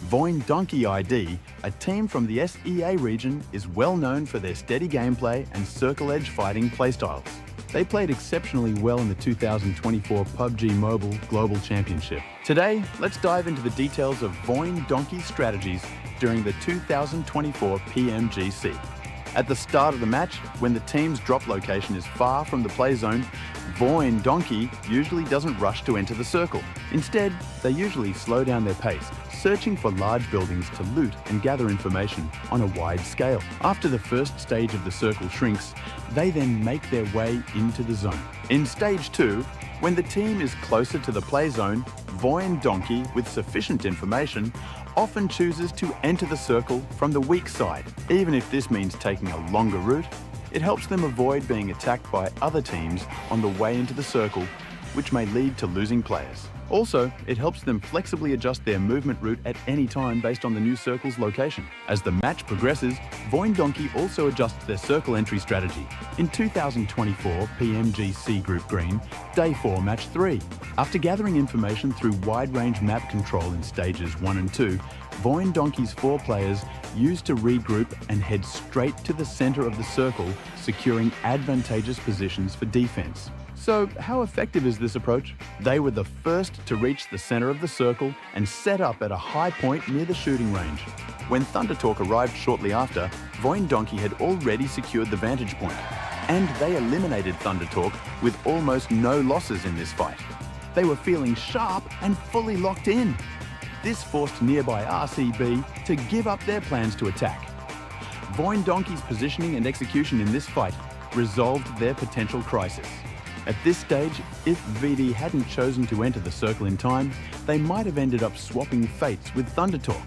Voin Donkey ID, a team from the SEA region, is well known for their steady gameplay and circle-edge fighting playstyles. They played exceptionally well in the 2024 PUBG Mobile Global Championship. Today, let's dive into the details of Voin Donkey's strategies during the 2024 PMGC. At the start of the match, when the team's drop location is far from the play zone, Voin Donkey usually doesn't rush to enter the circle. Instead, they usually slow down their pace, searching for large buildings to loot and gather information on a wide scale. After the first stage of the circle shrinks, they then make their way into the zone. In stage 2, when the team is closer to the play zone, Voin Donkey, with sufficient information, often chooses to enter the circle from the weak side. Even if this means taking a longer route, it helps them avoid being attacked by other teams on the way into the circle, which may lead to losing players. Also, it helps them flexibly adjust their movement route at any time based on the new circle's location. As the match progresses, Voin Donkey also adjusts their circle entry strategy. In 2024 PMGC Group Green, Day 4 Match 3. After gathering information through wide-range map control in stages 1 and 2, Voin Donkey's 4 players used to regroup and head straight to the center of the circle, securing advantageous positions for defense. So, how effective is this approach? They were the first to reach the center of the circle and set up at a high point near the shooting range. When ThunderTalk arrived shortly after, Voin Donkey had already secured the vantage point, and they eliminated ThunderTalk with almost no losses in this fight. They were feeling sharp and fully locked in. This forced nearby RCB to give up their plans to attack. Voin Donkey's positioning and execution in this fight resolved their potential crisis. At this stage, if VD hadn't chosen to enter the circle in time, they might have ended up swapping fates with ThunderTalk.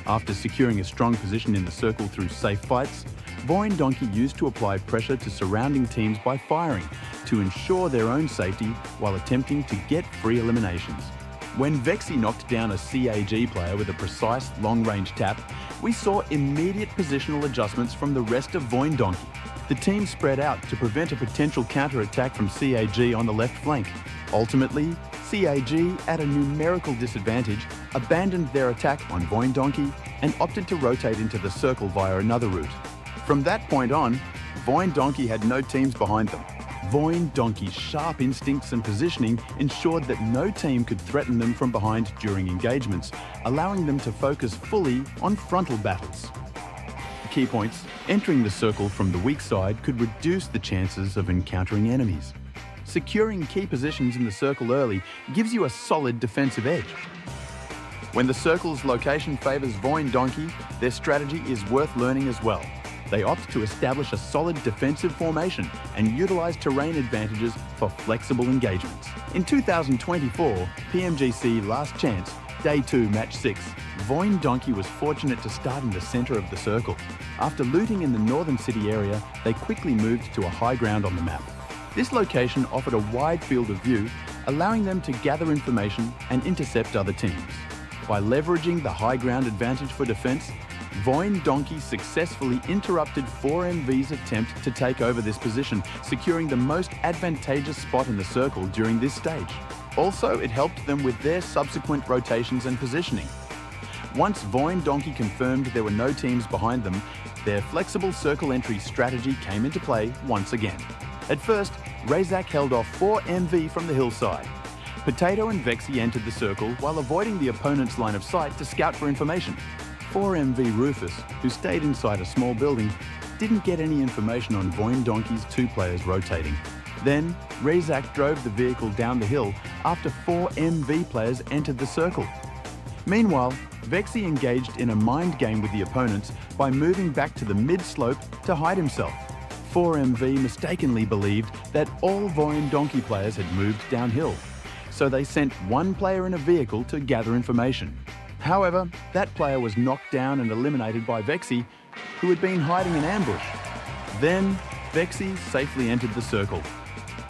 After securing a strong position in the circle through safe fights, Voin Donkey used to apply pressure to surrounding teams by firing to ensure their own safety while attempting to get free eliminations. When Vexy knocked down a CAG player with a precise long-range tap, we saw immediate positional adjustments from the rest of Voin Donkey. The team spread out to prevent a potential counter-attack from CAG on the left flank. Ultimately, CAG, at a numerical disadvantage, abandoned their attack on Voin Donkey and opted to rotate into the circle via another route. From that point on, Voin Donkey had no teams behind them. Voin Donkey's sharp instincts and positioning ensured that no team could threaten them from behind during engagements, allowing them to focus fully on frontal battles. Key points: entering the circle from the weak side could reduce the chances of encountering enemies. Securing key positions in the circle early gives you a solid defensive edge. When the circle's location favors Voin Donkey, their strategy is worth learning as well. They opt to establish a solid defensive formation and utilize terrain advantages for flexible engagements. In 2024 PMGC Last Chance, Day 2 Match 6, Voin Donkey was fortunate to start in the center of the circle. After looting in the northern city area, they quickly moved to a high ground on the map. This location offered a wide field of view, allowing them to gather information and intercept other teams. By leveraging the high ground advantage for defense, Voin Donkey successfully interrupted 4MV's attempt to take over this position, securing the most advantageous spot in the circle during this stage. Also, it helped them with their subsequent rotations and positioning. Once Voin Donkey confirmed there were no teams behind them, their flexible circle entry strategy came into play once again. At first, Razak held off 4MV from the hillside. Potato and Vexy entered the circle while avoiding the opponent's line of sight to scout for information. 4MV Rufus, who stayed inside a small building, didn't get any information on Voin Donkey's 2 players rotating. Then, Razak drove the vehicle down the hill after 4MV players entered the circle. Meanwhile, Vexy engaged in a mind game with the opponents by moving back to the mid-slope to hide himself. 4MV mistakenly believed that all Voin Donkey players had moved downhill, so they sent one player in a vehicle to gather information. However, that player was knocked down and eliminated by Vexy, who had been hiding in ambush. Then, Vexy safely entered the circle.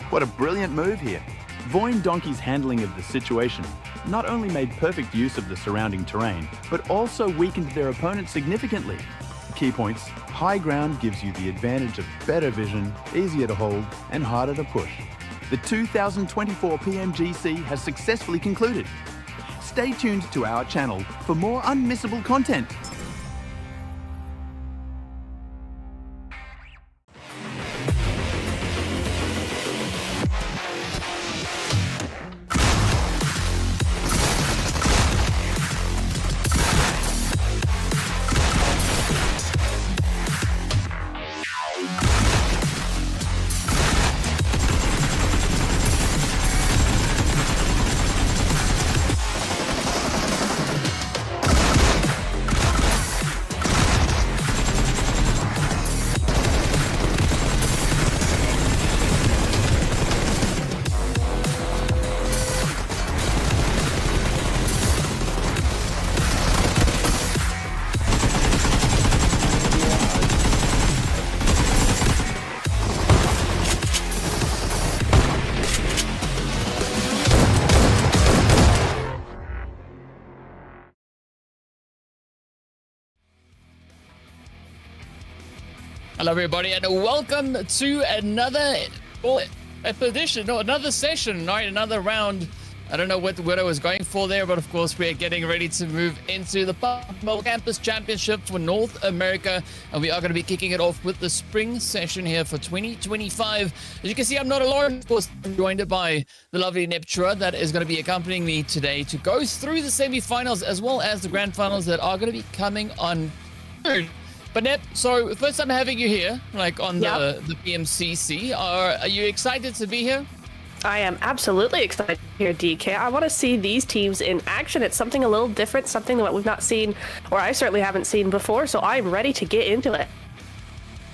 What a brilliant move here! Voin Donkey's handling of the situation not only made perfect use of the surrounding terrain, but also weakened their opponent significantly. Key points: high ground gives you the advantage of better vision, easier to hold, and harder to push. The 2024 PMGC has successfully concluded. stay tuned to our channel for more unmissable content. Hello everybody and welcome to another another session, right? Another round. I don't know what I was going for there, but of course we're getting ready to move into the PUBG Campus Championship for North America, and we are going to be kicking it off with the spring session here for 2025. As you can see, I'm not alone. Of course, I'm joined by the lovely Neptura that is going to be accompanying me today to go through the semi-finals as well as the grand finals that are going to be coming on soon. But Nep, so first time having you here, like on the PMCC. Are you excited to be here? I am absolutely excited here, DK. I want to see these teams in action. It's something a little different, something that we've not seen, or I certainly haven't seen before, so I'm ready to get into it.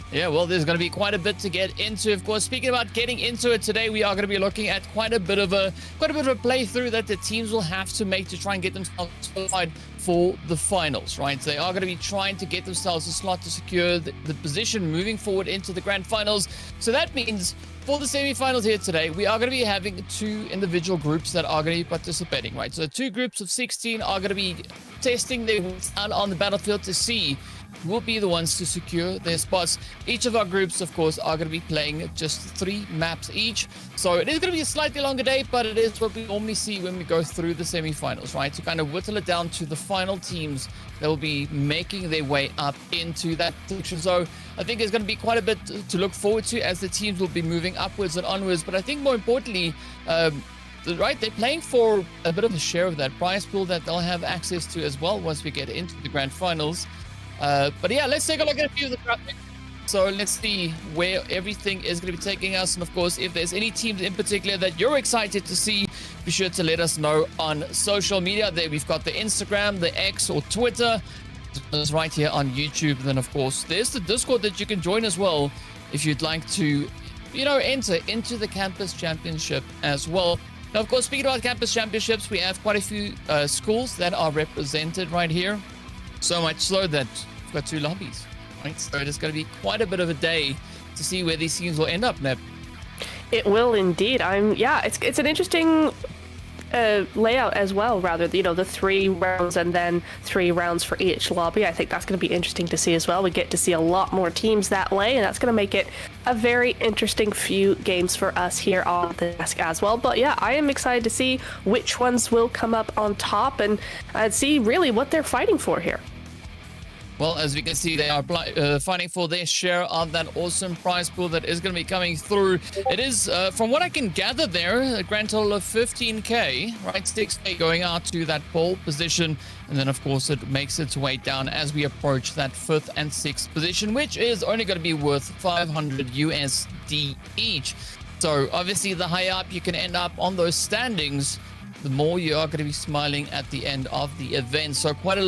Yeah, well, there's going to be quite a bit to get into. Of course, speaking about getting into it today, we are going to be looking at quite a bit of a playthrough that the teams will have to make to try and get themselves qualified for the finals, right? So they are going to be trying to get themselves a slot to secure the position moving forward into the grand finals. So that means for the semifinals here today, we are going to be having 2 individual groups that are going to be participating, right? So 2 groups of 16 are going to be testing their out on the battlefield to see who will be the ones to secure their spots. Each of our groups, of course, are going to be playing just 3 maps each. So it is going to be a slightly longer day, but it is what we normally see when we go through the semifinals, right? To kind of whittle it down to the final teams that will be making their way up into that section. So I think there's going to be quite a bit to look forward to as the teams will be moving upwards and onwards. But I think more importantly, right, they're playing for a bit of a share of that prize pool that they'll have access to as well once we get into the grand finals. But yeah, let's take a look at a few of the graphics. So let's see where everything is going to be taking us. And of course, if there's any teams in particular that you're excited to see, be sure to let us know on social media. There we've got the Instagram, the X or Twitter. It's right here on YouTube. Then of course, there's the Discord that you can join as well if you'd like to, enter into the Campus Championship as well. Now, of course, speaking about Campus Championships, we have quite a few schools that are represented right here. So much so that we've got 2 lobbies, right? So it's going to be quite a bit of a day to see where these teams will end up, Neb. It will indeed. It's an interesting layout as well, rather, the 3 rounds and then 3 rounds for each lobby. I think that's going to be interesting to see as well. We get to see a lot more teams that way, and that's going to make it a very interesting few games for us here on the desk as well. But yeah, I am excited to see which ones will come up on top and see really what they're fighting for here. Well, as we can see, they are fighting for their share of that awesome prize pool that is going to be coming through. It is, from what I can gather there, a grand total of 15k, right? 6k going out to that pole position. And then, of course, it makes its way down as we approach that 5th and 6th position, which is only going to be worth 500 USD each. So, obviously, the higher up you can end up on those standings, the more you are going to be smiling at the end of the event. So quite a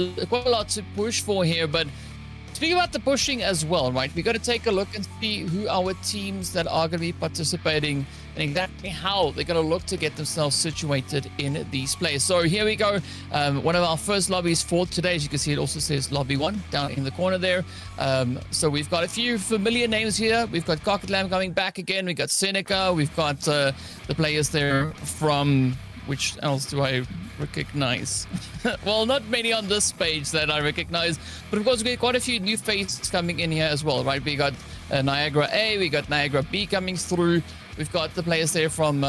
lot to push for here. But speaking about the pushing as well, right, we got to take a look and see who our teams that are going to be participating and exactly how they're going to look to get themselves situated in these plays. So here we go. One of our first lobbies for today, as you can see, it also says lobby 1 down in the corner there. So we've got a few familiar names here. We've got Cocketlam coming back again. We've got Seneca. We've got the players there from... Which else do I recognize? Well, not many on this page that I recognize, but of course we got quite a few new faces coming in here as well, right? We got Niagara A, we got Niagara B coming through. We've got the players there from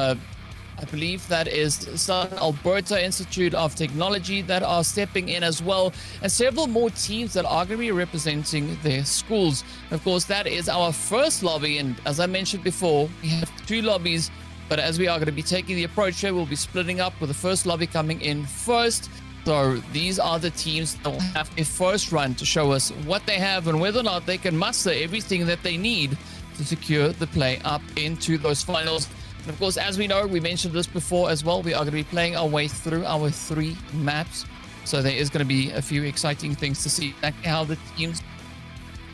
I believe that is Southern Alberta Institute of Technology that are stepping in as well, and several more teams that are going to be representing their schools. Of course, that is our first lobby, and as I mentioned before, we have 2 lobbies, but as we are going to be taking the approach here, we'll be splitting up with the first lobby coming in first. So these are the teams that will have a first run to show us what they have and whether or not they can muster everything that they need to secure the play up into those finals. And of course, as we know, we mentioned this before as well, we are going to be playing our way through our 3 maps. So there is going to be a few exciting things to see exactly how the teams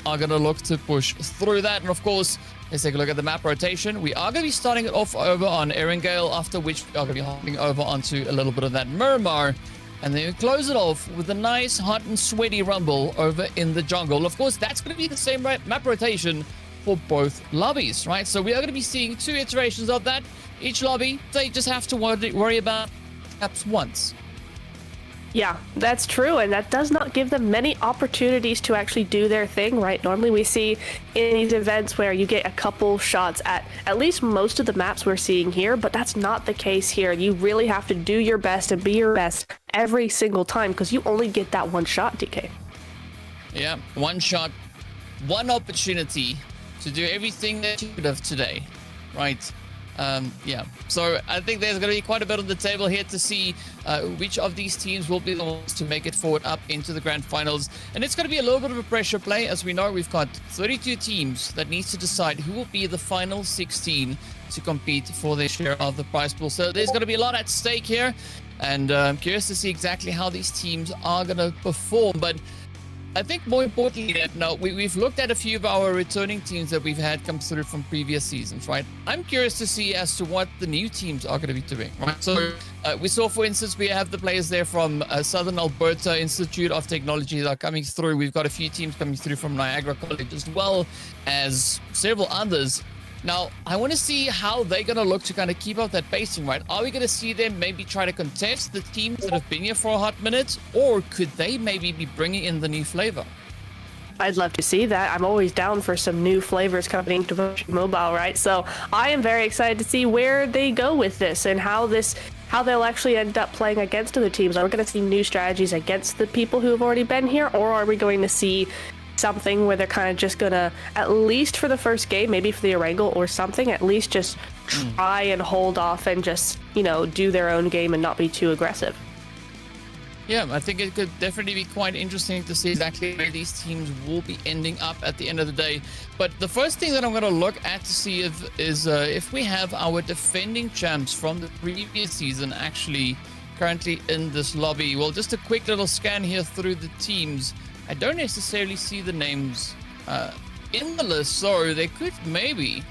are going to look to push through that. And of course, let's take a look at the map rotation. We are going to be starting it off over on Erangel, after which we are going to be hopping over onto a little bit of that Miramar. And then we close it off with a nice hot and sweaty rumble over in the jungle. Of course, that's going to be the same map rotation for both lobbies, right? So we are going to be seeing 2 iterations of that. Each lobby, they just have to worry about maps once. Yeah, that's true, and that does not give them many opportunities to actually do their thing, right? Normally we see in these events where you get a couple shots at least most of the maps we're seeing here, but that's not the case here. You really have to do your best and be your best every single time, because you only get that one shot, DK. Yeah, one shot, one opportunity to do everything that you could have today, right? Yeah, so I think there's going to be quite a bit on the table here to see which of these teams will be the ones to make it forward up into the grand finals. And it's going to be a little bit of a pressure play. As we know, we've got 32 teams that needs to decide who will be the final 16 to compete for their share of the prize pool. So there's going to be a lot at stake here, and I'm curious to see exactly how these teams are going to perform. But I think more importantly, we've looked at a few of our returning teams that we've had come through from previous seasons, right? I'm curious to see as to what the new teams are going to be doing, right? So we saw, for instance, we have the players there from Southern Alberta Institute of Technology that are coming through. We've got a few teams coming through from Niagara College, as well as several others. Now, I want to see how they're going to look to kind of keep up that pacing, right? Are we going to see them maybe try to contest the teams that have been here for a hot minute? Or could they maybe be bringing in the new flavor? I'd love to see that. I'm always down for some new flavors coming to PUBG Mobile, right? So I am very excited to see where they go with this and how they'll actually end up playing against other teams. Are we going to see new strategies against the people who have already been here? Or are we going to see something where they're kind of just gonna, at least for the first game, maybe for the Erangel or something, at least just try and hold off and just, do their own game and not be too aggressive? Yeah, I think it could definitely be quite interesting to see exactly where these teams will be ending up at the end of the day. But the first thing that I'm going to look at to see is if we have our defending champs from the previous season actually currently in this lobby. Well, just a quick little scan here through the teams. I don't necessarily see the names in the list, so there could maybe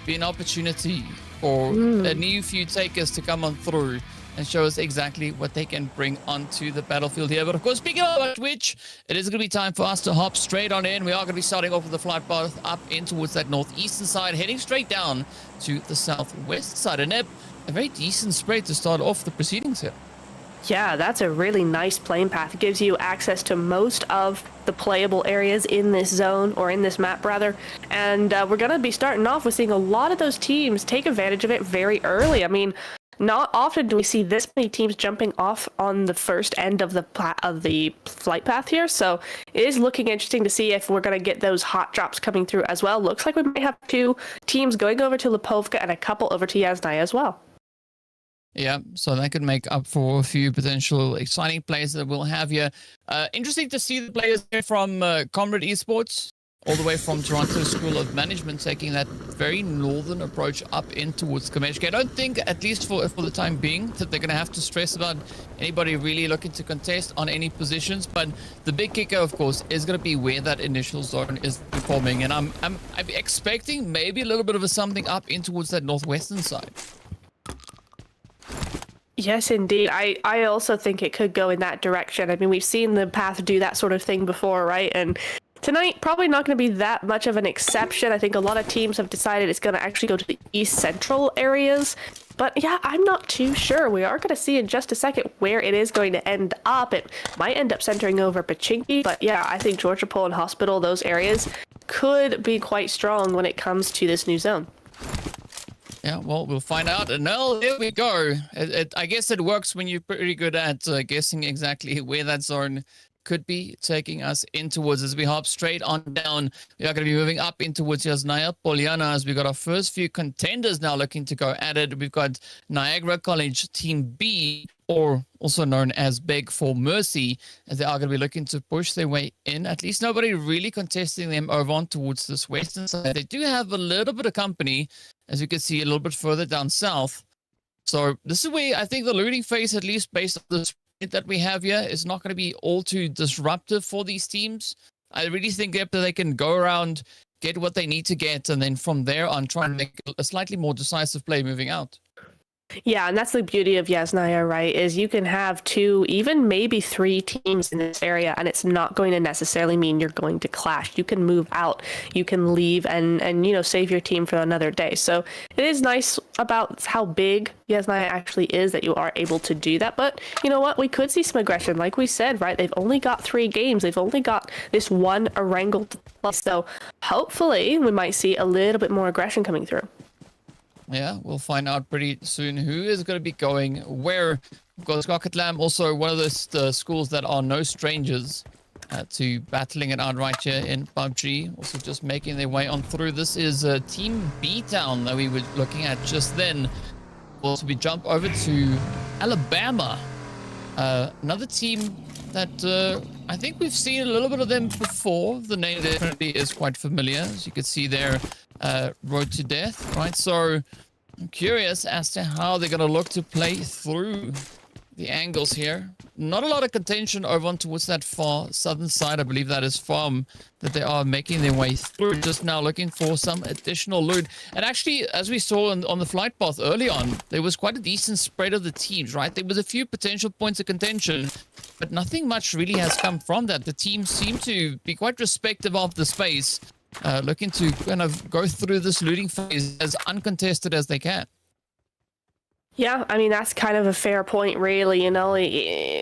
be an opportunity for a new few takers to come on through and show us exactly what they can bring onto the battlefield here. But of course, speaking of which, it is going to be time for us to hop straight on in. We are going to be starting off with the flight path up in towards that northeastern side, heading straight down to the southwest side. And a very decent spread to start off the proceedings here. Yeah, that's a really nice playing path. It gives you access to most of the playable areas in this zone, or in this map rather. And we're going to be starting off with seeing a lot of those teams take advantage of it very early. I mean, not often do we see this many teams jumping off on the first end of the flight path here. So it is looking interesting to see if we're going to get those hot drops coming through as well. Looks like we might have 2 teams going over to Lipovka and a couple over to Yasnaya as well. Yeah, so that could make up for a few potential exciting players that we'll have here. Interesting to see the players here from Comrade Esports, all the way from Toronto School of Management, taking that very northern approach up in towards Kameshka. I don't think, at least for the time being, that they're going to have to stress about anybody really looking to contest on any positions. But the big kicker, of course, is going to be where that initial zone is forming. And I'm expecting maybe a little bit of a something up in towards that northwestern side. Yes, indeed. I also think it could go in that direction. I mean, we've seen the path do that sort of thing before, right? And tonight, probably not going to be that much of an exception. I think a lot of teams have decided it's going to actually go to the east central areas. But yeah, I'm not too sure. We are going to see in just a second where it is going to end up. It might end up centering over Pachinki. But yeah, I think Georgia Pole and Hospital, those areas, could be quite strong when it comes to this new zone. Yeah, well, we'll find out. And now, there we go. I guess it works when you're pretty good at guessing exactly where that zone could be taking us in towards. As we hop straight on down, we are going to be moving up in towards Yasnaya Polyana, as we got our first few contenders now looking to go at it. We've got Niagara College Team B, or also known as Beg for Mercy, as they are going to be looking to push their way in. At least nobody really contesting them over on towards this western side. They do have a little bit of company, as you can see a little bit further down south. So this is where I think the looting phase, at least based on the spread that we have here, is not going to be all too disruptive for these teams. I really think that they can go around, get what they need to get, and then from there on try and make a slightly more decisive play moving out. Yeah, and that's the beauty of Yasnaya, right? Is you can have 2, even maybe 3 teams in this area, and it's not going to necessarily mean you're going to clash. You can move out, you can leave, and save your team for another day. So it is nice about how big Yasnaya actually is that you are able to do that. But you know what? We could see some aggression, like we said, right? They've only got 3 games. They've only got this one Erangel to play. So hopefully we might see a little bit more aggression coming through. Yeah, we'll find out pretty soon who is going to be going where. Of course, Skokatlam, also one of those schools that are no strangers to battling it out right here in PUBG. Also just making their way on through. This is Team B-Town that we were looking at just then. Also, we jump over to Alabama. Another team that I think we've seen a little bit of them before. The name definitely is quite familiar, as you can see there. Road to Death, right? So I'm curious as to how they're going to look to play through the angles here. Not a lot of contention over on towards that far southern side. I believe that is farm that they are making their way through. Just now looking for some additional loot. And actually, as we saw on the flight path early on, there was quite a decent spread of the teams, right? There was a few potential points of contention, but nothing much really has come from that. The teams seem to be quite respective of the space. Looking to kind of go through this looting phase as uncontested as they can. Yeah, I mean, that's kind of a fair point, really.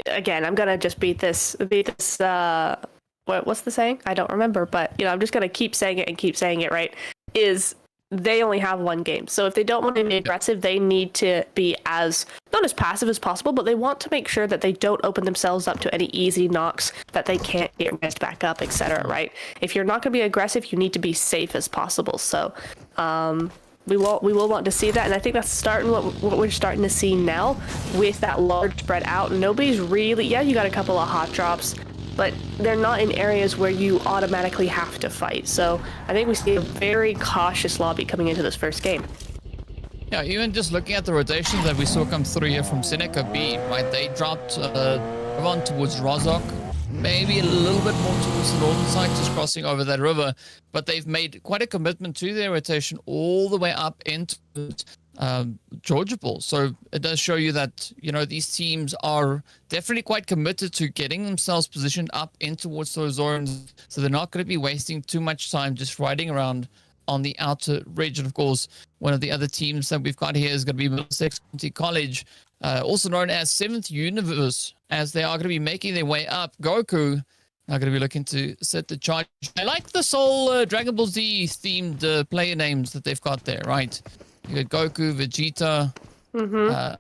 Again, I'm gonna just beat this. What's the saying? I don't remember, but I'm just gonna keep saying it, right? Is they only have 1 game. So if they don't want to be aggressive, they need to be not as passive as possible, but they want to make sure that they don't open themselves up to any easy knocks that they can't get raised back up, etc. Right? If you're not going to be aggressive, you need to be safe as possible. So we will want to see that, and I think that's what we're starting to see now with that large spread out. Nobody's really, you got a couple of hot drops, but they're not in areas where you automatically have to fight. So I think we see a very cautious lobby coming into this first game. Yeah, even just looking at the rotations that we saw come through here from Seneca B, right? They dropped on towards Rozok, maybe a little bit more towards the northern side, just crossing over that river. But they've made quite a commitment to their rotation all the way up into Georgia Ball. So it does show you that, these teams are definitely quite committed to getting themselves positioned up in towards those zones. So they're not going to be wasting too much time just riding around on the outer ridge. And of course, one of the other teams that we've got here is going to be Middlesex County College, also known as 7th Universe, as they are going to be making their way up. Goku are going to be looking to set the charge. I like this whole Dragon Ball Z themed player names that they've got there, right? You got Goku, Vegeta. I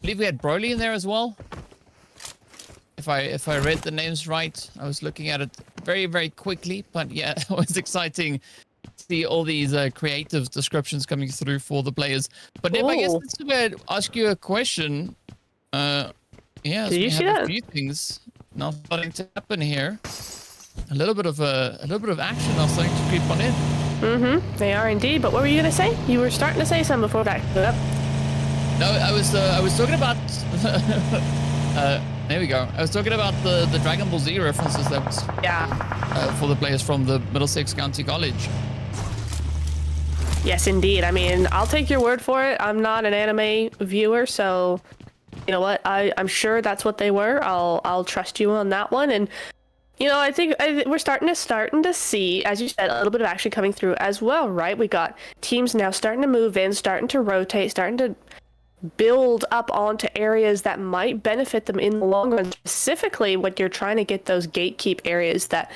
believe we had Broly in there as well. If I read the names right, I was looking at it very, very quickly. But yeah, it was exciting to see all these creative descriptions coming through for the players. But Neb, I guess let's ask you a question. Yeah, did you see have that? A few things now starting to happen here. A little bit of action now starting to creep on in. They are indeed. But what were you gonna say? You were starting to say something before that showed up. No, I was talking about. There we go. I was talking about the Dragon Ball Z references that was for the players from the Middlesex County College. Yes, indeed. I mean, I'll take your word for it. I'm not an anime viewer, so you know what? I'm sure that's what they were. I'll trust you on that one. And I think we're starting to see, as you said, a little bit of action coming through as well, right? We got teams now starting to move in, starting to rotate, starting to build up onto areas that might benefit them in the long run, specifically when you're trying to get those gatekeep areas that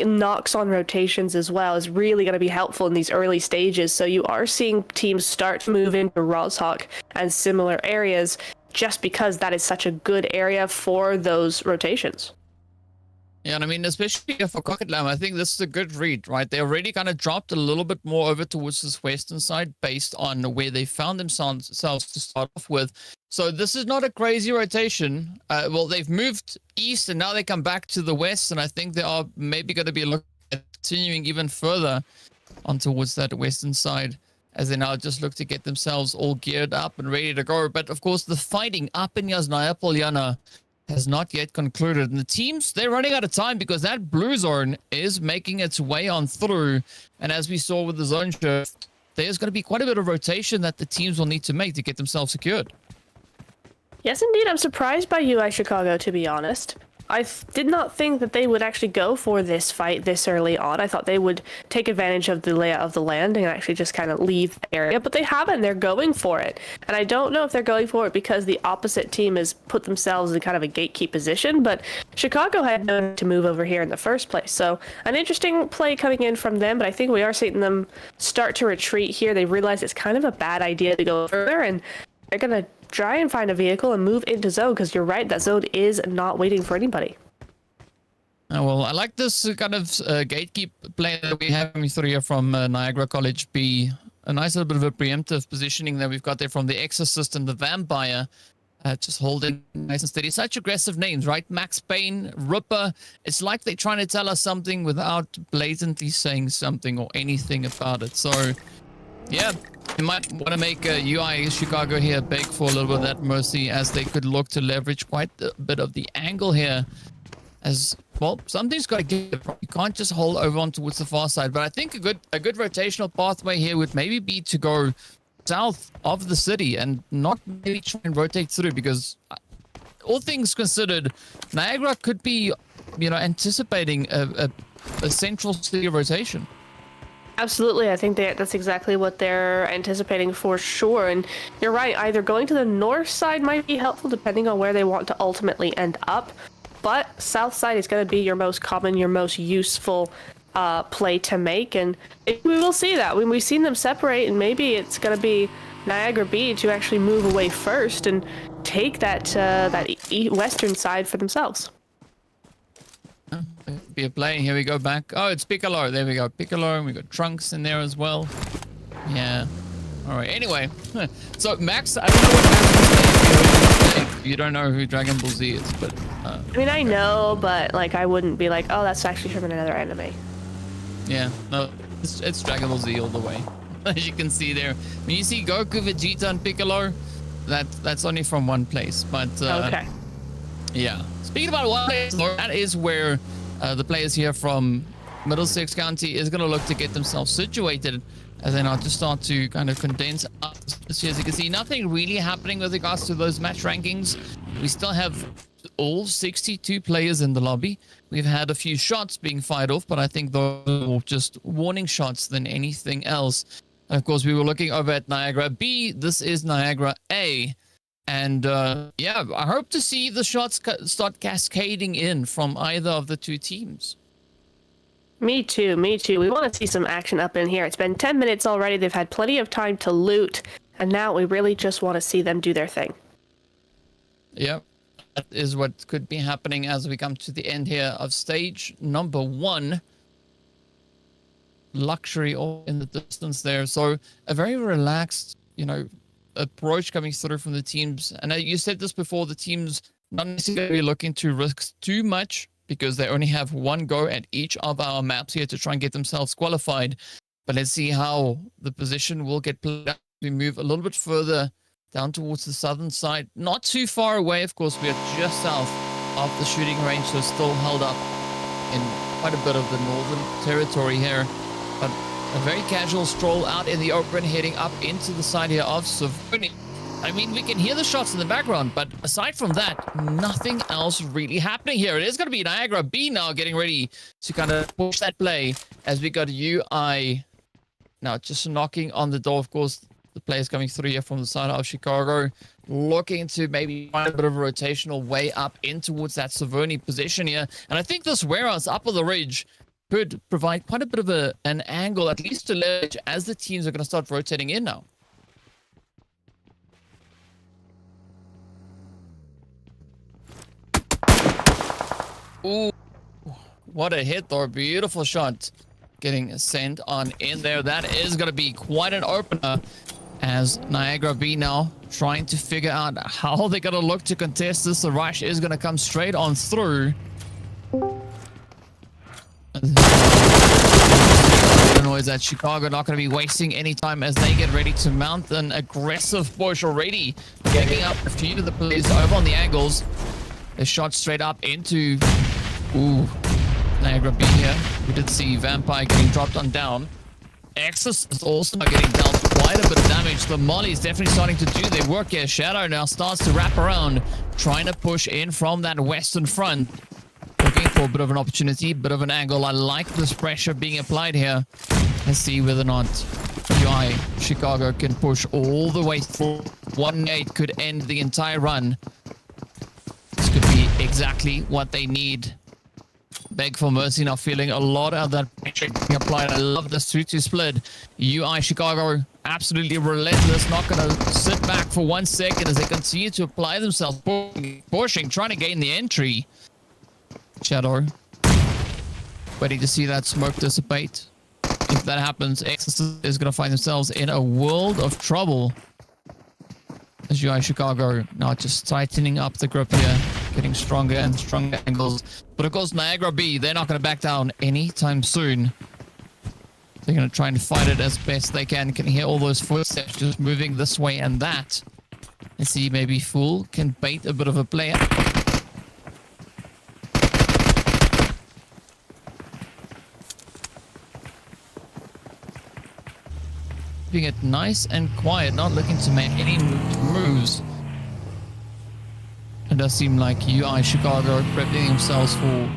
knocks on rotations as well is really going to be helpful in these early stages. So you are seeing teams start to move into Roshawk and similar areas just because that is such a good area for those rotations. Yeah, and I mean, especially for Cocket Lamb, I think this is a good read, right? They already kind of dropped a little bit more over towards this western side based on where they found themselves to start off with. So this is not a crazy rotation. Well, they've moved east and now they come back to the west, and I think they are maybe going to be looking at continuing even further on towards that western side as they now just look to get themselves all geared up and ready to go. But of course, the fighting up in Yasnaya Polyana has not yet concluded, and the teams, they're running out of time because that blue zone is making its way on through, and as we saw with the zone shift, there's going to be quite a bit of rotation that the teams will need to make to get themselves secured. Yes, indeed. I'm surprised by UI Chicago, to be honest. I did not think that they would actually go for this fight this early on. I thought they would take advantage of the layout of the land and actually just kind of leave the area, but they haven't. They're going for it. And I don't know if they're going for it because the opposite team has put themselves in kind of a gatekeep position, but Chicago had no need to move over here in the first place. So an interesting play coming in from them, but I think we are seeing them start to retreat here. They realize it's kind of a bad idea to go further, and they're going to try and find a vehicle and move into zone, because you're right, that zone is not waiting for anybody. Oh, well, I like this kind of gatekeep play that we have here from Niagara College B. A nice little bit of a preemptive positioning that we've got there from the Exorcist and the Vampire. Just holding nice and steady. Such aggressive names, right? Max Payne, Ripper. It's like they're trying to tell us something without blatantly saying something or anything about it. So, yeah, you might want to make UI Chicago here beg for a little bit of that mercy, as they could look to leverage quite a bit of the angle here. As well, something's got to give. You can't just hold over on towards the far side. But I think a good rotational pathway here would maybe be to go south of the city and not maybe try and rotate through, because all things considered, Niagara could be, anticipating a central city rotation. Absolutely. I think that's exactly what they're anticipating for sure. And you're right, either going to the north side might be helpful depending on where they want to ultimately end up. But south side is going to be your most common, your most useful play to make. And we will see that when we've seen them separate, and maybe it's going to be Niagara B to actually move away first and take that western side for themselves. Be a play. Here we go back. Oh, it's Piccolo. There we go. Piccolo. And we got Trunks in there as well. Yeah. All right. Anyway, so Max, I don't know what Max is. You don't know who Dragon Ball Z is, but I mean, I know, but like, I wouldn't be like, oh, that's actually from another anime. Yeah. No, it's Dragon Ball Z all the way. As you can see there, when you see Goku, Vegeta, and Piccolo, that's only from one place. But okay. Yeah. Speaking about one place, that is where the players here from Middlesex County is going to look to get themselves situated, as they now just start to kind of condense up. As you can see, nothing really happening with regards to those match rankings. We still have all 62 players in the lobby. We've had a few shots being fired off, but I think those are more just warning shots than anything else. And of course, we were looking over at Niagara B. This is Niagara A. And yeah, I hope to see the shots start cascading in from either of the two teams. Me too, me too. We want to see some action up in here. It's been 10 minutes already. They've had plenty of time to loot, and now we really just want to see them do their thing. Yep, that is what could be happening as we come to the end here of stage number 1. Luxury all in the distance there. So a very relaxed, approach coming through from the teams. And you said this before, the teams not necessarily looking to risk too much, because they only have one go at each of our maps here to try and get themselves qualified. But let's see how the position will get played out. We move a little bit further down towards the southern side. Not too far away, of course. We are just south of the shooting range, so still held up in quite a bit of the northern territory here. But a very casual stroll out in the open, heading up into the side here of Savoni. I mean, we can hear the shots in the background, but aside from that, nothing else really happening here. It is going to be Niagara B now getting ready to kind of push that play, as we got UI now just knocking on the door. Of course, the players coming through here from the side of Chicago, looking to maybe find a bit of a rotational way up in towards that Savoni position here. And I think this warehouse up on the ridge could provide quite a bit of an angle, at least to leverage, as the teams are going to start rotating in now. Ooh, what a hit, though. Beautiful shot getting sent on in there. That is going to be quite an opener, as Niagara B now trying to figure out how they're going to look to contest this. The rush is going to come straight on through. Is that Chicago not going to be wasting any time as they get ready to mount an aggressive push already, picking up a few of the players over on the angles. A shot straight up into Niagara B here. We did see Vampire getting dropped on down. Exorcist also getting dealt quite a bit of damage. The Molly is definitely starting to do their work here. Shadow now starts to wrap around, trying to push in from that western front. Looking for a bit of an opportunity, bit of an angle. I like this pressure being applied here. Let's see whether or not UI Chicago can push all the way through. 1-8 could end the entire run. This could be exactly what they need. Beg for mercy now, feeling a lot of that pressure being applied. I love this 2-2 split. UI Chicago absolutely relentless, not going to sit back for 1 second as they continue to apply themselves, pushing, trying to gain the entry. Shadow waiting to see that smoke dissipate. If that happens, Exorcist is going to find themselves in a world of trouble. As UI Chicago now just tightening up the grip here, getting stronger and stronger angles. But of course, Niagara B, they're not going to back down anytime soon. They're going to try and fight it as best they can. Can hear all those footsteps just moving this way and that. Let's see, maybe Fool can bait a bit of a player. Keeping it nice and quiet, not looking to make any moves. It does seem like UI Chicago are prepping themselves for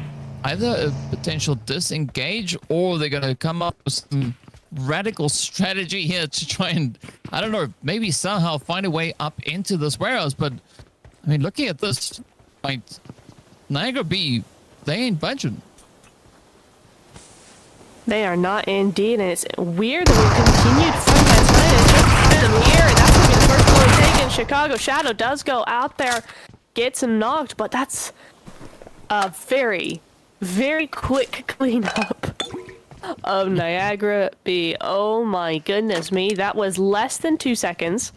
either a potential disengage, or they're going to come up with some radical strategy here to try and, I don't know, maybe somehow find a way up into this warehouse. But I mean, looking at this, like, Niagara B, they ain't budging. They are not indeed, and it's weird that we've continued from that side and just here. That's going to be the first blow taken. Chicago Shadow does go out there, gets him knocked, but that's a very, very quick cleanup of Niagara B. Oh my goodness me, that was less than 2 seconds.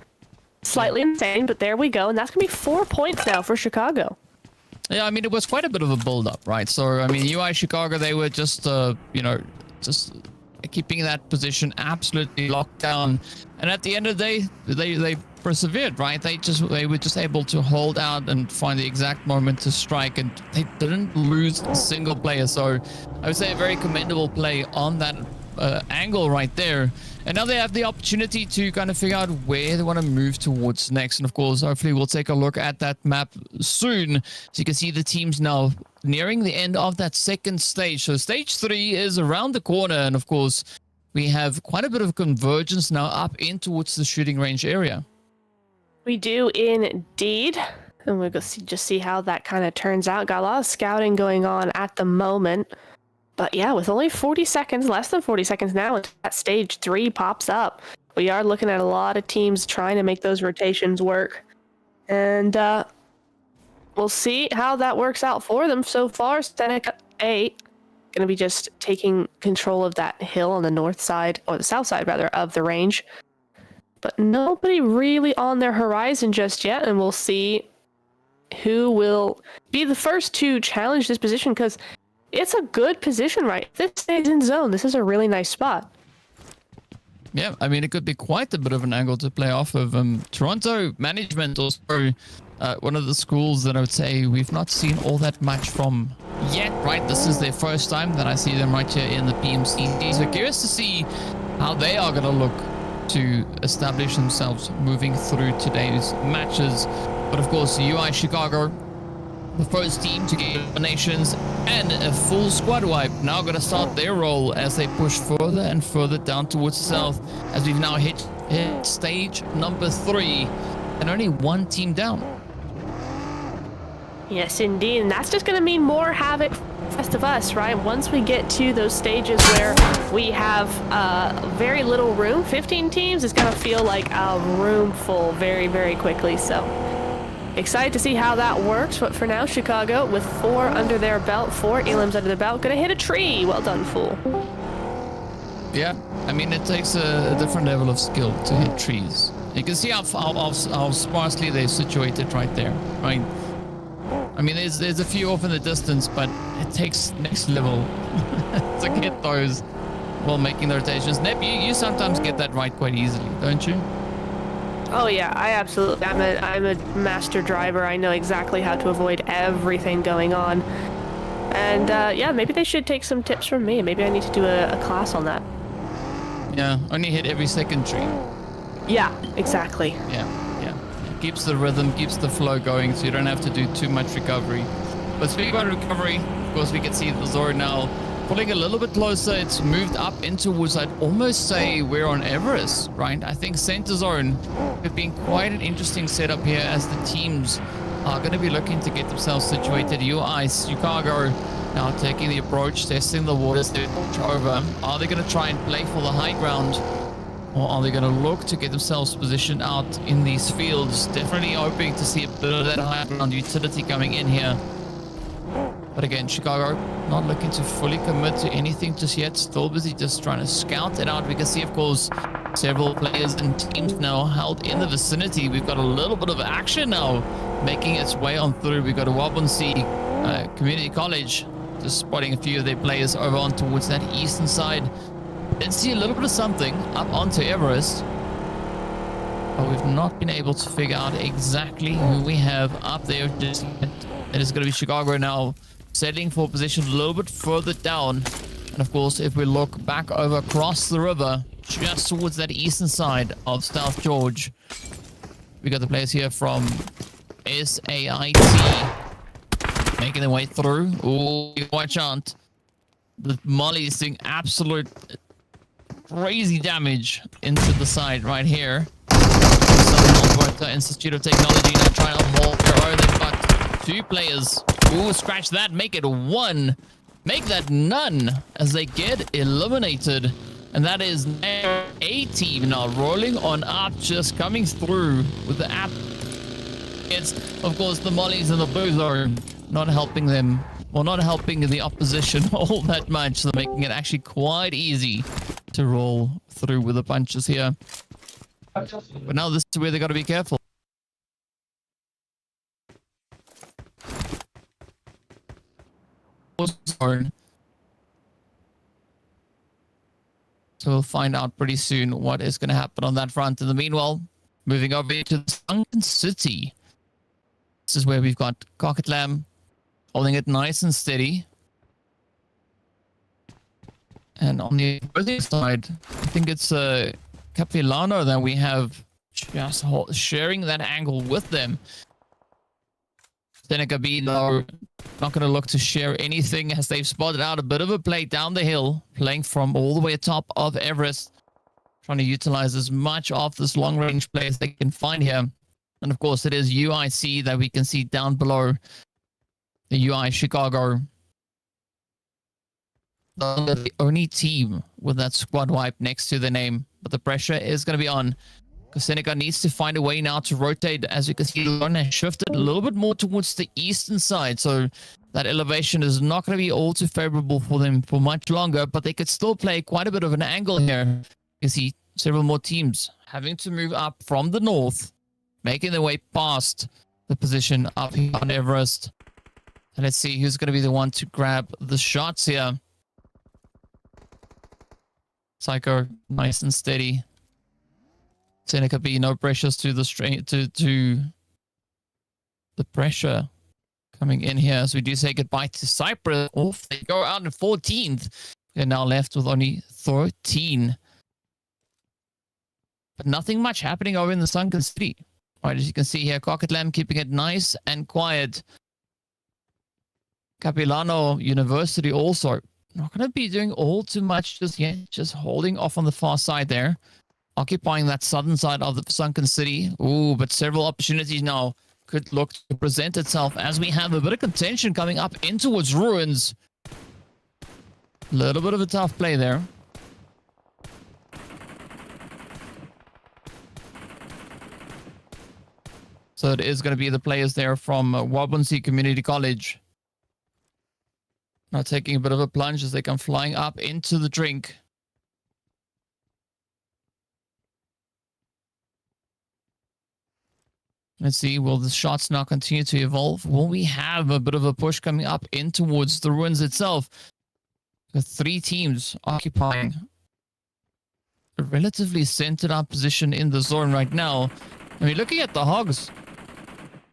Slightly insane, but there we go, and that's going to be 4 points now for Chicago. Yeah, I mean, it was quite a bit of a build-up, right? So, I mean, UI Chicago, they were just, you know, just keeping that position absolutely locked down. And at the end of the day, they persevered, right? They were just able to hold out and find the exact moment to strike, and they didn't lose a single player. So I would say a very commendable play on that angle right there. And now they have the opportunity to kind of figure out where they want to move towards next. And of course, hopefully we'll take a look at that map soon. So you can see the teams now nearing the end of that second stage. So stage 3 is around the corner. And of course, we have quite a bit of convergence now up in towards the shooting range area. We do indeed. And we'll go just see how that kind of turns out. Got a lot of scouting going on at the moment. But yeah, with only 40 seconds, less than 40 seconds now, until that stage 3 pops up, we are looking at a lot of teams trying to make those rotations work. And we'll see how that works out for them. So far, Sanhok 8 going to be just taking control of that hill on the north side, or the south side rather, of the range. But nobody really on their horizon just yet, and we'll see who will be the first to challenge this position, because it's a good position, right? This stays in zone. This is a really nice spot. Yeah, I mean, it could be quite a bit of an angle to play off of. Toronto management also one of the schools that I would say we've not seen all that much from yet, right? This is their first time that I see them right here in the PMCC. So curious to see how they are going to look to establish themselves moving through today's matches. But of course, UI Chicago, the first team to get eliminations and a full squad wipe, now going to start their role as they push further and further down towards the south, as we've now hit stage number 3 and only one team down. Yes, indeed. And that's just going to mean more havoc Rest of us, right? Once we get to those stages where we have very little room, 15 teams is going to feel like a room full very, very quickly. So excited to see how that works. But for now, Chicago with 4 under their belt, 4 elims under their belt, going to hit a tree. Well done, Fool. Yeah, I mean, it takes a different level of skill to hit trees. You can see how sparsely they're situated right there, right? I mean, there's a few off in the distance, but it takes next level to get those while making the rotations. Nep, you sometimes get that right quite easily, don't you? Oh yeah, I absolutely. I'm a master driver. I know exactly how to avoid everything going on. And yeah, maybe they should take some tips from me. Maybe I need to do a class on that. Yeah, only hit every second tree. Yeah, exactly. Yeah. Keeps the rhythm, keeps the flow going, so you don't have to do too much recovery. But speaking about recovery, of course, we can see the Zord now pulling a little bit closer. It's moved up into woods. I'd almost say we're on Everest, right? I think center zone could be quite an interesting setup here as the teams are going to be looking to get themselves situated. UI, Chicago now taking the approach, testing the waters. They're over. Are they going to try and play for the high ground? Or are they going to look to get themselves positioned out in these fields? Definitely hoping to see a bit of that high ground utility coming in here. But again, Chicago not looking to fully commit to anything just yet. Still busy just trying to scout it out. We can see, of course, several players and teams now held in the vicinity. We've got a little bit of action now making its way on through. We've got a Wabonsi Community College just spotting a few of their players over on towards that eastern side. Did see a little bit of something up onto Everest, but we've not been able to figure out exactly who we have up there just yet. It is going to be Chicago now settling for position a little bit further down. And of course, if we look back over across the river, just towards that eastern side of South George, we got the players here from SAIT making their way through. Ooh, watch out. The Molly is doing absolute crazy damage into the side right here. Southern Alberta Institute of Technology now trying to hold their own. They've got 2 players. Ooh, scratch that. Make it 1. Make that none as they get eliminated. And that is a team now rolling on up, just coming through with the app. It's, of course, the Mollies and the Blues are not helping them. Well, not helping the opposition all that much. So making it actually quite easy to roll through with the punches here. But now this is where they got to be careful. So we'll find out pretty soon what is going to happen on that front. In the meanwhile, moving over to the Sunken City. This is where we've got Cocket Lamb holding it nice and steady. And on the other side, I think it's Capilano that we have just sharing that angle with them. Seneca B now not going to look to share anything as they've spotted out a bit of a play down the hill, playing from all the way atop of Everest, trying to utilize as much of this long-range play as they can find here. And of course, it is UIC that we can see down below. The UI Chicago, the only team with that squad wipe next to the name, but the pressure is going to be on because Seneca needs to find a way now to rotate. As you can see, Lone has shifted a little bit more towards the eastern side, so that elevation is not going to be all too favorable for them for much longer, but they could still play quite a bit of an angle here. You can see several more teams having to move up from the north, making their way past the position up here on Everest. And let's see who's going to be the one to grab the shots here. Psycho, nice and steady. Seneca B, no pressures to the to the pressure coming in here. As we do say goodbye to Cyprus. Off they go out in 14th. They're now left with only 13. But nothing much happening over in the Sunken City. All right, as you can see here, Cocket Lamb keeping it nice and quiet. Capilano University also not going to be doing all too much just yet, just holding off on the far side there, occupying that southern side of the Sunken City. Ooh, but several opportunities now could look to present itself as we have a bit of contention coming up in towards Ruins. A little bit of a tough play there. So it is going to be the players there from Wabonsi Community College. Now taking a bit of a plunge as they come flying up into the drink. Let's see, will the shots now continue to evolve? Will we have a bit of a push coming up in towards the ruins itself? With 3 teams occupying a relatively centered up position in the zone right now. I mean, looking at the Hogs,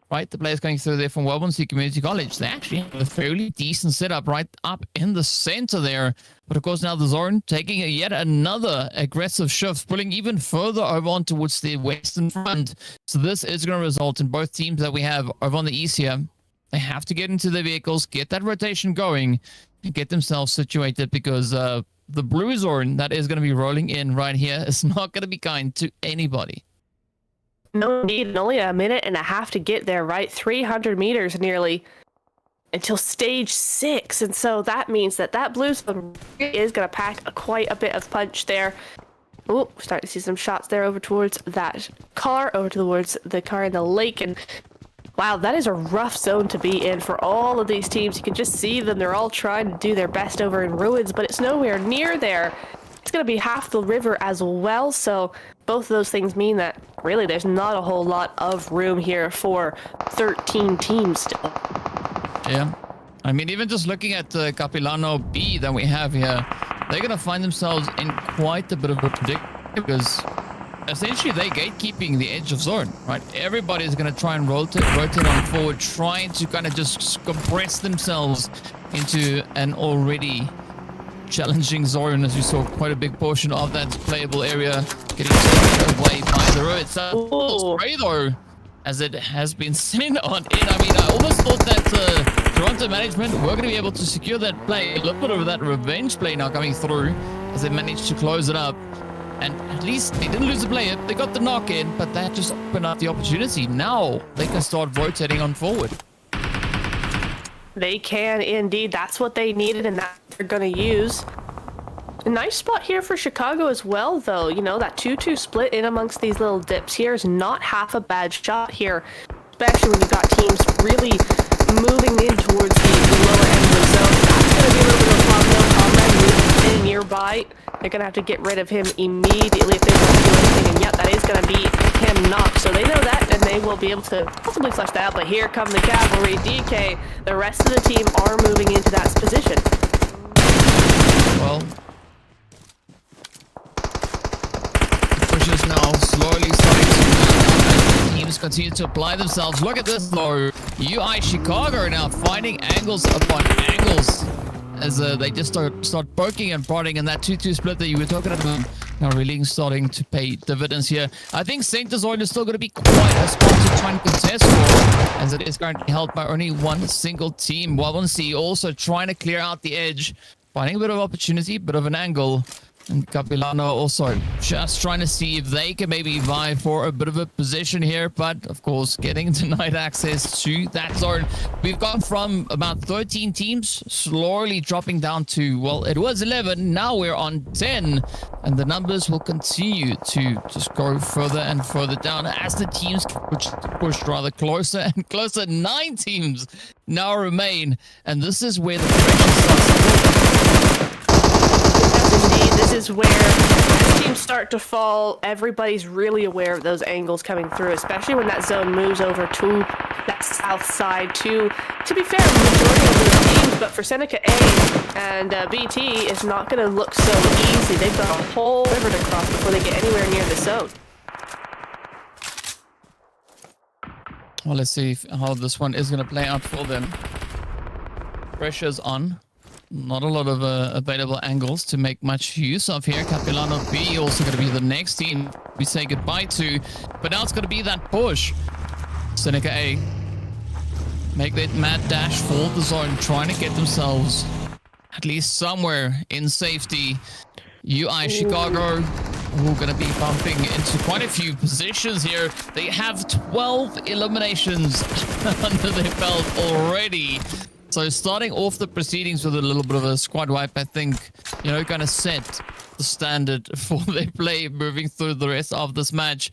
right, the players going through there from Wabonsi Community College, they actually have a fairly decent setup right up in the center there. But of course now the zone taking yet another aggressive shift, pulling even further over on towards the western front. So this is going to result in both teams that we have over on the east here. They have to get into their vehicles, get that rotation going, and get themselves situated, because the blue zone that is going to be rolling in right here is not going to be kind to anybody. No, indeed. Only a minute and a half to get there, right? 300 meters nearly until stage 6. And so that means that blue zone is going to pack quite a bit of punch there. Oh, starting to see some shots there over towards that car, over towards the car in the lake. And wow, that is a rough zone to be in for all of these teams. You can just see them. They're all trying to do their best over in ruins, but it's nowhere near there. It's going to be half the river as well. So both of those things mean that really there's not a whole lot of room here for 13 teams still. Yeah. I mean, even just looking at the Capilano B that we have here, they're going to find themselves in quite a bit of a predicament, because essentially they're gatekeeping the edge of zone, right? Everybody's going to try and rotate on forward, trying to kind of just compress themselves into an already challenging zone, as you saw quite a big portion of that playable area getting taken away by the road. It's a spray though, as it has been sent on in. I mean, I almost thought that Toronto management were going to be able to secure that play. A little bit of that revenge play now coming through as they managed to close it up. And at least they didn't lose the player. They got the knock in, but that just opened up the opportunity. Now they can start rotating on forward. They can indeed. That's what they needed, and that they're going to use. A nice spot here for Chicago as well, though. You know, that 2-2 split in amongst these little dips here is not half a bad shot here, especially when you've got teams really moving in towards the lower end of the zone. That's going to be a little bit of a problem, though. Comrade moving in nearby. They're going to have to get rid of him immediately if they want to do anything. And yep, that is going to be him knocked. So they know that, and they will be able to possibly flush that out. But here come the cavalry. DK, the rest of the team are moving into that position. Well, push is now slowly starting to move as the teams continue to apply themselves. Look at this though. UI Chicago are now finding angles upon angles, as they just start poking and prodding, and that 2-2 split that you were talking about now really starting to pay dividends here. I think Center Zone is still going to be quite a spot to try and contest for, as it is currently held by only one single team. Wabonsi also trying to clear out the edge, finding a bit of opportunity, bit of an angle. And Capilano also just trying to see if they can maybe vie for a bit of a position here, but of course getting denied access to that zone. We've gone from about 13 teams slowly dropping down to, well, it was 11, now we're on 10, and the numbers will continue to just go further and further down as the teams push rather closer and closer. 9 teams now remain, and this is where the pressure starts. Indeed, this is where as teams start to fall, everybody's really aware of those angles coming through, especially when that zone moves over to that south side. To be fair, the majority of those teams, but for Seneca A and BT, it's not going to look so easy. They've got a whole river to cross before they get anywhere near the zone. Well, let's see how this one is going to play out for them. Pressure's on. Not a lot of available angles to make much use of here. Capilano B also going to be the next team we say goodbye to. But now it's going to be that push. Seneca A make that mad dash for the zone, trying to get themselves at least somewhere in safety. UI Chicago are going to be bumping into quite a few positions here. They have 12 eliminations under their belt already. So starting off the proceedings with a little bit of a squad wipe, I think, kind of set the standard for their play moving through the rest of this match.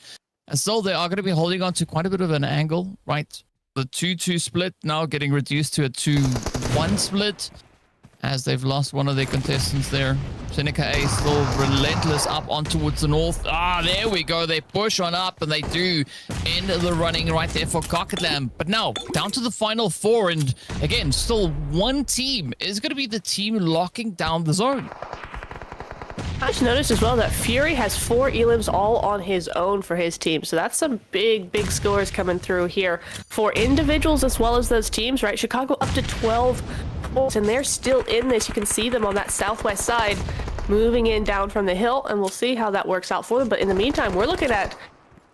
And so they are going to be holding on to quite a bit of an angle, right? The 2-2 split now getting reduced to a 2-1 split as they've lost one of their contestants there. Seneca A still relentless up on towards the north. There we go. They push on up and they do end the running right there for Cockatlam. But now down to the final 4, and again, still one team is going to be the team locking down the zone. I just noticed as well that Fury has 4 elims all on his own for his team. So that's some big scores coming through here for individuals as well as those teams, right? Chicago up to 12 points, and they're still in this. You can see them on that southwest side moving in down from the hill, and we'll see how that works out for them. But in the meantime, we're looking at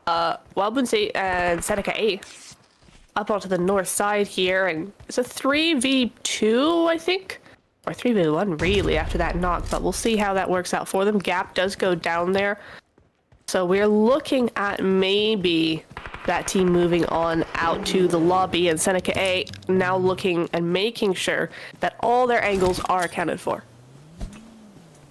Wildbunsi and Seneca A up onto the north side here, and it's a 3v2, I think. Or 3v1 really after that knock, but we'll see how that works out for them. Gap does go down there. So we're looking at maybe that team moving on out to the lobby, and Seneca A now looking and making sure that all their angles are accounted for.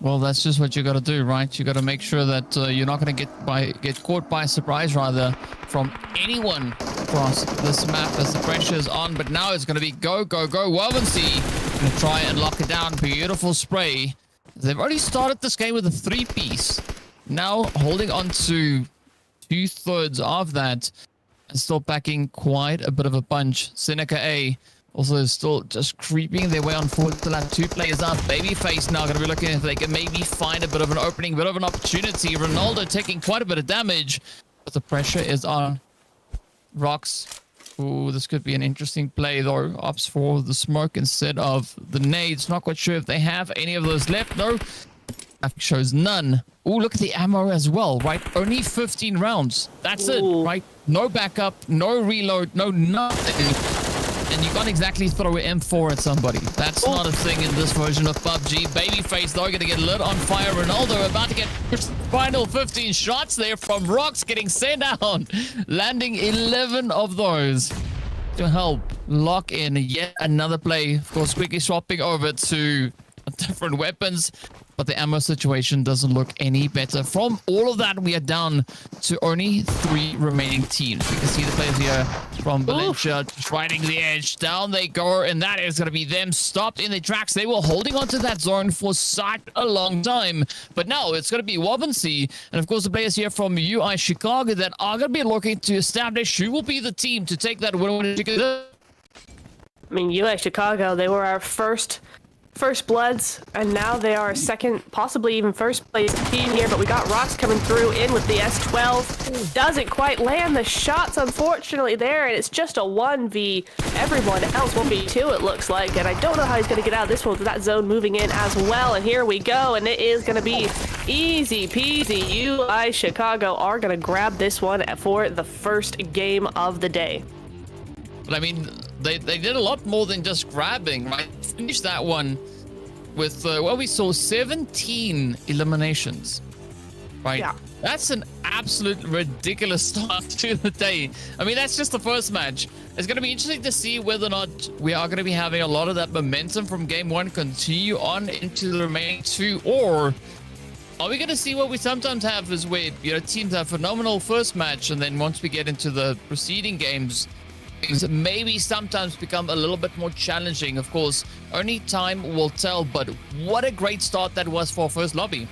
Well, that's just what you got to do, right? You got to make sure that you're not going to get caught by surprise, rather, from anyone across this map as the pressure is on. But now it's going to be go. Wabensee going to try and lock it down. Beautiful spray. They've already started this game with a 3-piece. Now holding on to 2/3 of that and still packing quite a bit of a punch. Seneca A also still just creeping their way on forward. Still have 2 players up. Babyface now going to be looking if they can maybe find a bit of an opening, bit of an opportunity. Ronaldo taking quite a bit of damage, but the pressure is on. Rocks. Ooh, this could be an interesting play though. Opts for the smoke instead of the nades. Not quite sure if they have any of those left. No. Graphic shows none. Ooh, look at the ammo as well, right? Only 15 rounds. That's it, right? No backup, no reload, no nothing. And you can't exactly throw an M4 at somebody. That's not a thing in this version of PUBG. Babyface, though, going to get lit on fire. Ronaldo about to get final 15 shots there from Rocks, getting sent down. Landing 11 of those to help lock in yet another play. Of course, quickly swapping over to different weapons. But the ammo situation doesn't look any better. From all of that, we are down to only 3 remaining teams. We can see the players here from Valencia just riding the edge. Down they go, and that is going to be them stopped in the tracks. They were holding onto that zone for such a long time. But now it's going to be Wabensee, and of course the players here from UI Chicago that are going to be looking to establish who will be the team to take that win. I mean, UI Chicago, they were our first bloods, and now they are second, possibly even first place team here. But we got Rocks coming through in with the S12. Doesn't quite land the shots, unfortunately, there, and it's just a 1v everyone else, 1v2 it looks like. And I don't know how he's going to get out of this one with that zone moving in as well. And here we go, and it is going to be easy peasy. UI Chicago are going to grab this one for the first game of the day. But I mean, they did a lot more than just grabbing, right? Finished that one with, we saw 17 eliminations, right? Yeah. That's an absolute ridiculous start to the day. I mean, that's just the first match. It's going to be interesting to see whether or not we are going to be having a lot of that momentum from game 1 continue on into the remaining 2, or are we going to see what we sometimes have is where, teams have phenomenal first match, and then once we get into the preceding games, things maybe sometimes become a little bit more challenging. Of course, only time will tell, but what a great start that was for first lobby.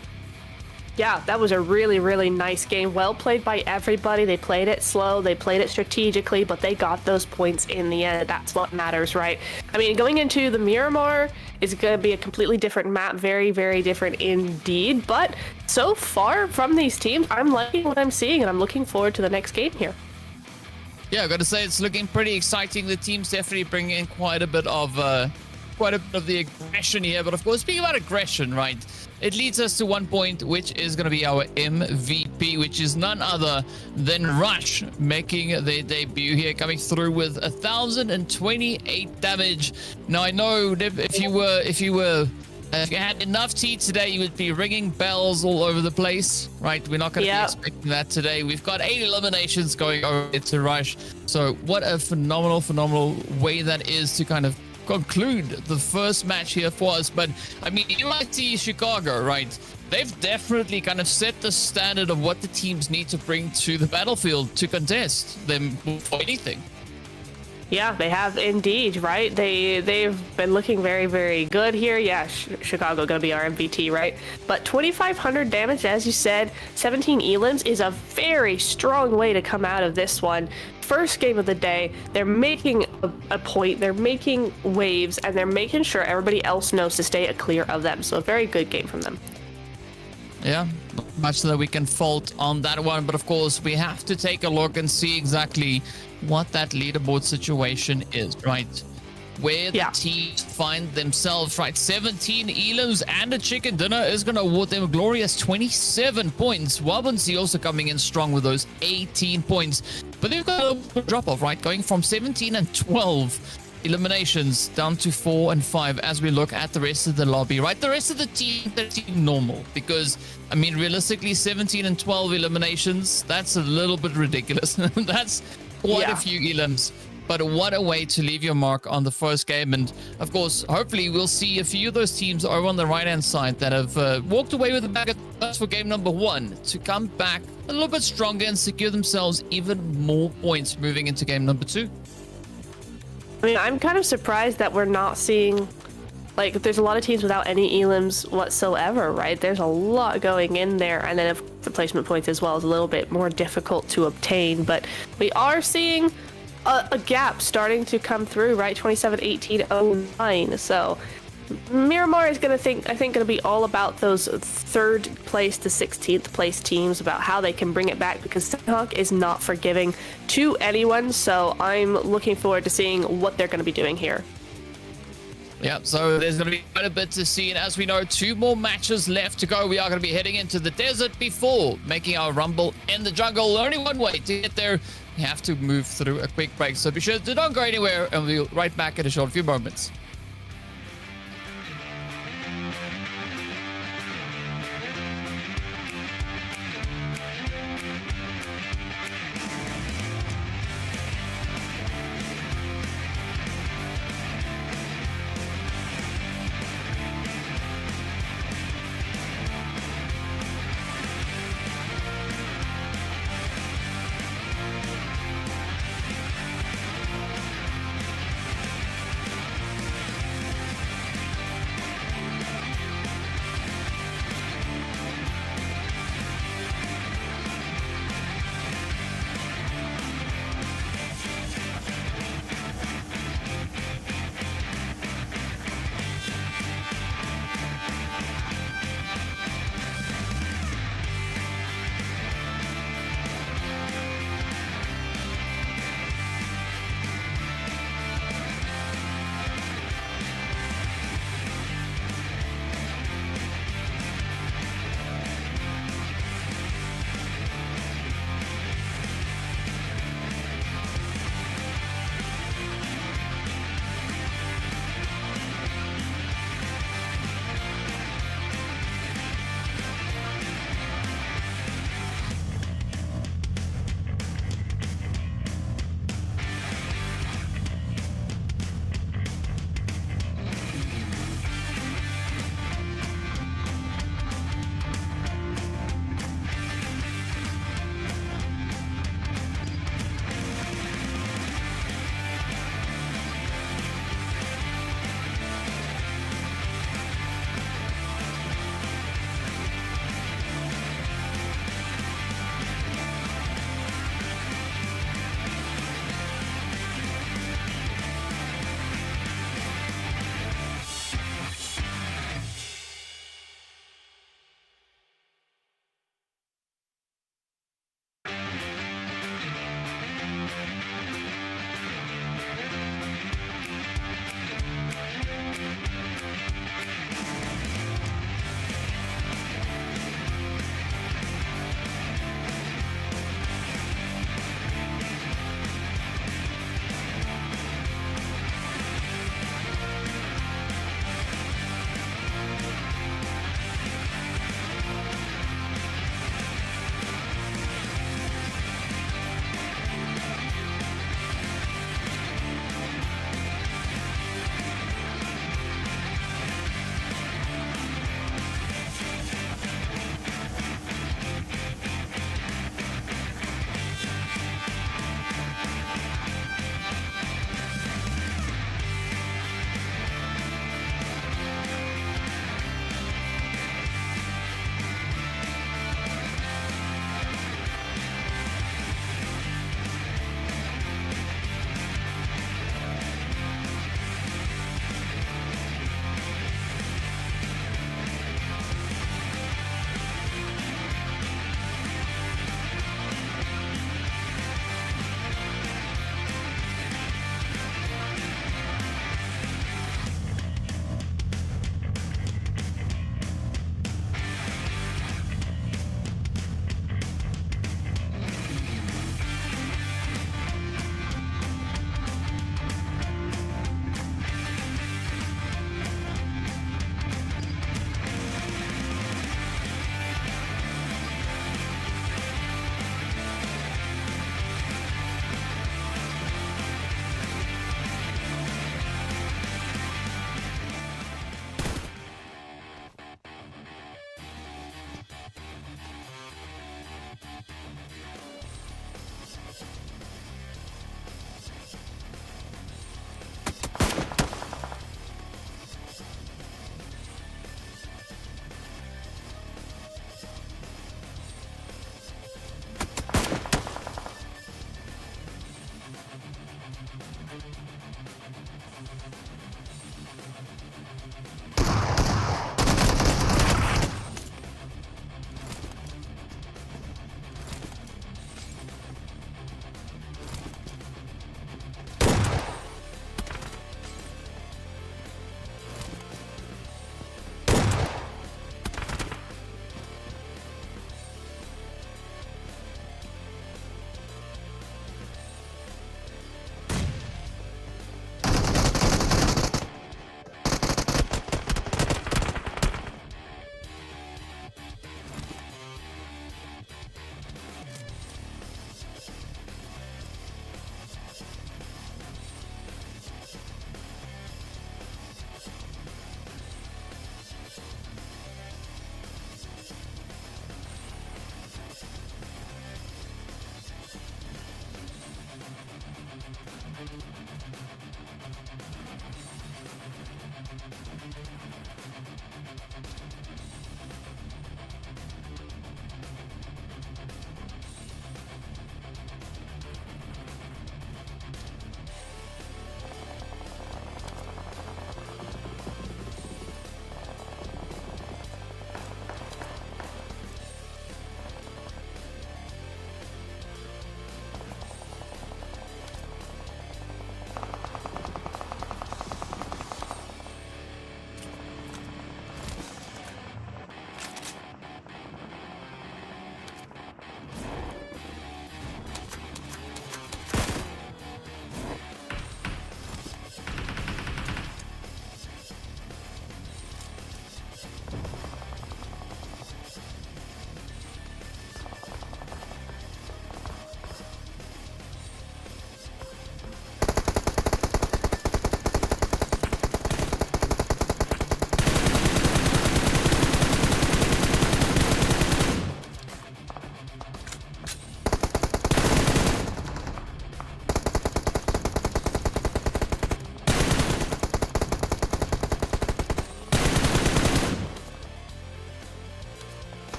Yeah, that was a really nice game. Well played by everybody. They played it slow, they played it strategically, but they got those points in the end. That's what matters, right? I mean, going into the Miramar is going to be a completely different map, very different indeed. But so far from these teams, I'm liking what I'm seeing, and I'm looking forward to the next game here. Yeah, I've got to say it's looking pretty exciting. The team's definitely bringing in quite a bit of the aggression here. But of course, speaking about aggression, right, it leads us to 1 point, which is going to be our MVP, which is none other than Rush, making their debut here, coming through with 1,028 damage. Now I know if you had enough tea today, you would be ringing bells all over the place, right? We're not going to be expecting that today. We've got 8 eliminations going over to Rush. So what a phenomenal way that is to kind of conclude the first match here for us. But I mean, you might see Chicago, right? They've definitely kind of set the standard of what the teams need to bring to the battlefield to contest them for anything. Yeah, they have indeed, right? They've been looking very, very good here. Yeah, Chicago gonna be our MVP, right? But 2,500 damage, as you said, 17 elims is a very strong way to come out of this one. First game of the day, they're making a point, they're making waves, and they're making sure everybody else knows to stay clear of them. So a very good game from them. Yeah, not much that we can fault on that one, but of course we have to take a look and see exactly what that leaderboard situation is, right? Where the teams find themselves, right? 17 elims and a chicken dinner is going to award them a glorious 27 points. Wabunsi also coming in strong with those 18 points. But they've got a little drop-off, right? Going from 17 and 12 eliminations down to 4 and 5 as we look at the rest of the lobby, right? The rest of the team, they're normal because, I mean, realistically, 17 and 12 eliminations, that's a little bit ridiculous. That's quite a few elims. But what a way to leave your mark on the first game. And of course, hopefully we'll see a few of those teams over on the right-hand side that have walked away with a bag of points for game number 1 to come back a little bit stronger and secure themselves even more points moving into game number 2. I mean, I'm kind of surprised that we're not seeing, like, there's a lot of teams without any elims whatsoever, right? There's a lot going in there, and then if the placement points as well is a little bit more difficult to obtain, but we are seeing a gap starting to come through, right? 27, 18, 09. So Miramar is I think going to be all about those 3rd place to 16th place teams, about how they can bring it back, because Sanhok is not forgiving to anyone. So I'm looking forward to seeing what they're going to be doing here. Yeah, so there's going to be quite a bit to see. And as we know, 2 more matches left to go. We are going to be heading into the desert before making our rumble in the jungle. Only one way to get there. We have to move through a quick break. So be sure to don't go anywhere, and we'll be right back in a short few moments.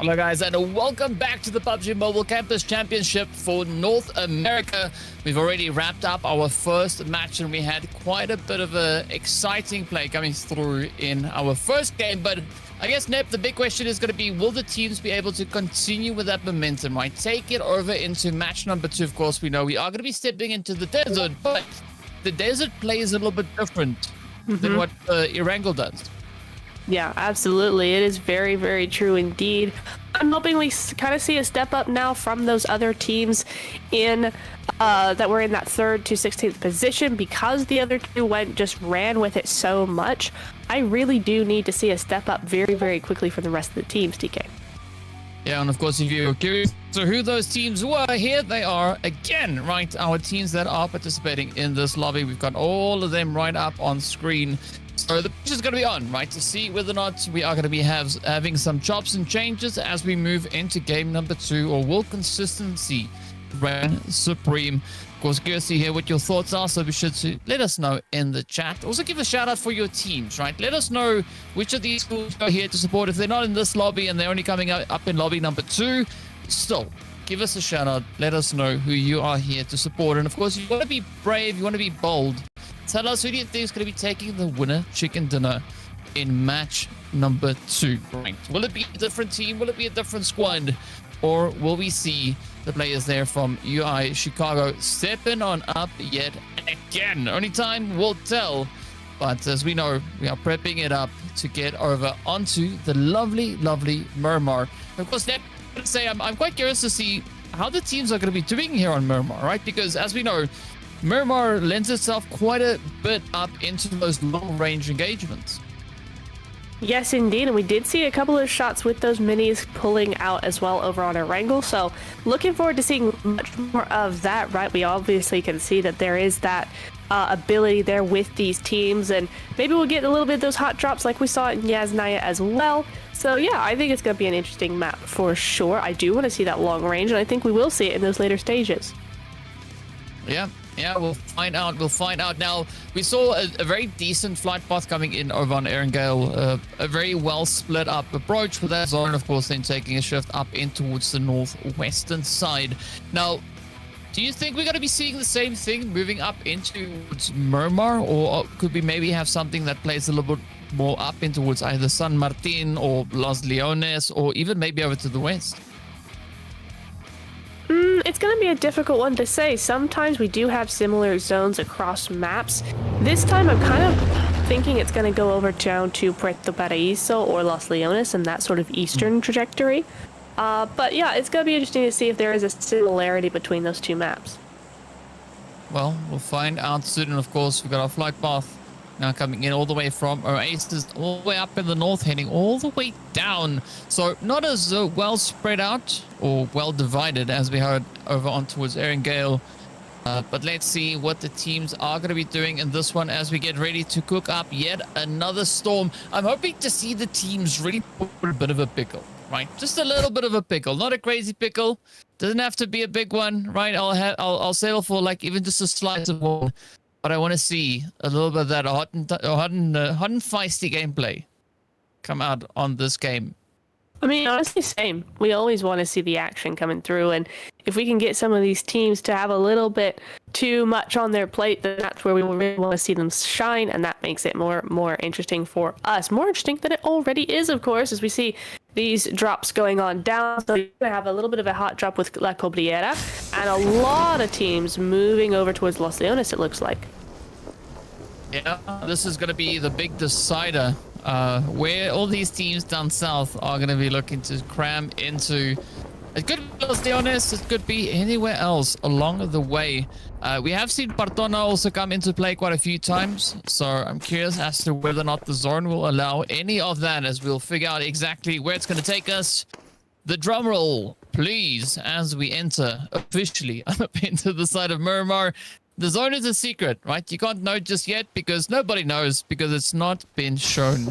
Hello guys, and welcome back to the PUBG Mobile Campus Championship for North America. We've already wrapped up our first match and we had quite a bit of a exciting play coming through in our first game. But I guess, Nep, the big question is going to be, will the teams be able to continue with that momentum, right? Take it over into match number 2. Of course, we know we are going to be stepping into the desert, but the desert play is a little bit different than what Erangel does. Yeah, absolutely. It is very, very true indeed. I'm hoping we kind of see a step up now from those other teams in that were in that 3rd to 16th position, because the other two ran with it so much. I really do need to see a step up very, very quickly from the rest of the teams, TK. Yeah, and of course, if you're curious to who those teams were, here they are again, right? Our teams that are participating in this lobby. We've got all of them right up on screen. So the pitch is going to be on, right, to see whether or not we are going to be having some chops and changes as we move into game number 2, or will consistency reign supreme? Of course, curious to hear what your thoughts are, so be sure to let us know in the chat. Also, give a shout out for your teams, right? Let us know which of these schools are here to support. If they're not in this lobby and they're only coming up in lobby number 2, still give us a shout out. Let us know who you are here to support. And of course, you want to be brave, you want to be bold. Tell us who do you think is going to be taking the winner chicken dinner in match number 2, right? Will it be a different team? Will it be a different squad? Or will we see the players there from UI Chicago stepping on up yet again? Only time will tell. But as we know, we are prepping it up to get over onto the lovely, lovely Miramar. Of course, I'm going to say I'm quite curious to see how the teams are going to be doing here on Miramar, right? Because as we know, Miramar lends itself quite a bit up into those long-range engagements. Yes, indeed, and we did see a couple of shots with those minis pulling out as well over on Erangel, so looking forward to seeing much more of that, right? We obviously can see that there is that ability there with these teams, and maybe we'll get a little bit of those hot drops like we saw in Yasnaya as well. So yeah, I think it's going to be an interesting map for sure. I do want to see that long range, and I think we will see it in those later stages. Yeah, we'll find out. We'll find out. Now, we saw a very decent flight path coming in over on Erangel. A very well split up approach with that zone, of course, then taking a shift up in towards the northwestern side. Now, do you think we're going to be seeing the same thing moving up into Miramar, or could we maybe have something that plays a little bit more up in towards either San Martin or Los Leones, or even maybe over to the west? It's going to be a difficult one to say. Sometimes we do have similar zones across maps. This time I'm kind of thinking it's going to go over down to Puerto Paraíso or Los Leones and that sort of eastern trajectory. But yeah, it's going to be interesting to see if there is a similarity between those two maps. Well, we'll find out soon. And of course, we've got our flight path now coming in all the way from Oasis, all the way up in the north, heading all the way down. So not as well spread out or well divided as we heard over on towards Erangel. But let's see what the teams are going to be doing in this one as we get ready to cook up yet another storm. I'm hoping to see the teams really put a bit of a pickle, right? Just a little bit of a pickle, not a crazy pickle. Doesn't have to be a big one, right? I'll settle for like even just a slice of one. But I want to see a little bit of that hot and feisty gameplay come out on this game. I mean, honestly, same. We always want to see the action coming through. And if we can get some of these teams to have a little bit too much on their plate, then that's where we really want to see them shine. And that makes it more interesting for us. More interesting than it already is, of course, as we see these drops going on down. So you're going to have a little bit of a hot drop with La Cobriera and a lot of teams moving over towards Los Leones, it looks like. Yeah, this is going to be the big decider where all these teams down south are going to be looking to cram into. It could be Los Leones, it could be anywhere else along the way. We have seen Partona also come into play quite a few times, so I'm curious as to whether or not the zone will allow any of that, as we'll figure out exactly where it's going to take us. The drum roll, please, as we enter officially up into the side of Miramar. The zone is a secret, right? You can't know just yet because nobody knows, because it's not been shown.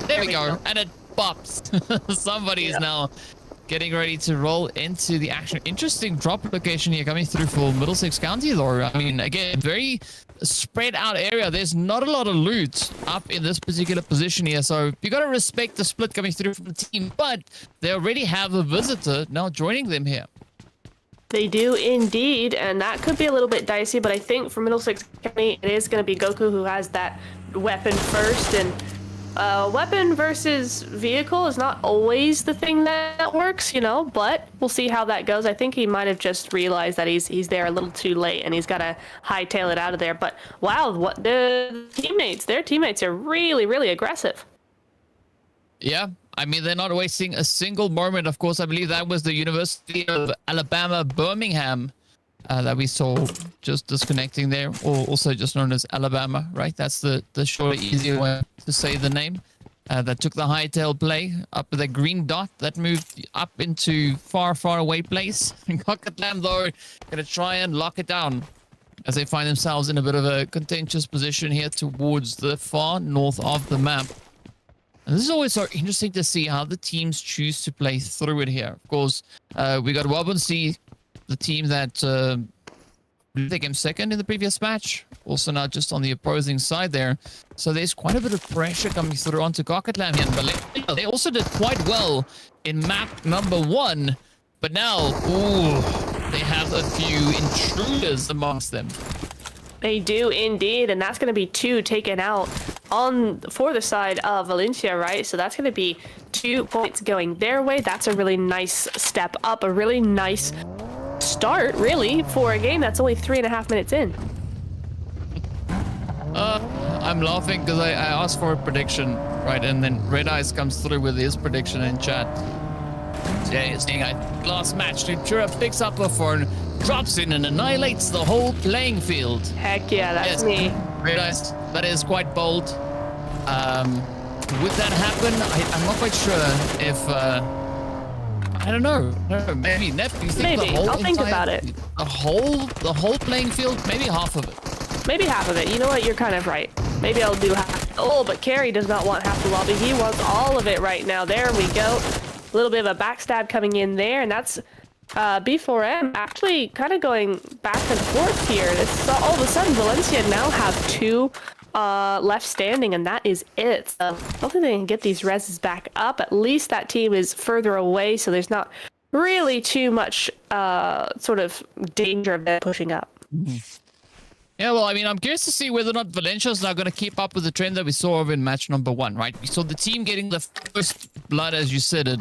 There we go. And it pops. Somebody is now getting ready to roll into the action. Interesting drop location here coming through for Middlesex County, though. I mean, again, very spread out area. There's not a lot of loot up in this particular position here, so you got to respect the split coming through from the team, but they already have a visitor now joining them here. They do indeed, and that could be a little bit dicey, but I think for Middlesex County, it is going to be Goku who has that weapon first, and weapon versus vehicle is not always the thing that works, you know, but we'll see how that goes. I think he might have just realized that he's there a little too late, and he's got to hightail it out of there, but wow, what their teammates are really, really aggressive. Yeah, I mean, they're not wasting a single moment. Of course, I believe that was the University of Alabama, Birmingham, that we saw just disconnecting there, or also just known as Alabama, right? That's the shorter, easier way to say the name. That took the hightail play up with a green dot that moved up into far, far away place. Coquetlam, though, going to try and lock it down as they find themselves in a bit of a contentious position here towards the far north of the map. And this is always so interesting to see how the teams choose to play through it here. Of course, we got Wabonsi, the team that they came second in the previous match. Also now just on the opposing side there. So there's quite a bit of pressure coming through onto Coquetlam here. But they also did quite well in map number 1. But now, ooh, they have a few intruders amongst them. They do indeed, and that's going to be 2 taken out for the side of Valencia, right? So that's going to be 2 points going their way. That's a really nice step up, a really nice start, really, for a game that's only 3.5 minutes in. I'm laughing because I asked for a prediction, right? And then Red Eyes comes through with his prediction in chat. Yeah, it's saying last match, Ventura picks up the phone, drops in and annihilates the whole playing field. Heck yeah, that's me. Red Eyes, that is quite bold. Would that happen? I'm not quite sure if... I don't know. Maybe Nep, you think maybe. the whole I'll think about it. The whole playing field, maybe half of it. Maybe half of it. You know what? You're kind of right. Maybe I'll do half. Oh, but Carrie does not want half the lobby. He wants all of it right now. There we go. A little bit of a backstab coming in there, and that's B4M actually kind of going back and forth here. All of a sudden, Valencia now have 2 left standing, and that is it. So I don't think they can get these reses back up. At least that team is further away, so there's not really too much sort of danger of them pushing up. Mm-hmm. Yeah, well, I mean, I'm curious to see whether or not Valencia's now going to keep up with the trend that we saw over in match number 1, right? We saw the team getting the first blood, as you said it.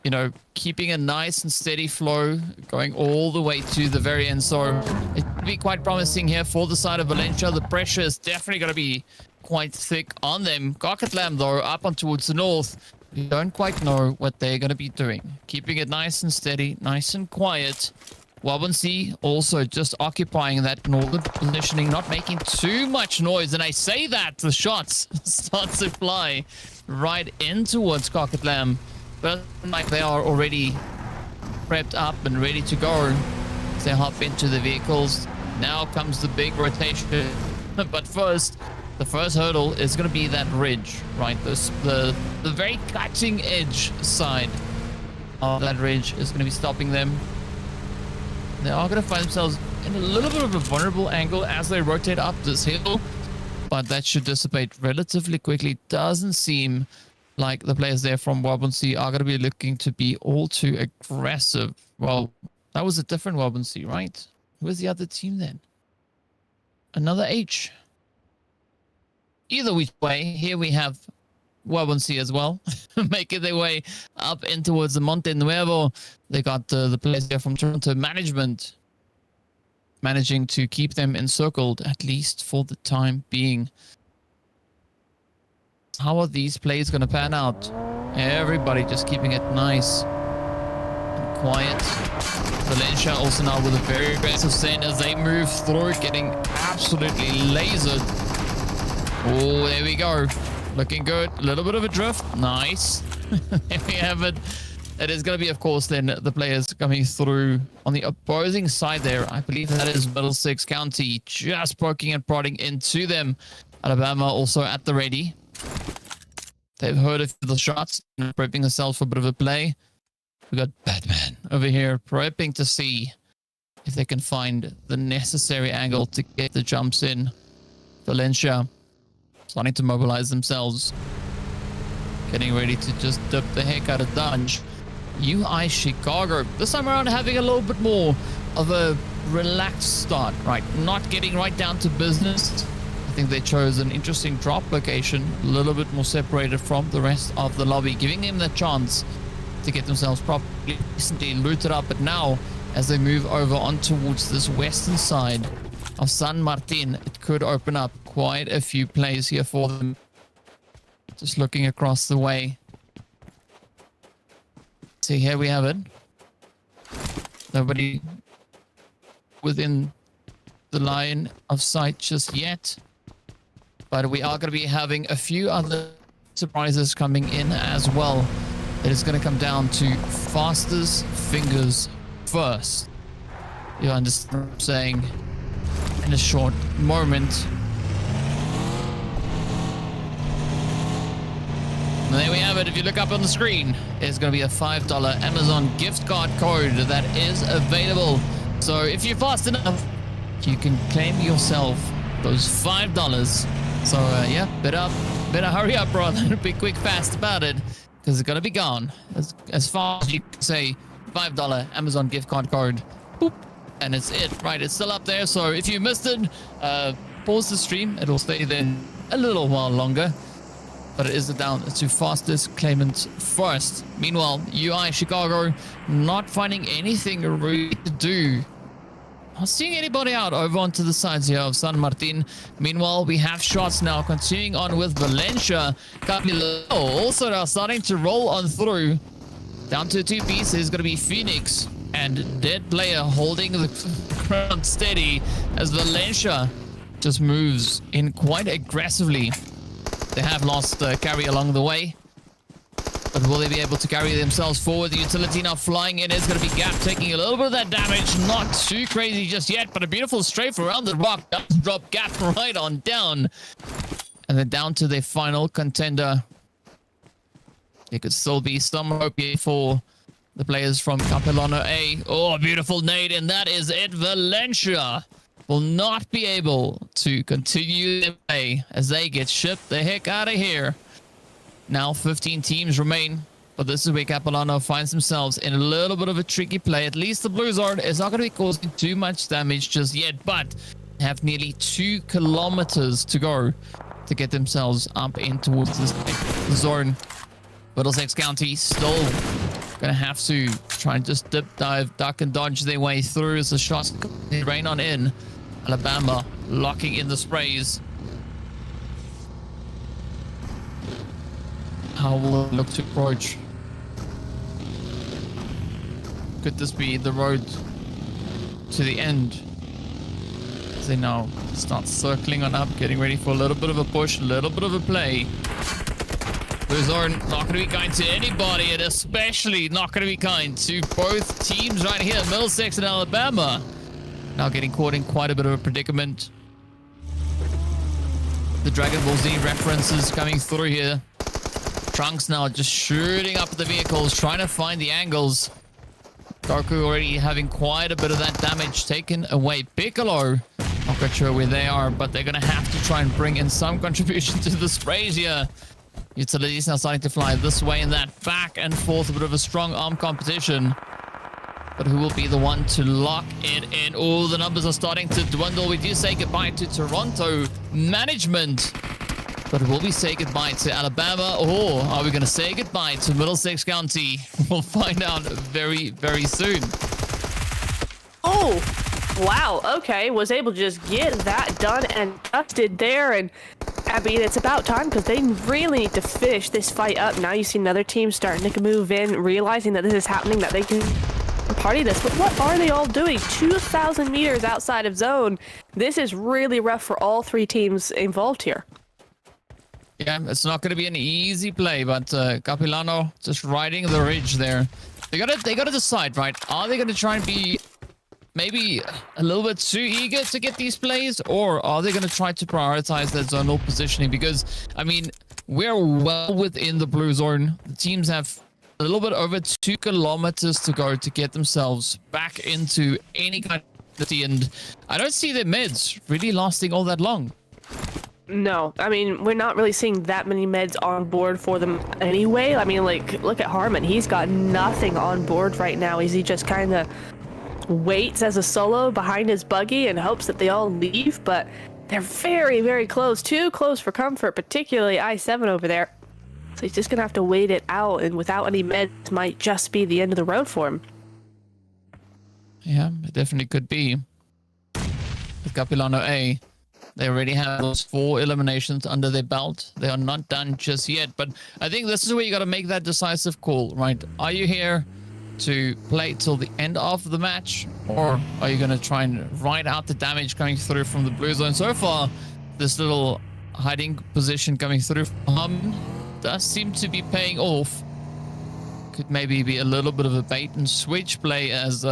You know, keeping a nice and steady flow, going all the way to the very end. So it could be quite promising here for the side of Valencia. The pressure is definitely going to be quite thick on them. Coquetlam, though, up on towards the north. We don't quite know what they're going to be doing. Keeping it nice and steady, nice and quiet. Wabonsi also just occupying that northern positioning, not making too much noise. And I say that the shots start to fly right in towards Coquetlam. But like they are already prepped up and ready to go. They hop into the vehicles. Now comes the big rotation. But first, the first hurdle is going to be that ridge, right? The very cutting edge side of that ridge is going to be stopping them. They are going to find themselves in a little bit of a vulnerable angle as they rotate up this hill, but that should dissipate relatively quickly. Doesn't seem like the players there from Wabonsi are going to be looking to be all too aggressive. Well, that was a different Wabonsi, right? Who was the other team then? Another H. Either which way, here we have Wabonsi as well, making their way up in towards the Monte Nuevo. They got the players here from Toronto management, managing to keep them encircled, at least for the time being. How are these plays going to pan out? Everybody just keeping it nice and quiet. Valencia also now with a very aggressive scene as they move through, getting absolutely lasered. Oh, there we go. Looking good. A little bit of a drift. Nice. There we have it. It is going to be, of course, then the players coming through on the opposing side there. I believe that is Middlesex County just poking and prodding into them. Alabama also at the ready. They've heard of the shots, prepping themselves for a bit of a play. We got Batman over here prepping to see if they can find the necessary angle to get the jumps in. Valencia starting to mobilize themselves. Getting ready to just dip the heck out of Dodge. UI Chicago, this time around having a little bit more of a relaxed start, right? Not getting right down to business. I think they chose an interesting drop location, a little bit more separated from the rest of the lobby, giving them the chance to get themselves properly recently looted up. But now, as they move over on towards this western side of San Martin, it could open up quite a few plays here for them. Just looking across the way. See, here we have it. Nobody within the line of sight just yet. But we are going to be having a few other surprises coming in as well. It is going to come down to fastest fingers first. You understand what I'm saying? In a short moment. And there we have it. If you look up on the screen, it's going to be a $5 Amazon gift card code that is available. So if you're fast enough, you can claim yourself those $5. So yeah, better hurry up, brother. Be quick, fast about it, because it's going to be gone as far as you can say. $5 Amazon gift card code. Boop. And it's it, right? It's still up there. So if you missed it, pause the stream. It'll stay there a little while longer. But it is down to fastest claimant first. Meanwhile, UI Chicago not finding anything really to do. Not seeing anybody out over onto the sides here of San Martin. Meanwhile, we have shots now continuing on with Valencia. Camilo also now starting to roll on through. Down to two pieces, going to be Phoenix and Dead Player holding the ground steady as Valencia just moves in quite aggressively. They have lost carry along the way, but will they be able to carry themselves forward? The utility now flying in. Is going to be Gap taking a little bit of that damage. Not too crazy just yet, but a beautiful strafe around the rock. Does drop Gap right on down. And then down to their final contender. There could still be some hope here for the players from Capilano A. Oh, beautiful nade, and that is it. Valencia will not be able to continue their play as they get shipped the heck out of here. Now 15 teams remain, but this is where Capilano finds themselves in a little bit of a tricky play. At least the Blue Zone is not going to be causing too much damage just yet, but have nearly 2 kilometers to go to get themselves up in towards this zone. Middlesex County still going to have to try and just dip, dive, duck, and dodge their way through as the shots rain on in. Alabama locking in the sprays. How will it look to approach? Could this be the road to the end? As they now start circling on up, getting ready for a little bit of a push, a little bit of a play. Blue Zone not going to be kind to anybody, and especially not going to be kind to both teams right here, Middlesex and Alabama. Now getting caught in quite a bit of a predicament. The Dragon Ball Z references coming through here. Trunks now just shooting up the vehicles, trying to find the angles. Goku already having quite a bit of that damage taken away. Piccolo, not quite sure where they are, but they're going to have to try and bring in some contribution to the sprays here. Utilities now starting to fly this way and that, back and forth, a bit of a strong arm competition. But who will be the one to lock it in? Oh, the numbers are starting to dwindle. We do say goodbye to Toronto management. But will we say goodbye to Alabama, or are we going to say goodbye to Middlesex County? We'll find out very, very soon. Oh, wow. Okay, was able to just get that done and dusted there. And I mean, it's about time because they really need to finish this fight up. Now you see another team starting to move in, realizing that this is happening, that they can party this. But what are they all doing? 2,000 meters outside of zone. This is really rough for all three teams involved here. Yeah, it's not going to be an easy play, but Capilano just riding the ridge there. They gotta decide, right? Are they gonna try and be maybe a little bit too eager to get these plays, or are they gonna try to prioritize that zonal positioning? Because I mean, we're well within the blue zone. The teams have a little bit over 2 kilometers to go to get themselves back into any kind of city, and I don't see their meds really lasting all that long. No, I mean, we're not really seeing that many meds on board for them anyway. I mean, like, look at Harmon. He's got nothing on board right now. Is he just kind of waits as a solo behind his buggy and hopes that they all leave? But they're very, very close. Too close for comfort, particularly I-7 over there. So he's just going to have to wait it out, and without any meds might just be the end of the road for him. Yeah, it definitely could be. With Capilano A, they already have those 4 eliminations under their belt. They are not done just yet, but I think this is where you got to make that decisive call, right? Are you here to play till the end of the match, or are you going to try and ride out the damage coming through from the blue zone? So far, this little hiding position coming through from does seem to be paying off. Could maybe be a little bit of a bait and switch play as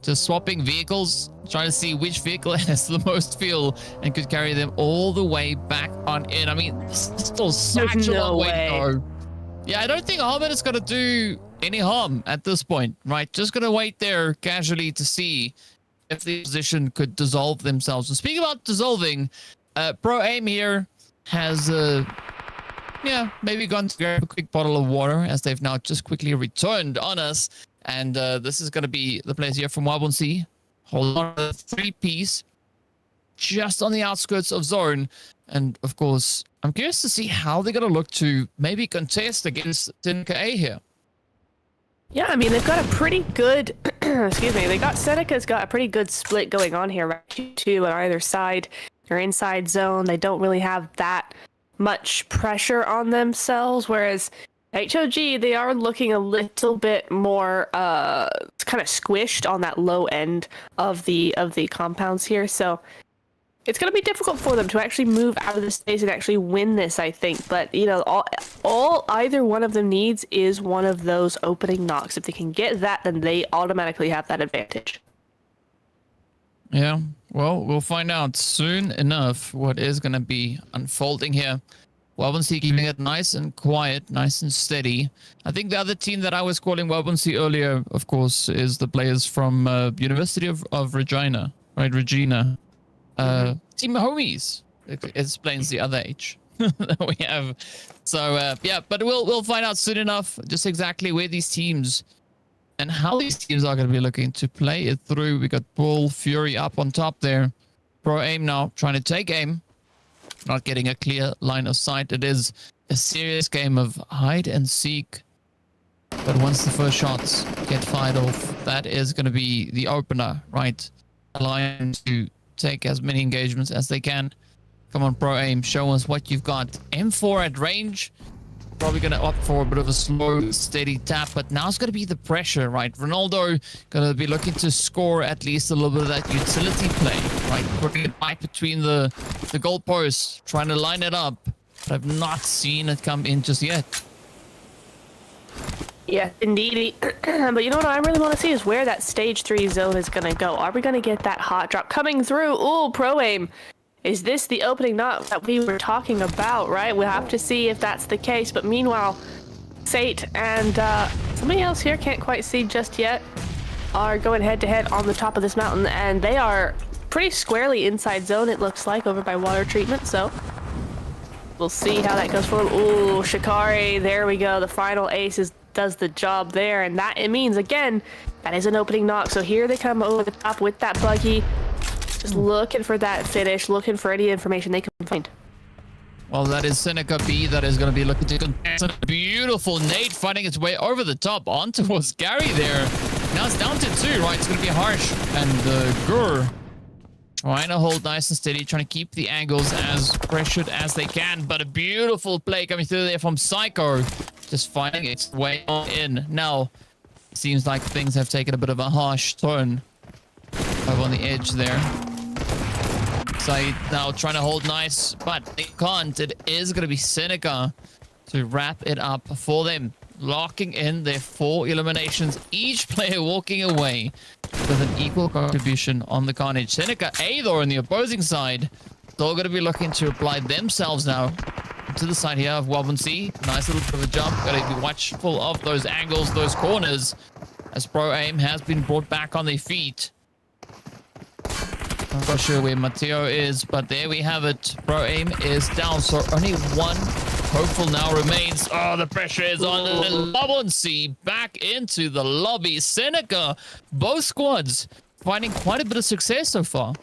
just swapping vehicles, trying to see which vehicle has the most fuel and could carry them all the way back on in. I mean, this is still such a long way to go. Yeah, I don't think Harmon is going to do any harm at this point, right? Just going to wait there casually to see if the position could dissolve themselves. And speaking about dissolving, Pro Aim here has maybe gone to grab a quick bottle of water as they've now just quickly returned on us. And this is going to be the players here from Wabonsi. Hold on to the 3-piece just on the outskirts of zone. And of course, I'm curious to see how they're going to look to maybe contest against Seneca A here. Yeah, I mean, they've got a pretty good, excuse me, Seneca's got a pretty good split going on here, right? 2 on either side. They're inside zone. They don't really have that much pressure on themselves, whereas HOG, they are looking a little bit more kind of squished on that low end of the compounds here. So it's going to be difficult for them to actually move out of the space and actually win this, I think. But, you know, all either one of them needs is one of those opening knocks. If they can get that, then they automatically have that advantage. Yeah, well, we'll find out soon enough what is going to be unfolding here. Wabonsi keeping it nice and quiet, nice and steady. I think the other team that I was calling Wabonsi earlier, of course, is the players from University of Regina, right? Regina. Team Homies. It explains the other H that we have. So, yeah, but we'll find out soon enough just exactly where these teams and how these teams are going to be looking to play it through. We got Bull, Fury up on top there. Pro Aim now trying to take aim. Not getting a clear line of sight. It is a serious game of hide and seek. But once the first shots get fired off, that is going to be the opener, right? Allowing to take as many engagements as they can. Come on, Pro Aim, show us what you've got. M4 at range. Probably going to opt for a bit of a slow, steady tap, but now it's going to be the pressure, right? Ronaldo going to be looking to score at least a little bit of that utility play, right? Putting it right between the goalposts, trying to line it up, but I've not seen it come in just yet. Yeah, indeed. But you know what I really want to see is where that stage 3 zone is going to go. Are we going to get that hot drop coming through? Ooh, Pro Aim. Is this the opening knock that we were talking about, right? We'll have to see if that's the case. But meanwhile, Sate and somebody else here, can't quite see just yet, are going head-to-head on the top of this mountain. And they are pretty squarely inside zone, it looks like, over by water treatment. So we'll see how that goes forward. Ooh, Shikari, there we go. The final ace does the job there. And that, it means, again, that is an opening knock. So here they come over the top with that buggy. Just looking for that finish, looking for any information they can find. Well, that is Seneca B that is going to be looking to contest. A beautiful nade finding its way over the top on towards Gary there. Now it's down to 2, right? It's going to be harsh. And Gur trying to hold nice and steady, trying to keep the angles as pressured as they can. But a beautiful play coming through there from Psycho. Just finding its way on in. Now, seems like things have taken a bit of a harsh turn over on the edge there. Said now trying to hold nice, but they can't. It is going to be Seneca to wrap it up for them. Locking in their 4 eliminations. Each player walking away with an equal contribution on the carnage. Seneca A, though, on the opposing side, still going to be looking to apply themselves now. to the side here of Wabunsi. Nice little bit of a jump. Gotta be watchful of those angles, those corners, as Pro Aim has been brought back on their feet. I'm not sure where Matteo is, but there we have it. Pro Aim is down, so only one hopeful now remains. Oh, the pressure is on. Wabunsi back into the lobby. Seneca, both squads finding quite a bit of success so far.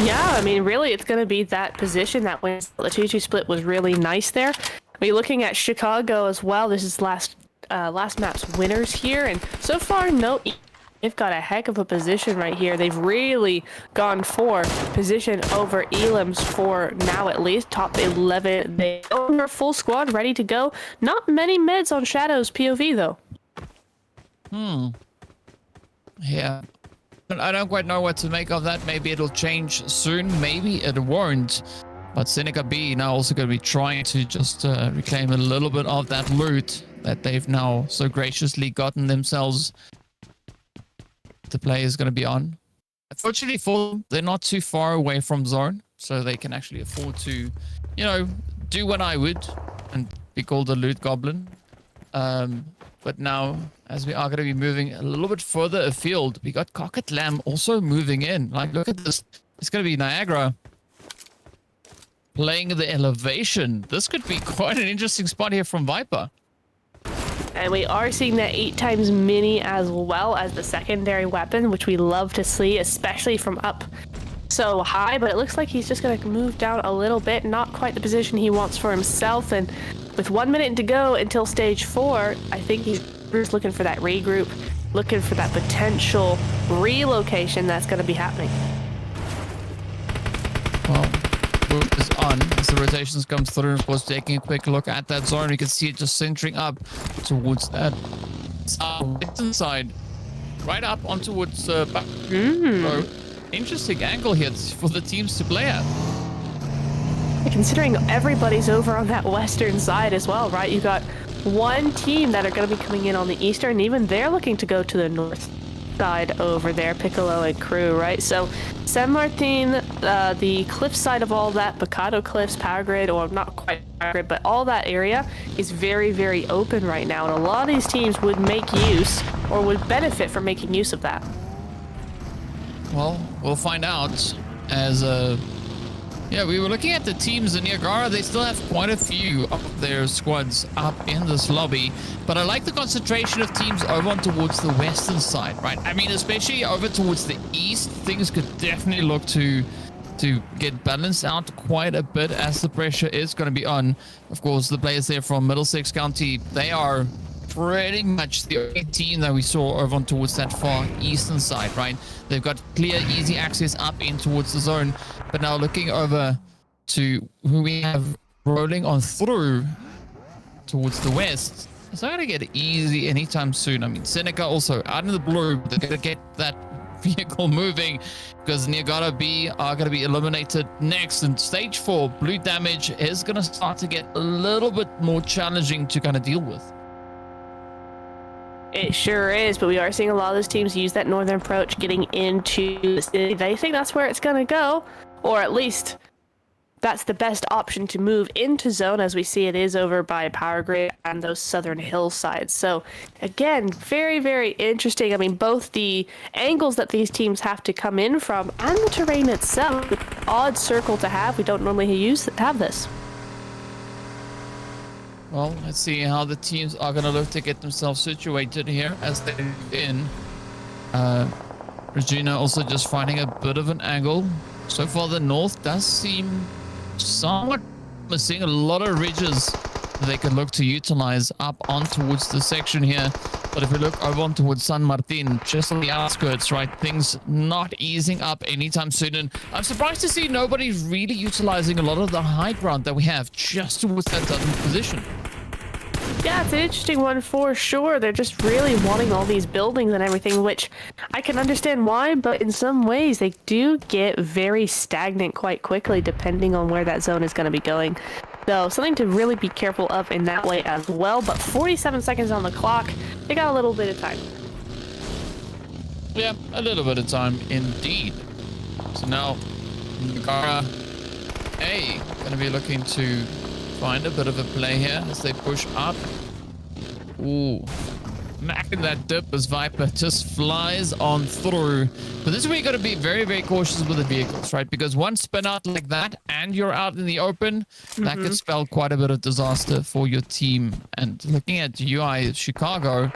Yeah, I mean, really, it's going to be that position that wins. The 2-2 split was really nice there. I mean, looking at Chicago as well, this is last map's winners here, and so far, no, they've got a heck of a position right here. They've really gone for position over Elam's for now, at least top 11. They own their full squad ready to go. Not many meds on Shadow's POV though. Yeah. I don't quite know what to make of that. Maybe it'll change soon. Maybe it won't. But Seneca B now also going to be trying to just reclaim a little bit of that loot that they've now so graciously gotten themselves. The play is going to be on. Unfortunately for them, they're not too far away from zone, so they can actually afford to, you know, do what I would and be called a loot goblin. But now, as we are going to be moving a little bit further afield, we got Cocket Lamb also moving in. Like, look at this. It's going to be Niagara playing the elevation. This could be quite an interesting spot here from Viper. And we are seeing that 8x mini as well as the secondary weapon, which we love to see, especially from up so high. But it looks like he's just going to move down a little bit, not quite the position he wants for himself. And with 1 minute to go until stage 4, I think he's looking for that regroup, looking for that potential relocation that's going to be happening. Well, boot is on as the rotations comes through. Of course, taking a quick look at that zone, you can see it just centering up towards that western side, right up on towards back. So, interesting angle here for the teams to play at. Considering everybody's over on that western side as well, right? You got one team that are going to be coming in on the eastern, and even they're looking to go to the north side over there, Piccolo and crew, right? So San Martin, the cliff side of all that, Picado Cliffs, Power Grid, or not quite Power Grid, but all that area is very, very open right now, and a lot of these teams would make use or would benefit from making use of that. Well, we'll find out as yeah, we were looking at the teams in Niagara. They still have quite a few of their squads up in this lobby. But I like the concentration of teams over on towards the western side, right? I mean, especially over towards the east, things could definitely look to get balanced out quite a bit as the pressure is going to be on. Of course, the players there from Middlesex County, they are pretty much the only team that we saw over on towards that far eastern side, right? They've got clear, easy access up in towards the zone. But now looking over to who we have rolling on through towards the west, it's not going to get easy anytime soon. I mean, Seneca also out in the blue, they're going to get that vehicle moving because Niagara B are going to be eliminated next. And stage 4, blue damage is going to start to get a little bit more challenging to kind of deal with. It sure is, but we are seeing a lot of those teams use that northern approach getting into the city. They think that's where it's going to go, or at least that's the best option to move into zone, as we see it is over by Power Grid and those southern hillsides. So again, very, very interesting. I mean, both the angles that these teams have to come in from and the terrain itself, odd circle to have. We don't normally have this. Well, let's see how the teams are going to look to get themselves situated here as they move in. Regina also just finding a bit of an angle. So far, the north does seem somewhat missing. A lot of ridges they could look to utilize up on towards the section here. But if we look over on towards San Martin, just on the outskirts, right, things not easing up anytime soon. And I'm surprised to see nobody really utilizing a lot of the high ground that we have just towards that southern position. Yeah, it's an interesting one for sure. They're just really wanting all these buildings and everything, which I can understand why, but in some ways they do get very stagnant quite quickly depending on where that zone is going to be going. So something to really be careful of in that way as well. But 47 seconds on the clock, they got a little bit of time. Yeah, a little bit of time indeed. So now Niagara A going to be looking to find a bit of a play here as they push up. Ooh. Macking that dip as Viper just flies on through. But this is where you got to be very, very cautious with the vehicles, right? Because one spin out like that and you're out in the open, that could spell quite a bit of disaster for your team. And looking at UI Chicago,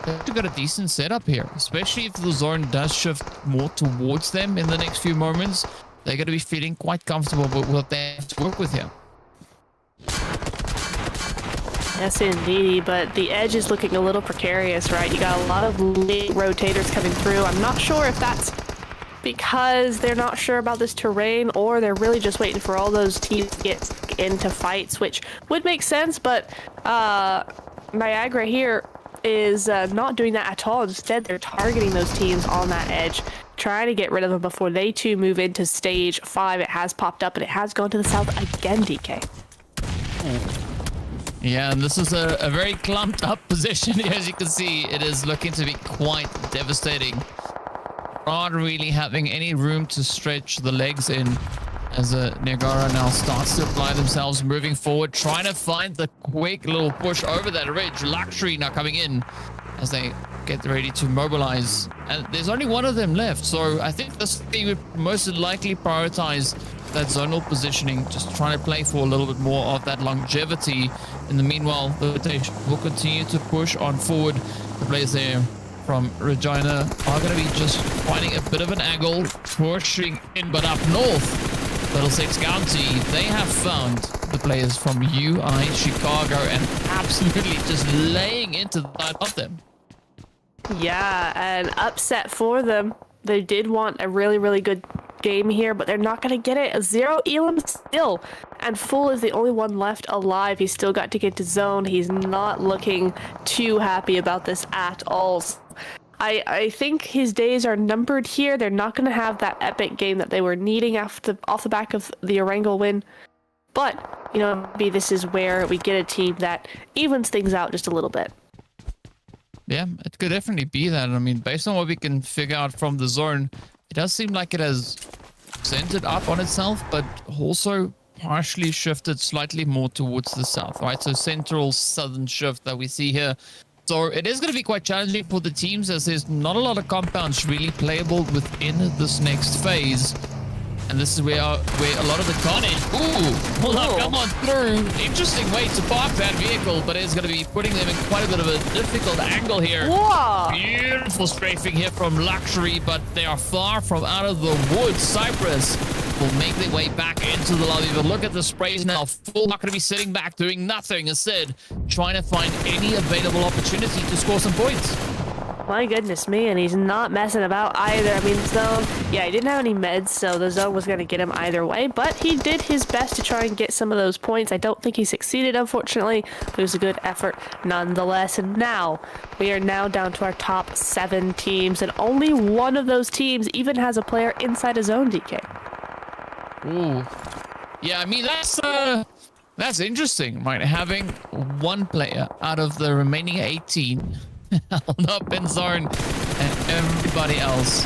they've got a decent setup here, especially if the zone does shift more towards them in the next few moments. They're going to be feeling quite comfortable with what they have to work with here. Yes, indeed, but the edge is looking a little precarious, right? You got a lot of late rotators coming through. I'm not sure if that's because they're not sure about this terrain or they're really just waiting for all those teams to get into fights, which would make sense, but Niagara here is not doing that at all. Instead, they're targeting those teams on that edge, trying to get rid of them before they too move into stage 5. It has popped up and it has gone to the south again, DK. Yeah, and this is a very clumped up position. As you can see, it is looking to be quite devastating. Not really having any room to stretch the legs in as Niagara now starts to apply themselves, moving forward, trying to find the quick little push over that ridge. Luxury now coming in as they get ready to mobilize. And there's only one of them left, so I think this team would most likely prioritize that zonal positioning, just trying to play for a little bit more of that longevity. In the meanwhile, the rotation will continue to push on forward. The players there from Regina are going to be just finding a bit of an angle, pushing in, but up north, Middlesex County, they have found the players from UI Chicago and absolutely just laying into the side of them. Yeah, an upset for them. They did want a really, really good game here, but they're not going to get it. A 0 Elam still, and Full is the only one left alive. He's still got to get to zone. He's not looking too happy about this at all. I think his days are numbered here. They're not going to have that epic game that they were needing off the back of the Erangel win. But, you know, maybe this is where we get a team that evens things out just a little bit. Yeah, it could definitely be that. I mean, based on what we can figure out from the zone, it does seem like it has centered up on itself, but also partially shifted slightly more towards the south, right? So central southern shift that we see here. So it is going to be quite challenging for the teams as there's not a lot of compounds really playable within this next phase. And this is where a lot of the carnage. Ooh, hold on, come on through. Interesting way to park that vehicle, but it's going to be putting them in quite a bit of a difficult angle here. Whoa. Beautiful strafing here from Luxury, but they are far from out of the woods. Cypress will make their way back into the lobby, but look at the sprays now. Full not going to be sitting back doing nothing. Instead, trying to find any available opportunity to score some points. My goodness me, and he's not messing about either. I mean, zone, yeah, he didn't have any meds, so the zone was going to get him either way, but he did his best to try and get some of those points. I don't think he succeeded, unfortunately, but it was a good effort nonetheless. And now, we are now down to our top 7 teams, and only one of those teams even has a player inside a zone, DK. Ooh. Yeah, I mean, that's interesting, right? Having one player out of the remaining 18 held up in zone and everybody else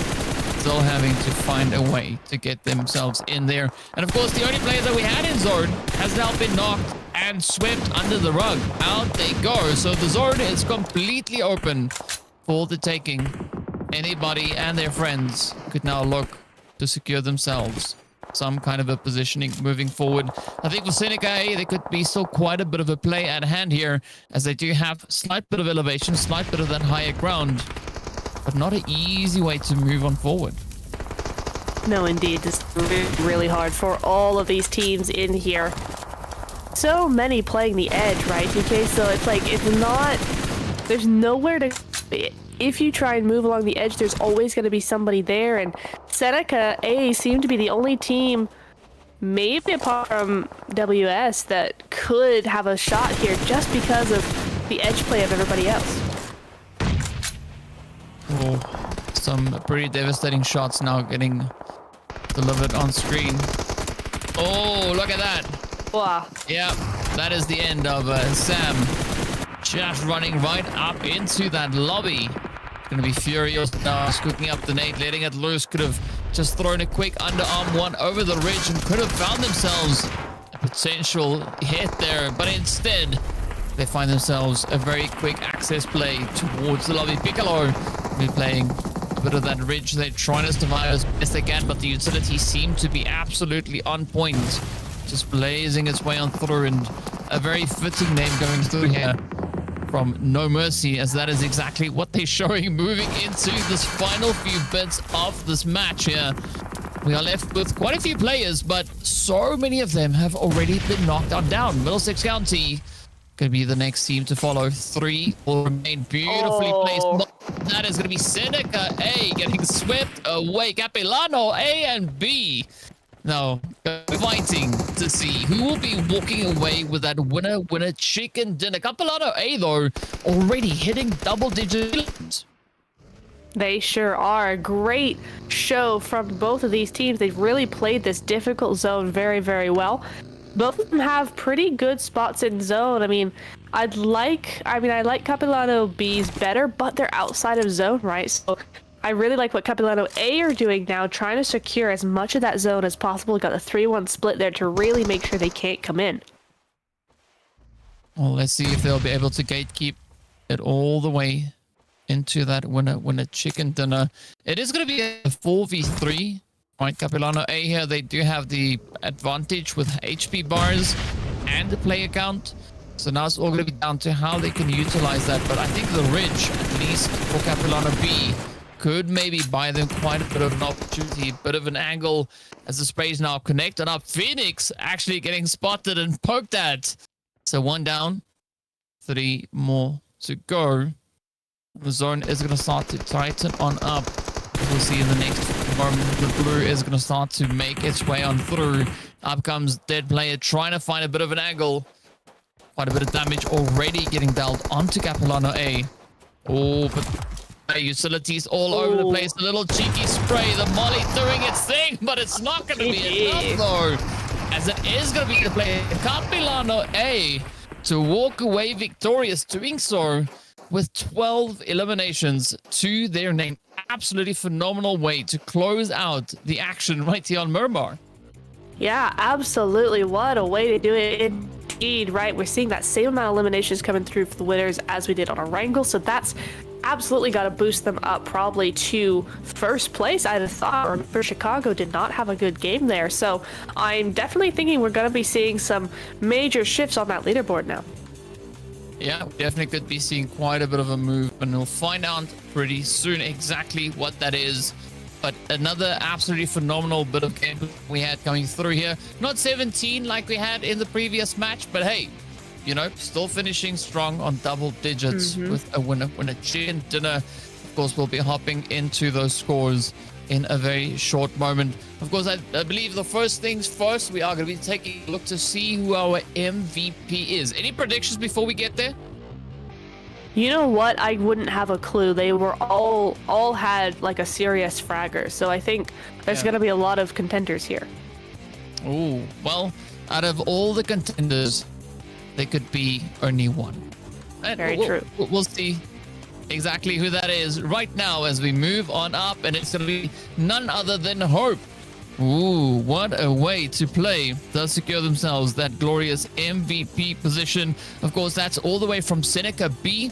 still having to find a way to get themselves in there. And of course, the only player that we had in zone has now been knocked and swept under the rug. Out they go. So the zone is completely open for the taking. Anybody and their friends could now look to secure themselves some kind of a positioning moving forward. I think for Seneca, there could be still quite a bit of a play at hand here, as they do have slight bit of elevation, slight bit of that higher ground, but not an easy way to move on forward. No, indeed. This is really hard for all of these teams in here. So many playing the edge, right, DK? So it's like, it's not... There's nowhere to... If you try and move along the edge, there's always going to be somebody there, and Seneca A seem to be the only team, maybe apart from WS, that could have a shot here just because of the edge play of everybody else. Oh, some pretty devastating shots now getting delivered on screen. Oh, look at that. Wow. Yeah, that is the end of Sam. Just running right up into that lobby. Going to be furious now, scooting up the nade, letting it loose. Could have just thrown a quick underarm one over the ridge and could have found themselves a potential hit there, but instead they find themselves a very quick access play towards the lobby. Piccolo will be playing a bit of that ridge. They're trying to survive as best they can, but the utilities seem to be absolutely on point, just blazing its way on through, and a very fitting name going through here from No Mercy, as that is exactly what they're showing moving into this final few bits of this match here. We are left with quite a few players, but so many of them have already been knocked down. Middlesex County could be the next team to follow. 3 will remain beautifully placed. That is going to be Seneca A getting swept away. Capilano A and B. Now, fighting to see who will be walking away with that winner chicken dinner. Capilano A, though, already hitting double digits. They sure are. A great show from both of these teams. They've really played this difficult zone very, very well. Both of them have pretty good spots in zone. I like Capilano B's better, but they're outside of zone, right? So I really like what Capilano A are doing now, trying to secure as much of that zone as possible. Got a 3-1 split there to really make sure they can't come in. Well, let's see if they'll be able to gatekeep it all the way into that winner chicken dinner. It is going to be a 4v3. Right, Capilano A here, they do have the advantage with HP bars and the player count. So now it's all going to be down to how they can utilize that. But I think the ridge, at least for Capilano B, could maybe buy them quite a bit of an opportunity, a bit of an angle as the sprays now connect. And up Phoenix actually getting spotted and poked at. So 1 down, 3 more to go. The zone is going to start to tighten on up. We'll see in the next moment, the blue is going to start to make its way on through. Up comes Dead Player trying to find a bit of an angle. Quite a bit of damage already getting dealt onto Capilano A. Oh, but utilities all over the place. A little cheeky spray. The Molly doing its thing, but it's not going to be enough though, as it is going to be the player Capilano A to walk away victorious, doing so with 12 eliminations to their name. Absolutely phenomenal way to close out the action right here on Miramar. Yeah, absolutely. What a way to do it indeed, right? We're seeing that same amount of eliminations coming through for the winners as we did on Erangel, so that's absolutely got to boost them up probably to first place, I'd have thought. Or for Chicago did not have a good game there, so I'm definitely thinking we're going to be seeing some major shifts on that leaderboard now. Yeah, we definitely could be seeing quite a bit of a move, and we'll find out pretty soon exactly what that is. But another absolutely phenomenal bit of gameplay we had coming through here. Not 17 like we had in the previous match, but hey, you know, still finishing strong on double digits with a winner chicken dinner. Of course, we'll be hopping into those scores in a very short moment. Of course, I believe the first things first, we are going to be taking a look to see who our MVP is. Any predictions before we get there? You know what? I wouldn't have a clue. They were all had like a serious fragger, so I think there's going to be a lot of contenders here. Oh, well, out of all the contenders, there could be only one. And Very true. We'll see exactly who that is right now as we move on up, and it's going to be none other than Hope. Ooh, what a way to play. Does secure themselves that glorious MVP position. Of course, that's all the way from Seneca B.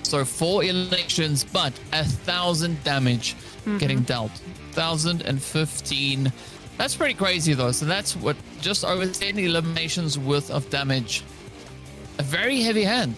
So 4 eliminations, but 1,000 damage getting dealt. 1,015. That's pretty crazy though. So that's what, just over 10 eliminations worth of damage. A very heavy hand.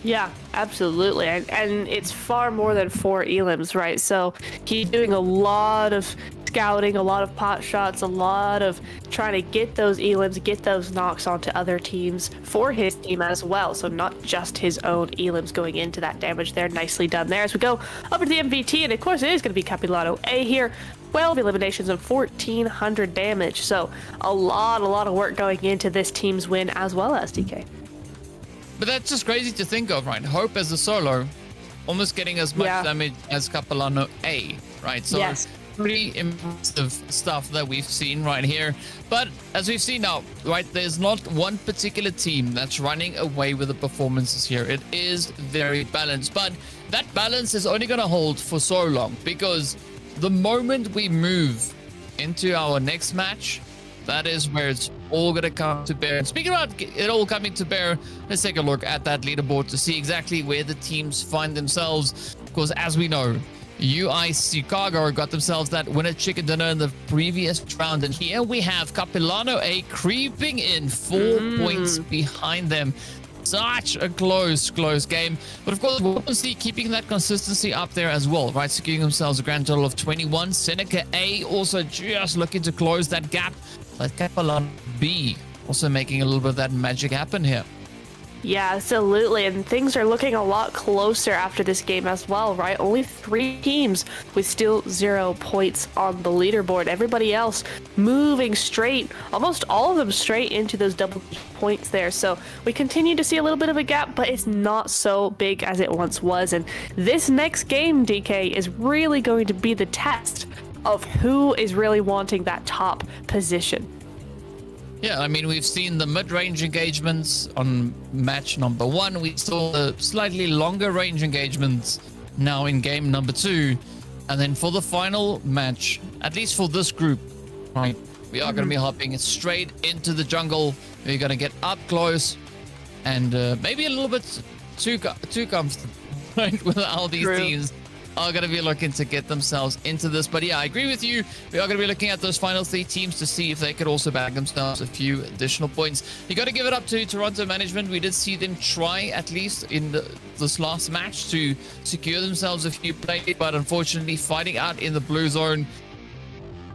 Yeah, absolutely. And it's far more than 4 elims, right? So he's doing a lot of scouting, a lot of pot shots, a lot of trying to get those elims, get those knocks onto other teams for his team as well. So not just his own elims going into that damage there. Nicely done there. As we go over to the MVT, and of course it is going to be Capilano A here. 12 eliminations and 1,400 damage. So a lot of work going into this team's win as well as DK. But that's just crazy to think of, right? Hope as a solo, almost getting as much damage as Capilano A, right? So it's pretty impressive stuff that we've seen right here. But as we've seen now, right, there's not one particular team that's running away with the performances here. It is very balanced, but that balance is only going to hold for so long, because the moment we move into our next match, That is where it's all going to come to bear. And speaking about it all coming to bear, let's take a look at that leaderboard to see exactly where the teams find themselves. Of course, as we know, UI Chicago got themselves that winner chicken dinner in the previous round. And here we have Capilano A creeping in 4 points behind them. Such a close game. But of course, we'll see keeping that consistency up there as well, right? Securing themselves a grand total of 21. Seneca A also just looking to close that gap. But Capilano B also making a little bit of that magic happen here. Yeah, absolutely. And things are looking a lot closer after this game as well, right? Only 3 teams with still 0 points on the leaderboard. Everybody else moving straight, almost all of them straight into those double points there. So we continue to see a little bit of a gap, but it's not so big as it once was. And this next game, DK, is really going to be the test of who is really wanting that top position. Yeah, I mean, we've seen the mid-range engagements on match number 1. We saw the slightly longer range engagements now in game number 2. And then for the final match, at least for this group, right, we are going to be hopping straight into the jungle. We're going to get up close and maybe a little bit too comfortable, right, with how these teams are going to be looking to get themselves into this. But yeah, I agree with you. We are going to be looking at those final 3 teams to see if they could also bag themselves a few additional points. You got to give it up to Toronto management. We did see them try, at least in this last match, to secure themselves a few plays, but unfortunately fighting out in the blue zone,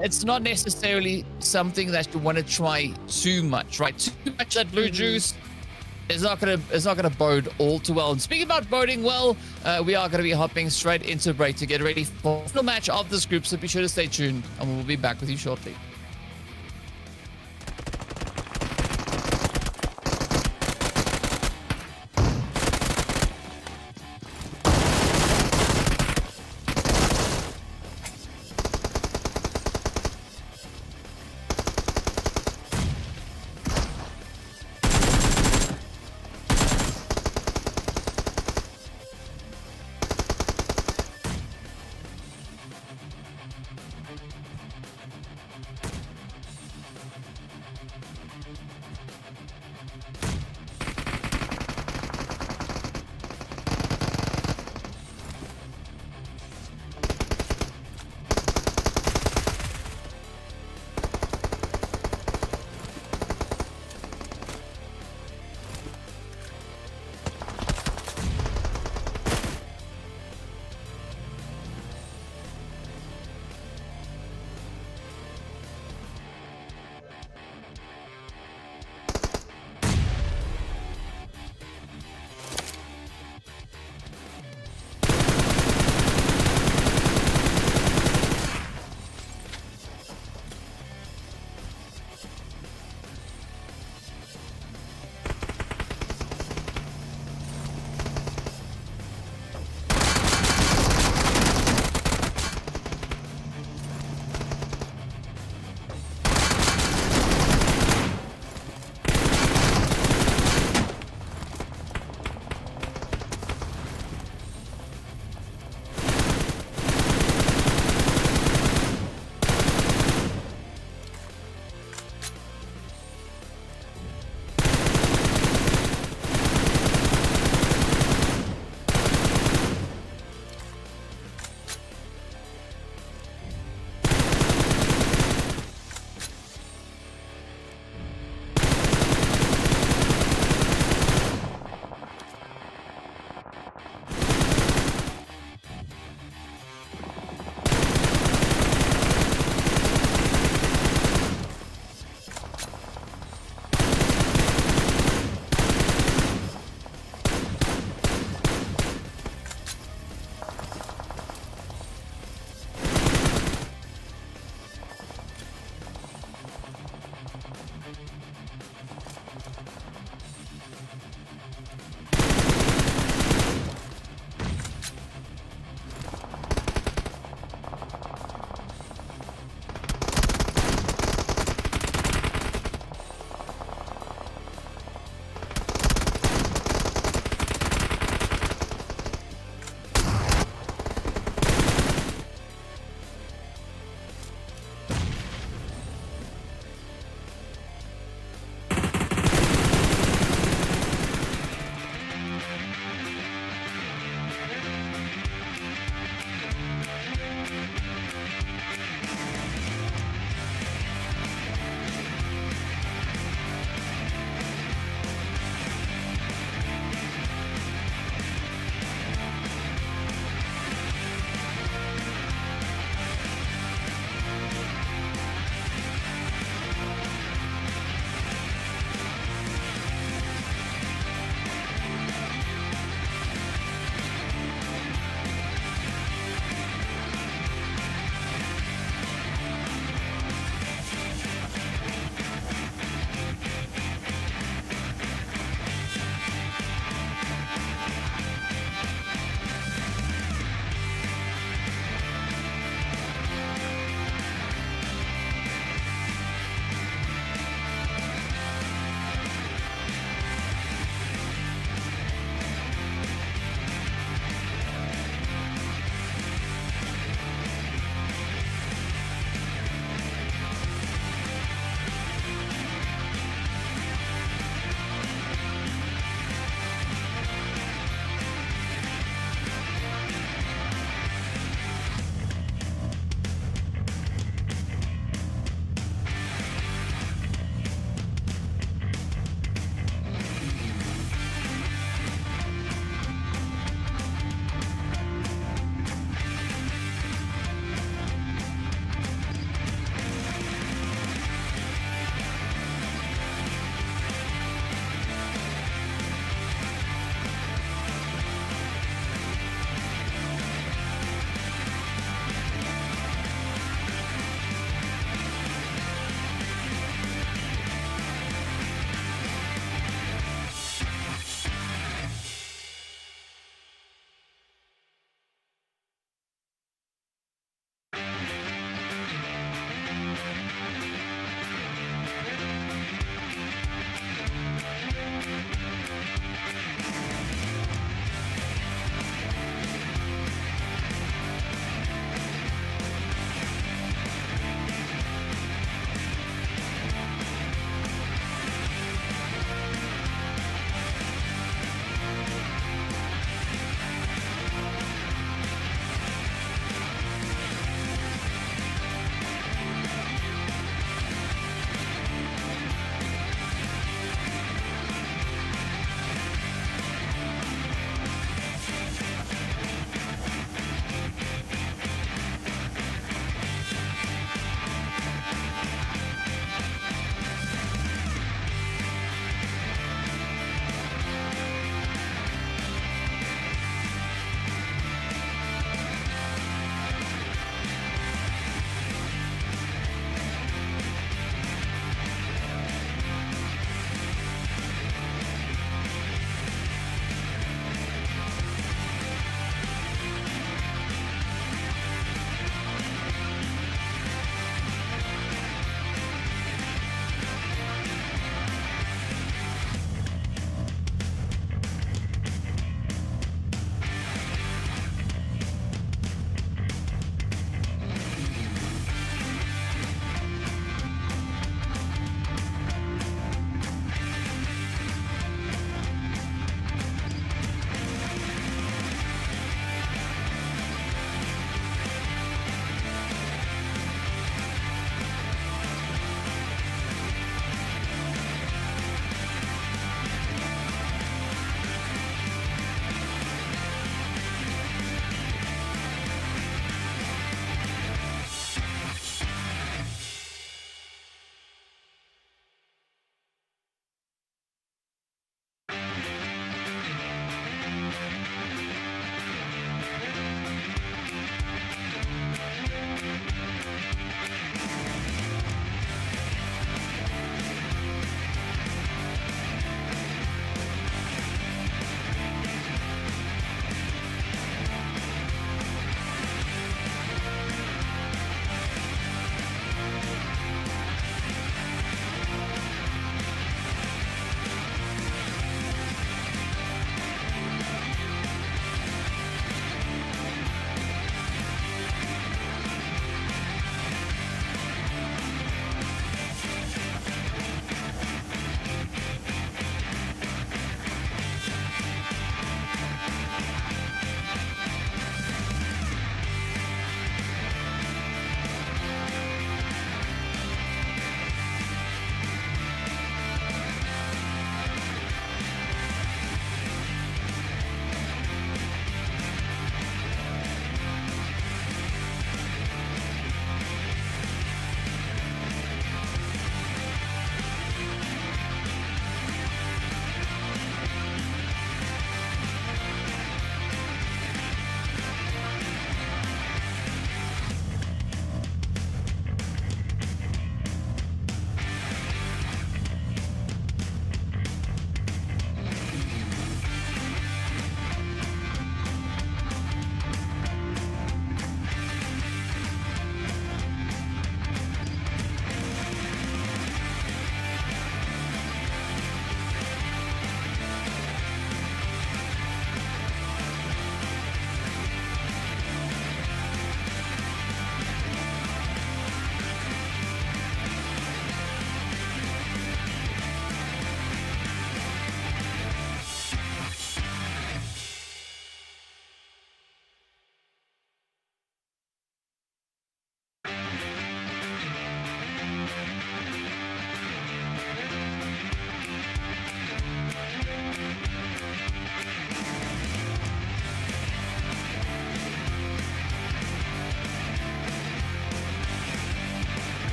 it's not necessarily something that you want to try too much, right? Too much that blue juice is not gonna bode all too well. And speaking about boding well, we are gonna be hopping straight into break to get ready for the final match of this group. So be sure to stay tuned, and we'll be back with you shortly.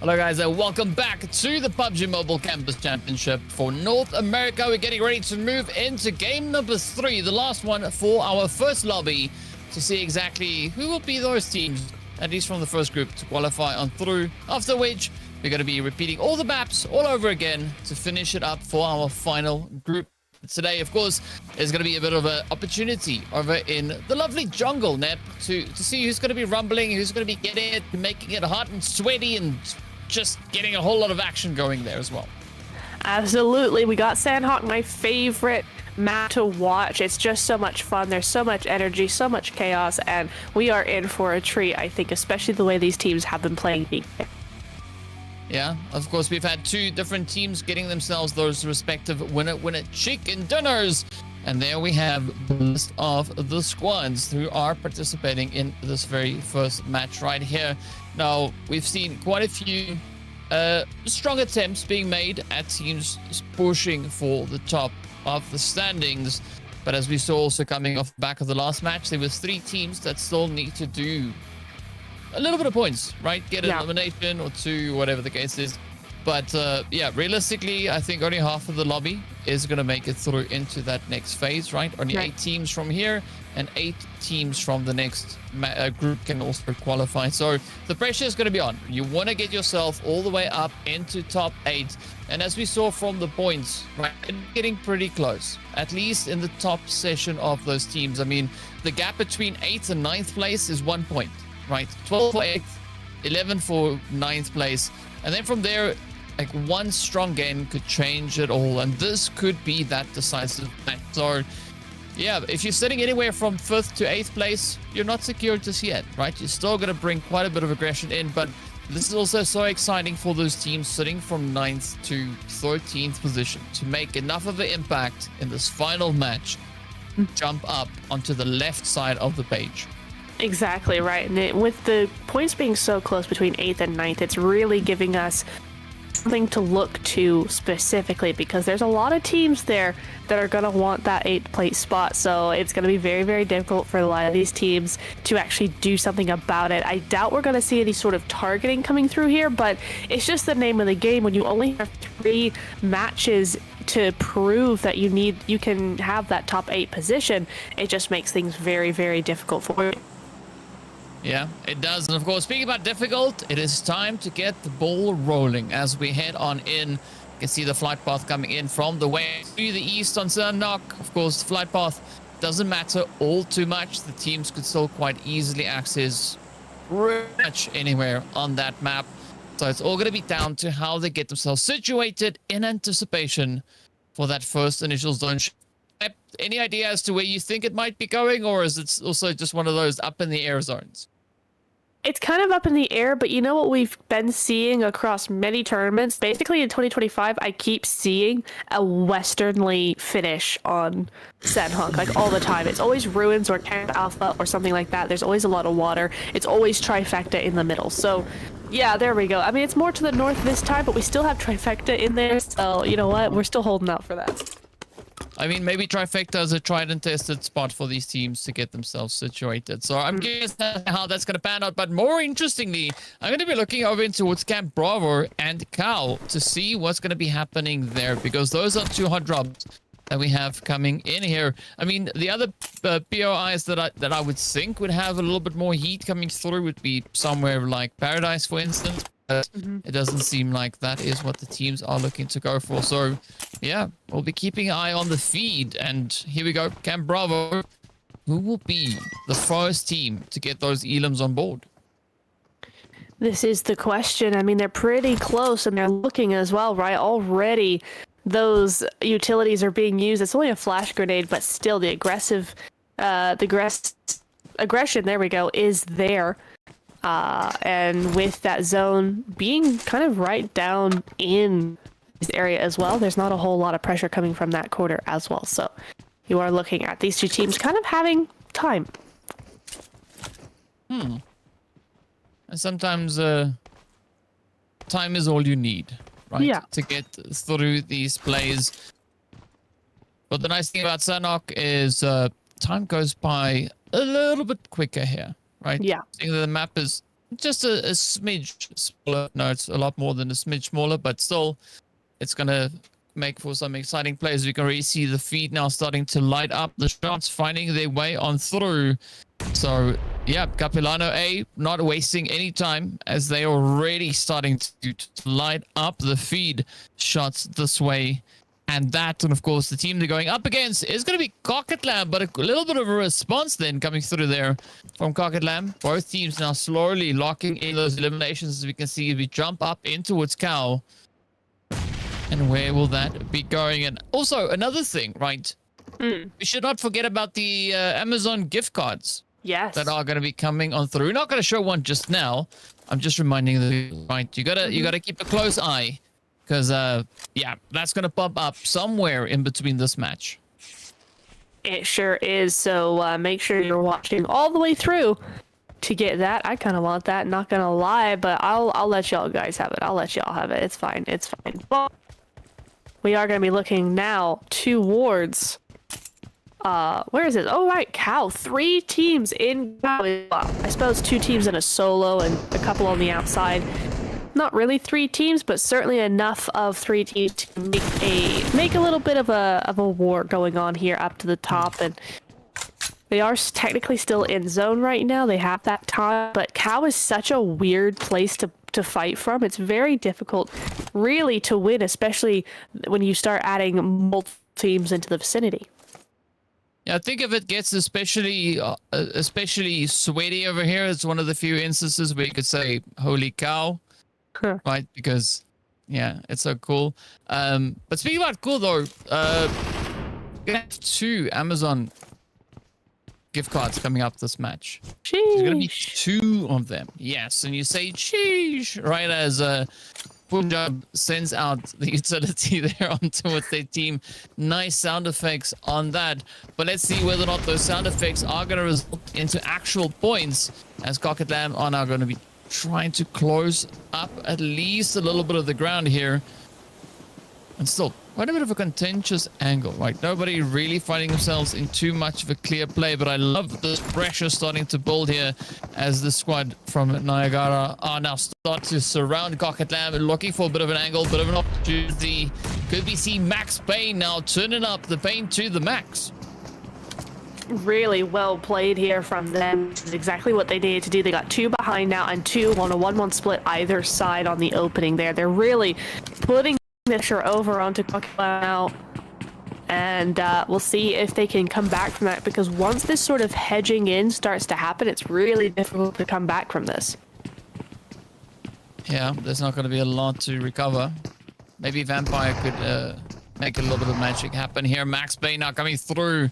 Hello guys, and welcome back to the PUBG Mobile Campus Championship for North America. We're getting ready to move into game number 3, the last one for our first lobby, to see exactly who will be those teams, at least from the first group, to qualify on through, after which we're going to be repeating all the maps all over again to finish it up for our final group. Today, of course, is going to be a bit of an opportunity over in the lovely jungle, Nep, to see who's going to be rumbling, who's going to be getting it, making it hot and sweaty, and just getting a whole lot of action going there as well. Absolutely. We got Sanhok, my favorite map to watch. It's just so much fun. There's so much energy, so much chaos, and we are in for a treat, I think, especially the way these teams have been playing. Yeah, of course, we've had 2 different teams getting themselves those respective winner chicken dinners. And there we have the list of the squads who are participating in this very first match right here. Now, we've seen quite a few strong attempts being made at teams pushing for the top of the standings. But as we saw also coming off the back of the last match, there was 3 teams that still need to do a little bit of points, right? Get an elimination or 2, whatever the case is. But yeah, realistically, I think only half of the lobby is going to make it through into that next phase, right? Only 8 teams from here and 8 teams from the next group can also qualify. So the pressure is going to be on. You want to get yourself all the way up into top 8. And as we saw from the points, right, getting pretty close, at least in the top session of those teams. I mean, the gap between 8th and 9th place is 1 point. Right, 12 for 8th, 11 for 9th place. And then from there, like one strong game could change it all. And this could be that decisive match. So, yeah, if you're sitting anywhere from 5th to 8th place, you're not secure just yet, right? You're still going to bring quite a bit of aggression in. But this is also so exciting for those teams sitting from 9th to 13th position to make enough of an impact in this final match, jump up onto the left side of the page. Exactly right. And with the points being so close between 8th and 9th, it's really giving us something to look to specifically, because there's a lot of teams there that are going to want that 8th place spot. So it's going to be very, very difficult for a lot of these teams to actually do something about it. I doubt we're going to see any sort of targeting coming through here, but it's just the name of the game. When you only have 3 matches to prove that you can have that top 8 position, it just makes things very, very difficult for you. Yeah, it does. And of course, speaking about difficult, it is time to get the ball rolling as we head on in. You can see the flight path coming in from the west to the east on Sanhok. Of course, the flight path doesn't matter all too much. The teams could still quite easily access pretty much anywhere on that map. So it's all going to be down to how they get themselves situated in anticipation for that first initial zone. Any idea as to where you think it might be going, or is it also just one of those up in the air zones? It's kind of up in the air, but you know what we've been seeing across many tournaments? Basically in 2025, I keep seeing a westernly finish on Sanhok, like all the time. It's always ruins or Camp Alpha or something like that. There's always a lot of water. It's always trifecta in the middle. So yeah, there we go. I mean, it's more to the north this time, but we still have trifecta in there. So you know what? We're still holding out for that. I mean, maybe Trifecta is a tried and tested spot for these teams to get themselves situated. So I'm curious how that's going to pan out. But more interestingly, I'm going to be looking over towards Camp Bravo and Cow to see what's going to be happening there, because those are 2 hot drops that we have coming in here. I mean, the other POIs that I would think would have a little bit more heat coming through would be somewhere like Paradise, for instance. It doesn't seem like that is what the teams are looking to go for. So, yeah, we'll be keeping an eye on the feed. And here we go, Camp Bravo. Who will be the first team to get those elims on board? This is the question. I mean, they're pretty close, and they're looking as well, right? Already, those utilities are being used. It's only a flash grenade, but still, the aggression, there we go, is there. And with that zone being kind of right down in this area as well, there's not a whole lot of pressure coming from that quarter as well. So you are looking at these 2 teams kind of having time. And sometimes time is all you need, right? Yeah. To get through these plays. But the nice thing about Sanhok is time goes by a little bit quicker here, right? Yeah. Seeing that the map is just a smidge smaller. No, it's a lot more than a smidge smaller, but still, it's going to make for some exciting plays. We can already see the feed now starting to light up. The shots finding their way on through. So, yeah, Capilano A not wasting any time as they are already starting to light up the feed shots this way. And that, and of course, the team they're going up against is going to be Cocketlam, but a little bit of a response then coming through there from Cocketlam. Both teams now slowly locking in those eliminations, as we can see as we jump up in towards Cow. And where will that be going? And also, another thing, right? We should not forget about the Amazon gift cards. Yes. That are going to be coming on through. We're not going to show one just now. I'm just reminding you, right? You gotta keep a close eye, because yeah, that's going to pop up somewhere in between this match. It sure is. So make sure you're watching all the way through to get that. I kind of want that, not gonna lie, but I'll let y'all guys have it. I'll let y'all have it. It's fine. It's fine. But we are going to be looking now towards where is it? Oh, right, Cow. 3 teams in Cow. I suppose 2 teams in a solo and a couple on the outside. Not really 3 teams, but certainly enough of 3 teams to make a little bit of a war going on here up to the top. And they are technically still in zone right now. They have that time, but Cow is such a weird place to fight from. It's very difficult, really, to win, especially when you start adding multiple teams into the vicinity. Yeah, I think if it gets especially sweaty over here, it's one of the few instances where you could say, holy cow, right? Because, yeah, it's so cool. But speaking about cool, though, we're going to have 2 Amazon gift cards coming up this match. Sheesh. There's going to be 2 of them. Yes, and you say, sheesh, right, as Punjab sends out the utility there onto with their team. Nice sound effects on that. But let's see whether or not those sound effects are going to result into actual points, as Cocketlam are now going to be trying to close up at least a little bit of the ground here. And still, quite a bit of a contentious angle, right? Nobody really finding themselves in too much of a clear play, but I love this pressure starting to build here as the squad from Niagara are now start to surround Cocketlam and looking for a bit of an angle, bit of an opportunity. Could we see Max Payne now turning up the pain to the max? Really well played here from them. This is exactly what they needed to do. They got 2 behind now and 2 on a 1-1 split either side on the opening there. They're really putting pressure over onto Cocketlam now, and we'll see if they can come back from that, because once this sort of hedging in starts to happen, it's really difficult to come back from this. Yeah, there's not going to be a lot to recover. Maybe Vampire could make a little bit of magic happen here. Max Bay now coming through.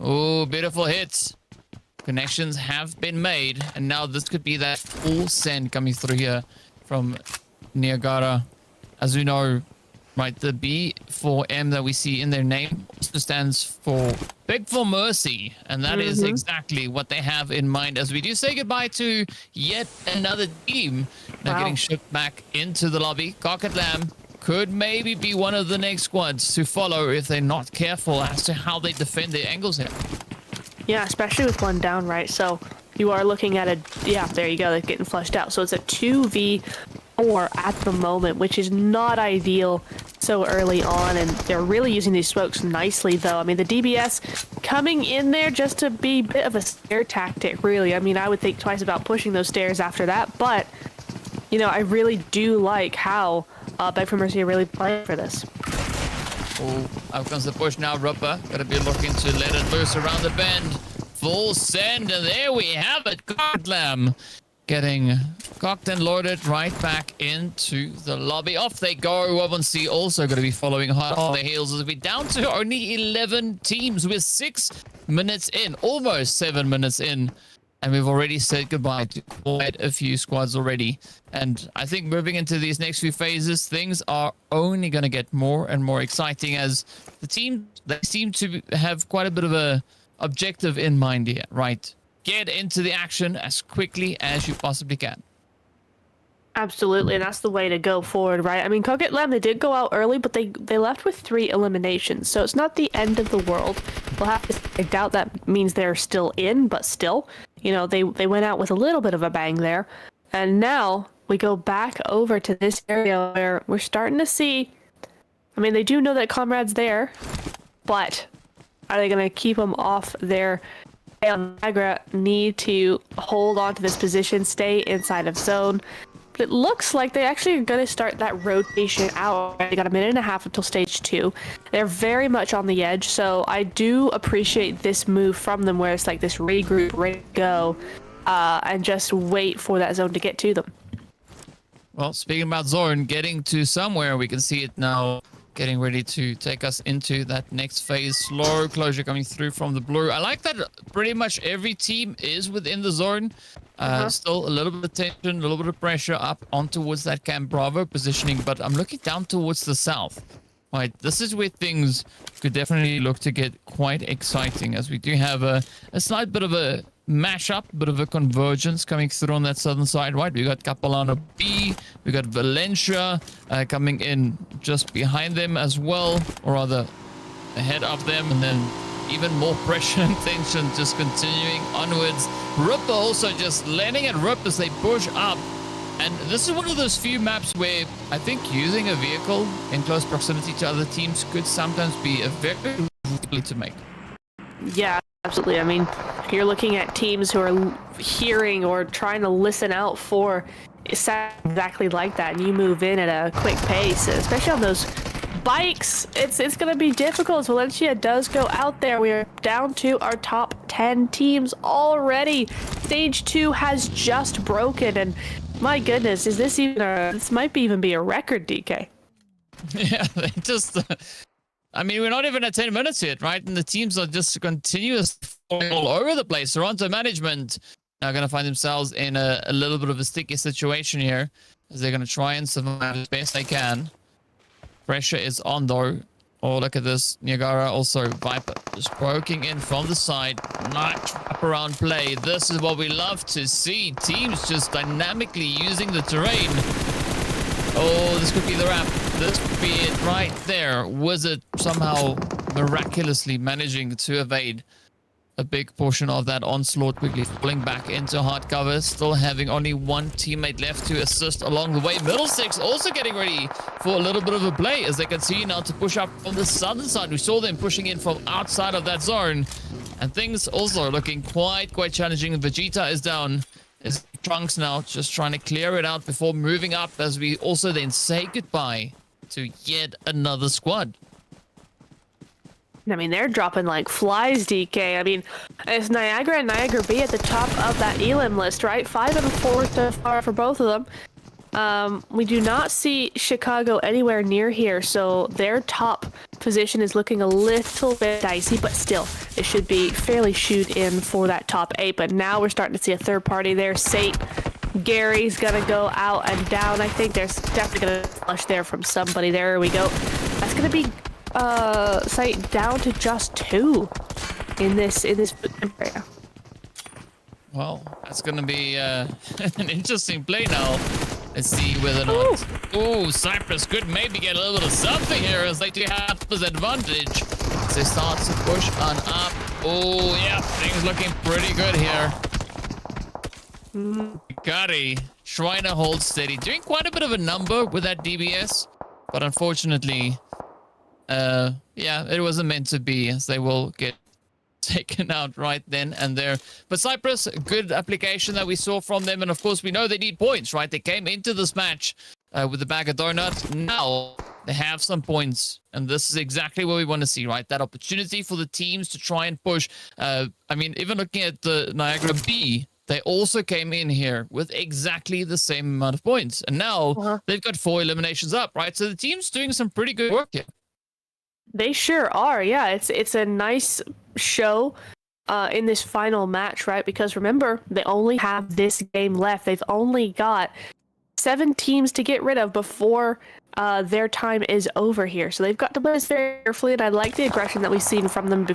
Oh, beautiful hits. Connections have been made, and now this could be that full send coming through here from Niagara. As we know, right, the B4M that we see in their name also stands for Beg for Mercy, and that is exactly what they have in mind as we do say goodbye to yet another team now getting shipped back into the lobby. Cocketlam could maybe be one of the next squads to follow if they're not careful as to how they defend their angles here. Yeah, especially with 1 down, right? So you are looking at yeah, there you go, they're getting flushed out. So it's a 2v4 at the moment, which is not ideal so early on, and they're really using these smokes nicely, though. I mean, the DBS coming in there just to be a bit of a scare tactic, really. I mean, I would think twice about pushing those stairs after that, but, you know, I really do like how Beg for Mercy are really playing for this. Oh, out comes the push now, Rupper. Gonna be looking to let it loose around the bend. Full send, and there we have it. Cocketlam getting cocked and loaded right back into the lobby. Off they go. Wabonsi also going to be following hard on their heels as we're down to only 11 teams with 6 minutes in, almost 7 minutes in. And we've already said goodbye to quite a few squads already. And I think moving into these next few phases, things are only going to get more and more exciting as the team, they seem to have quite a bit of a objective in mind here, right? Get into the action as quickly as you possibly can. Absolutely, and that's the way to go forward, right? I mean, Cocketlam, they did go out early, but they left with 3 eliminations, so it's not the end of the world. We'll have to, I doubt that means they're still in, but still, you know, they went out with a little bit of a bang there. And now we go back over to this area where we're starting to see, I mean, they do know that Comrade's there, but are they going to keep him off their tail? Niagara need to hold on to this position, stay inside of zone. But it looks like they actually are going to start that rotation out. They got a minute and a half until stage 2. They're very much on the edge, so I do appreciate this move from them where it's like this regroup, ready to go, and just wait for that zone to get to them. Well, speaking about zone, getting to somewhere, we can see it now. Getting ready to take us into that next phase. Slow closure coming through from the blue. I like that pretty much every team is within the zone. Still a little bit of tension, a little bit of pressure up on towards that Camp Bravo positioning, but I'm looking down towards the south. Right, this is where things could definitely look to get quite exciting, as we do have a slight bit of a mashup, bit of a convergence coming through on that southern side. Right, we got Capolano B, we got Valencia coming in just behind them as well, or rather ahead of them, and then even more pressure and tension just continuing onwards. Ripper also just letting it rip as they push up. And this is one of those few maps where I think using a vehicle in close proximity to other teams could sometimes be a very easy to make. Yeah, absolutely. I mean, you're looking at teams who are hearing or trying to listen out for exactly like that, and you move in at a quick pace, especially on those bikes. It's going to be difficult. Valencia does go out there. We are down to our top 10 teams already. Stage 2 has just broken, and my goodness, is this even this might even be a record, DK. Yeah, they just I mean, we're not even at 10 minutes yet, right? And the teams are just continuously falling all over the place. Toronto management are going to find themselves in a little bit of a sticky situation here, as they're going to try and survive as best they can. Pressure is on though. Oh, look at this. Niagara, also Viper, just poking in from the side. Nice wraparound play. This is what we love to see. Teams just dynamically using the terrain. Oh, this could be the wrap. This could be it right there. Wizard somehow miraculously managing to evade a big portion of that onslaught, quickly falling back into hard cover, still having only one teammate left to assist along the way. Middlesex also getting ready for a little bit of a play, as they continue now to push up from the southern side. We saw them pushing in from outside of that zone, and things also looking quite challenging. Vegeta is down. Is Trunks now just trying to clear it out before moving up, as we also then say goodbye to yet another squad. I mean, they're dropping like flies, DK. I mean, it's Niagara and Niagara B at the top of that elim list, right? 5 and 4 so far for both of them. We do not see Chicago anywhere near here, so their top position is looking a little bit dicey, but still, it should be fairly shoot in for that top 8. But now we're starting to see a third party there. Sate, Gary's gonna go out and down. I think there's definitely gonna flush there from somebody. There we go. That's gonna be Site down to just 2 in this area. Well, that's gonna be an interesting play now. Let's see whether or not. Oh, Cyprus could maybe get a little bit of something here, as they do have this advantage. As they start to push on up. Oh yeah, things looking pretty good here. Gotti trying to hold steady, doing quite a bit of a number with that DBS, but unfortunately, yeah, it wasn't meant to be, as they will get taken out right then and there. But Cyprus, good application that we saw from them, and of course we know they need points, right? They came into this match with a bag of donuts. Now they have some points, and this is exactly what we want to see, right? That opportunity for the teams to try and push. I mean, even looking at the Niagara B, they also came in here with exactly the same amount of points, and now they've got 4 eliminations up, right? So the team's doing some pretty good work here. They sure are. Yeah, it's a nice show in this final match, right? Because remember, they only have this game left. They've only got 7 teams to get rid of before their time is over here. So they've got to play this very carefully, and I like the aggression that we've seen from them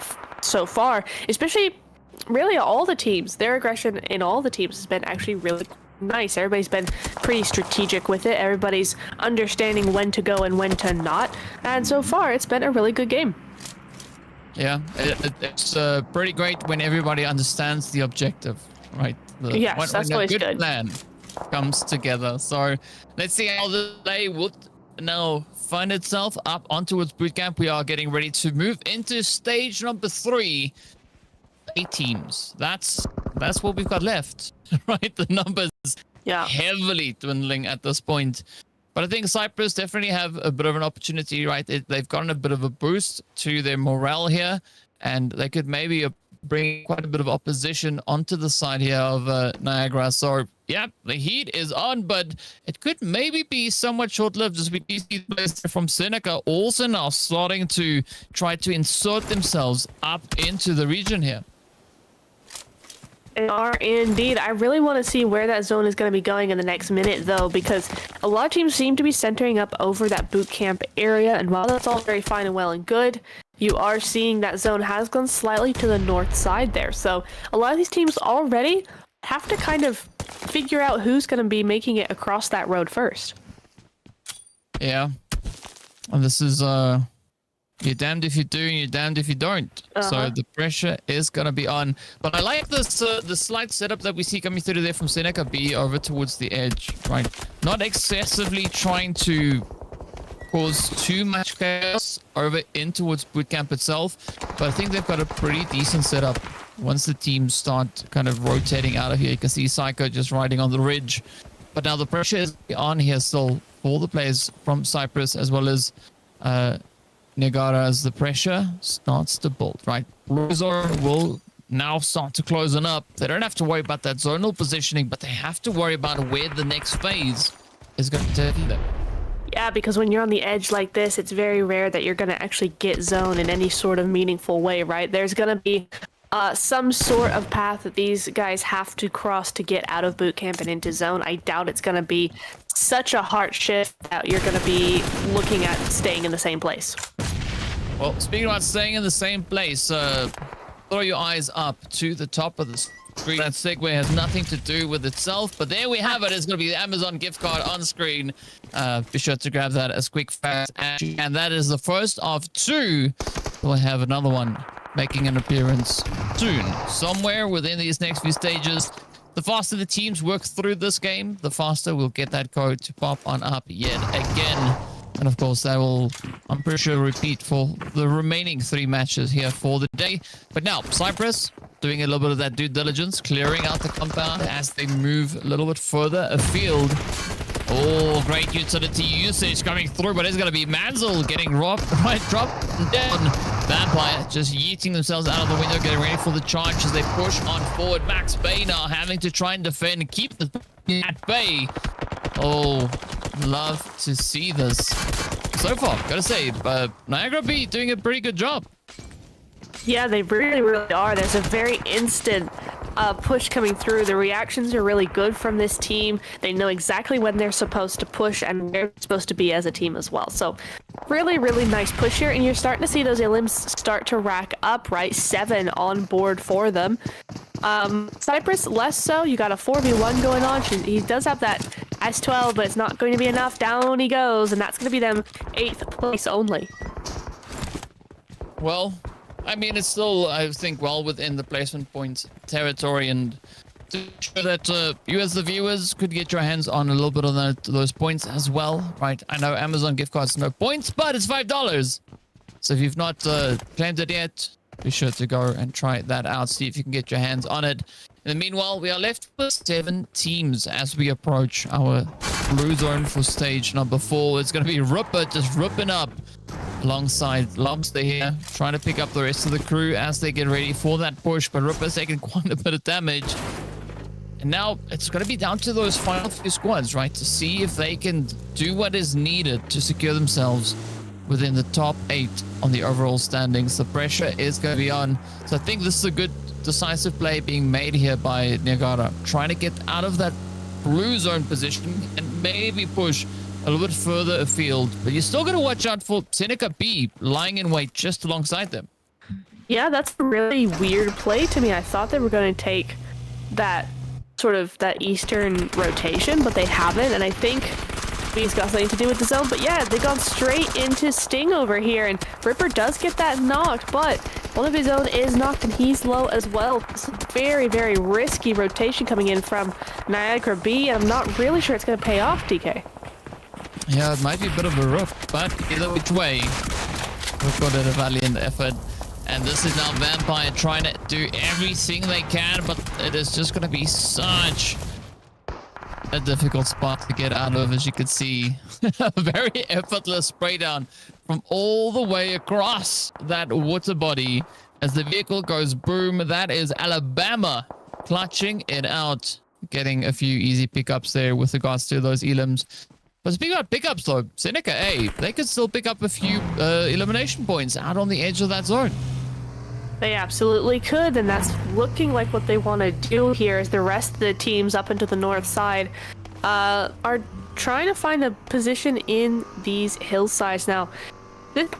so far, especially really all the teams. Their aggression in all the teams has been actually really nice. Everybody's been pretty strategic with it. Everybody's understanding when to go and when to not. And so far, it's been a really good game. Yeah, it's pretty great when everybody understands the objective, right? Yes, that's always good. Plan. comes together. So let's see how the play would now find itself up onto its bootcamp. We are getting ready to move into stage number 3. 8 teams. That's what we've got left, right? The numbers heavily dwindling at this point. But I think Cyprus definitely have a bit of an opportunity, right? They've gotten a bit of a boost to their morale here, and they could maybe bring quite a bit of opposition onto the side here of Niagara. So, yeah, the heat is on, but it could maybe be somewhat short-lived as we see players from Seneca also now starting to try to insert themselves up into the region here. They are indeed. I really want to see where that zone is going to be going in the next minute, though, because a lot of teams seem to be centering up over that boot camp area, and while that's all very fine and well and good, you are seeing that zone has gone slightly to the north side there. So a lot of these teams already have to kind of figure out who's going to be making it across that road first. Yeah. And this is you're damned if you do, and you're damned if you don't. So the pressure is going to be on. But I like this the slight setup that we see coming through there from Seneca B over towards the edge, right? Not excessively trying to cause too much chaos over in towards bootcamp itself. But I think they've got a pretty decent setup. Once the teams start kind of rotating out of here, you can see Psycho just riding on the ridge. But now the pressure is on here still for the players from Cyprus as well as Niagara as the pressure starts to build, right? Bluzor will now start to closing up. They don't have to worry about that zonal positioning, but they have to worry about where the next phase is going to take them. Yeah, because when you're on the edge like this, it's very rare that you're going to actually get zone in any sort of meaningful way, right? There's going to be some sort of path that these guys have to cross to get out of boot camp and into zone. I doubt it's going to be such a hard shift that you're going to be looking at staying in the same place. Well, speaking about staying in the same place, throw your eyes up to the top of the screen. That segue has nothing to do with itself, but there we have it. It's going to be the Amazon gift card on screen. Be sure to grab that as quick fast as you can. And that is the first of 2. We'll have another one making an appearance soon, somewhere within these next few stages. The faster the teams work through this game, the faster we'll get that code to pop on up yet again. And of course, that will, I'm pretty sure, repeat for the remaining 3 matches here for the day. But now, Cyprus doing a little bit of that due diligence, clearing out the compound as they move a little bit further afield. Oh, great utility usage coming through, but it's going to be Manzel getting dropped down. Vampire just yeeting themselves out of the window, getting ready for the charge as they push on forward. Max Bay now having to try and defend and keep the at bay. Oh, love to see this. So far, gotta say, Niagara B doing a pretty good job. Yeah, they really, really are. There's a very instant push coming through. The reactions are really good from this team. They know exactly when they're supposed to push and where they're supposed to be as a team as well. So really, really nice push here. And you're starting to see those elims start to rack up, right? 7 on board for them. Cyprus, less so. You got a 4v1 going on. He does have that S12, but it's not going to be enough. Down he goes, and that's going to be them 8th place only. Well, I mean, it's still, I think, well within the placement point territory, and to ensure that you as the viewers could get your hands on a little bit of those points as well, right? I know Amazon gift cards no points, but it's $5. So if you've not claimed it yet, be sure to go and try that out, see if you can get your hands on it. In the meanwhile, we are left with 7 teams as we approach our blue zone for stage number 4. It's going to be Ripper just ripping up alongside Lobster here, trying to pick up the rest of the crew as they get ready for that push, but Ripper's taking quite a bit of damage. And now it's going to be down to those final few squads, right, to see if they can do what is needed to secure themselves within the top 8 on the overall standings. The pressure is going to be on. So I think this is a good decisive play being made here by Niagara, trying to get out of that blue zone position and maybe push a little bit further afield. But you're still going to watch out for Seneca B lying in wait just alongside them. Yeah, that's a really weird play to me. I thought they were going to take that sort of that eastern rotation, but they haven't, and I think it's got something to do with the zone. But yeah, they gone straight into Sting over here, and Ripper does get that knocked, but One of his own is knocked and he's low as well. This is very, very risky rotation coming in from Niagara B. I'm not really sure it's going to pay off, DK. Yeah, it might be a bit of a rook, but either which way, we've got a valiant effort. And this is now Vampire trying to do everything they can, but it is just going to be such a difficult spot to get out of, as you can see. A very effortless spray down from all the way across that water body as the vehicle goes boom. That is Alabama clutching it out, getting a few easy pickups there with regards to those elims. But speaking about pickups though, Seneca A, they could still pick up a few elimination points out on the edge of that zone. They absolutely could, and that's looking like what they want to do here as the rest of the teams up into the north side are trying to find a position in these hillsides. Now,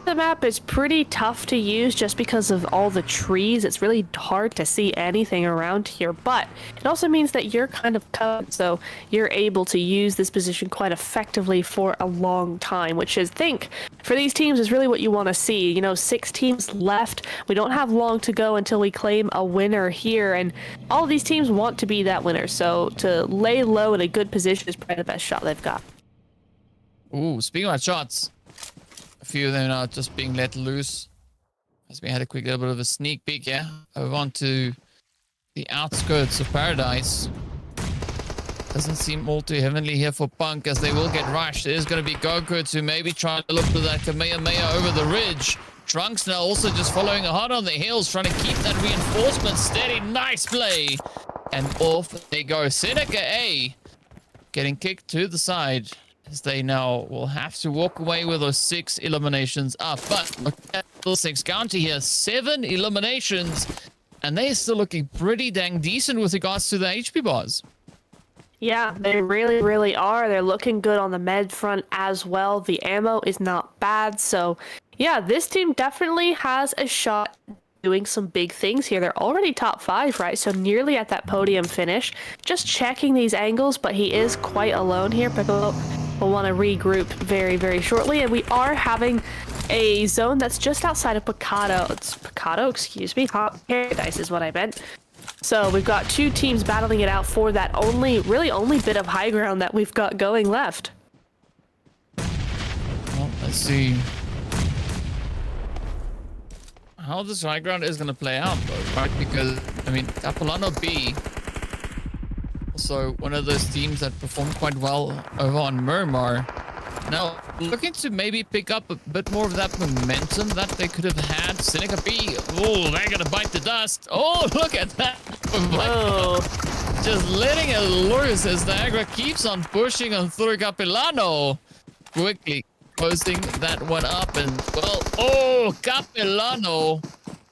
the map is pretty tough to use just because of all the trees. It's really hard to see anything around here, but it also means that you're kind of covered, so you're able to use this position quite effectively for a long time, which is, think, for these teams is really what you want to see. You know, 6 teams left. We don't have long to go until we claim a winner here, and all of these teams want to be that winner, so to lay low in a good position is probably the best shot they've got. Ooh, speaking about shots, a few of them are just being let loose. As we had a quick little bit of a sneak peek here. Over on to the outskirts of Paradise. Doesn't seem all too heavenly here for Punk, as they will get rushed. There's going to be Goku to maybe try to look for that Kamehameha over the ridge. Trunks now also just following hard on the heels, trying to keep that reinforcement steady. Nice play. And off they go. Seneca A getting kicked to the side, as they now will have to walk away with those 6 eliminations up. But look at Middlesex County here, 7 eliminations, and they're still looking pretty dang decent with regards to the HP bars. Yeah, they really, really are. They're looking good on the med front as well. The ammo is not bad. So, yeah, this team definitely has a shot doing some big things here. They're already top 5, right? So nearly at that podium finish. Just checking these angles, but he is quite alone here. Piccolo will want to regroup very, very shortly. And we are having a zone that's just outside of Picado. It's Picado, excuse me. Hot Paradise is what I meant. So we've got 2 teams battling it out for that only bit of high ground that we've got going left. Well, let's see how this high ground is going to play out, though, right? Because, I mean, Capilano B, also one of those teams that performed quite well over on Miramar. Now, looking to maybe pick up a bit more of that momentum that they could have had. Seneca B, oh, they're going to bite the dust. Oh, look at that. Whoa. Just letting it loose as Niagara keeps on pushing on through Capilano. Quickly posting that one up, and, well, oh, Capilano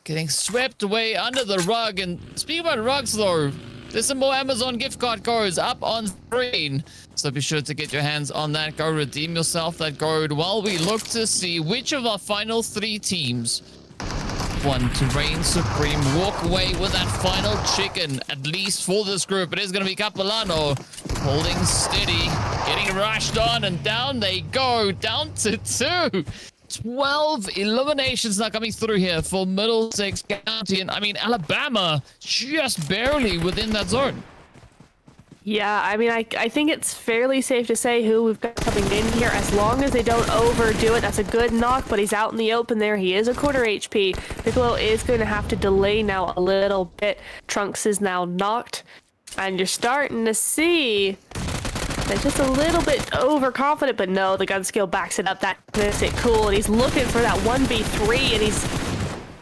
getting swept away under the rug. And speaking about rugs, though, there's some more Amazon gift card codes up on screen. So be sure to get your hands on that. Go redeem yourself that code while we look to see which of our final 3 teams want to reign supreme, walk away with that final chicken, at least for this group. It is going to be Capilano holding steady, getting rushed on, and down they go, down to 2. 12 eliminations now coming through here for Middlesex County, and I mean Alabama just barely within that zone. Yeah, I mean, I think it's fairly safe to say who we've got coming in here, as long as they don't overdo it. That's a good knock, but he's out in the open there. He is a quarter HP. Piccolo is going to have to delay now a little bit. Trunks is now knocked, and you're starting to see they're just a little bit overconfident, but no, the gun skill backs it up. That makes it cool, and he's looking for that 1v3, and he's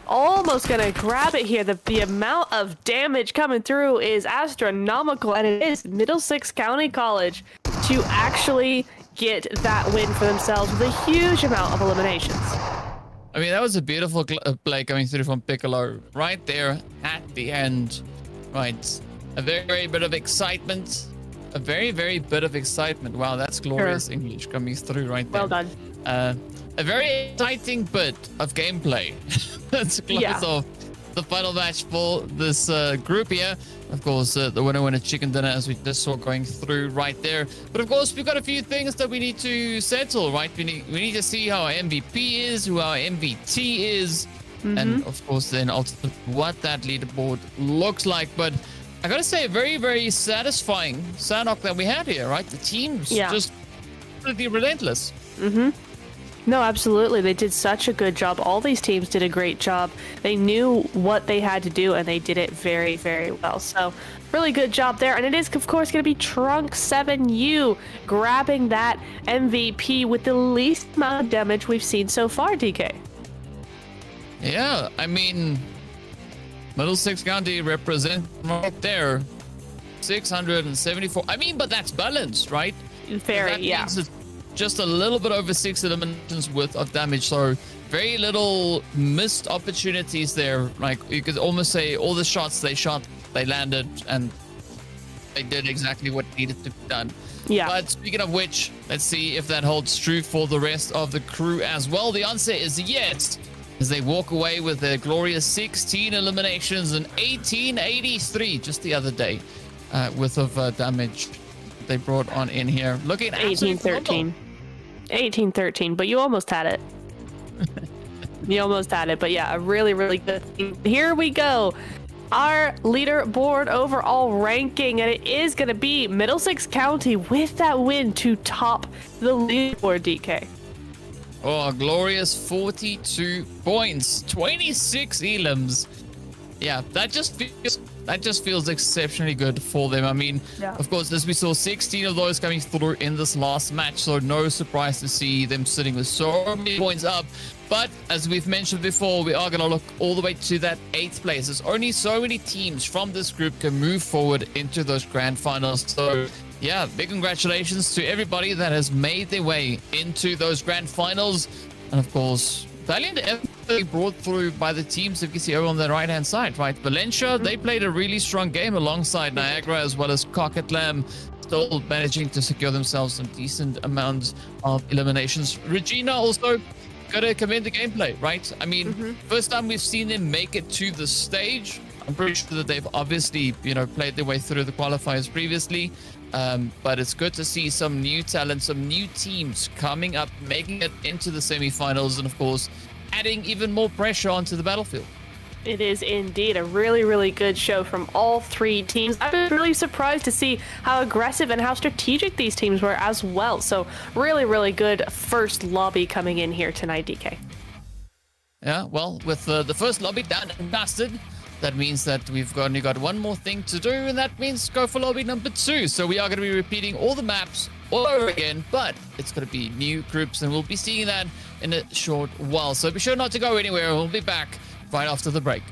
almost gonna grab it here. The amount of damage coming through is astronomical, and it is Middlesex County College to actually get that win for themselves with a huge amount of eliminations. I mean, that was a beautiful play coming through from Piccolo right there at the end. Right, a very bit of excitement. A very bit of excitement. Wow, that's glorious English coming through right there. Well done. A very exciting bit of gameplay. Let's close off the final match for this group here. Of course, the winner chicken dinner, as we just saw going through right there. But of course, we've got a few things that we need to settle, right? We need to see how our MVP is, who our MVT is. and of course then ultimately what that leaderboard looks like. But I gotta say, very, very satisfying Sanhok that we had here, right? The team's just pretty relentless. No, absolutely. They did such a good job. All these teams did a great job. They knew what they had to do, and they did it very, very well. So, really good job there. And it is, of course, going to be Trunk7U grabbing that MVP with the least amount of damage we've seen so far, DK. Yeah, I mean, Middlesex County represent right there. 674. I mean, but that's balanced, right? Very, yeah. Just a little bit over 6 eliminations worth of damage, so very little missed opportunities there. Like, you could almost say all the shots they shot, they landed, and they did exactly what needed to be done. Yeah. But speaking of which, let's see if that holds true for the rest of the crew as well. The answer is yes, as they walk away with their glorious 16 eliminations and 1883 just the other day worth of damage they brought on in here. Looking at 1813. 1813, but you almost had it. You almost had it, but yeah, a really, really good thing. Here we go. Our leaderboard overall ranking, and it is going to be Middlesex County with that win to top the leaderboard, DK. Oh, a glorious 42 points, 26 elims. Yeah, that just feels exceptionally good for them. I mean, of course, as we saw, 16 of those coming through in this last match, so no surprise to see them sitting with so many points up. But as we've mentioned before, we are going to look all the way to that 8th place. There's only so many teams from this group can move forward into those grand finals. So yeah, big congratulations to everybody that has made their way into those grand finals. And of course, valiant effort brought through by the teams, if you see over on the right hand side, right? Valencia, they played a really strong game alongside Niagara as well as Coquetlam, still managing to secure themselves some decent amounts of eliminations. Regina also gotta commend the gameplay, right? I mean, first time we've seen them make it to the stage. I'm pretty sure that they've obviously, played their way through the qualifiers previously. But it's good to see some new talent, some new teams coming up, making it into the semifinals, and of course, adding even more pressure onto the battlefield. It is indeed a really, really good show from all 3 teams. I've been really surprised to see how aggressive and how strategic these teams were as well. So really, really good first lobby coming in here tonight, DK. Yeah, well, with the first lobby done and dusted, that means that we've only got one more thing to do, and that means go for lobby number 2. So we are going to be repeating all the maps all over again, but it's going to be new groups, and we'll be seeing that in a short while. So be sure not to go anywhere. We'll be back right after the break.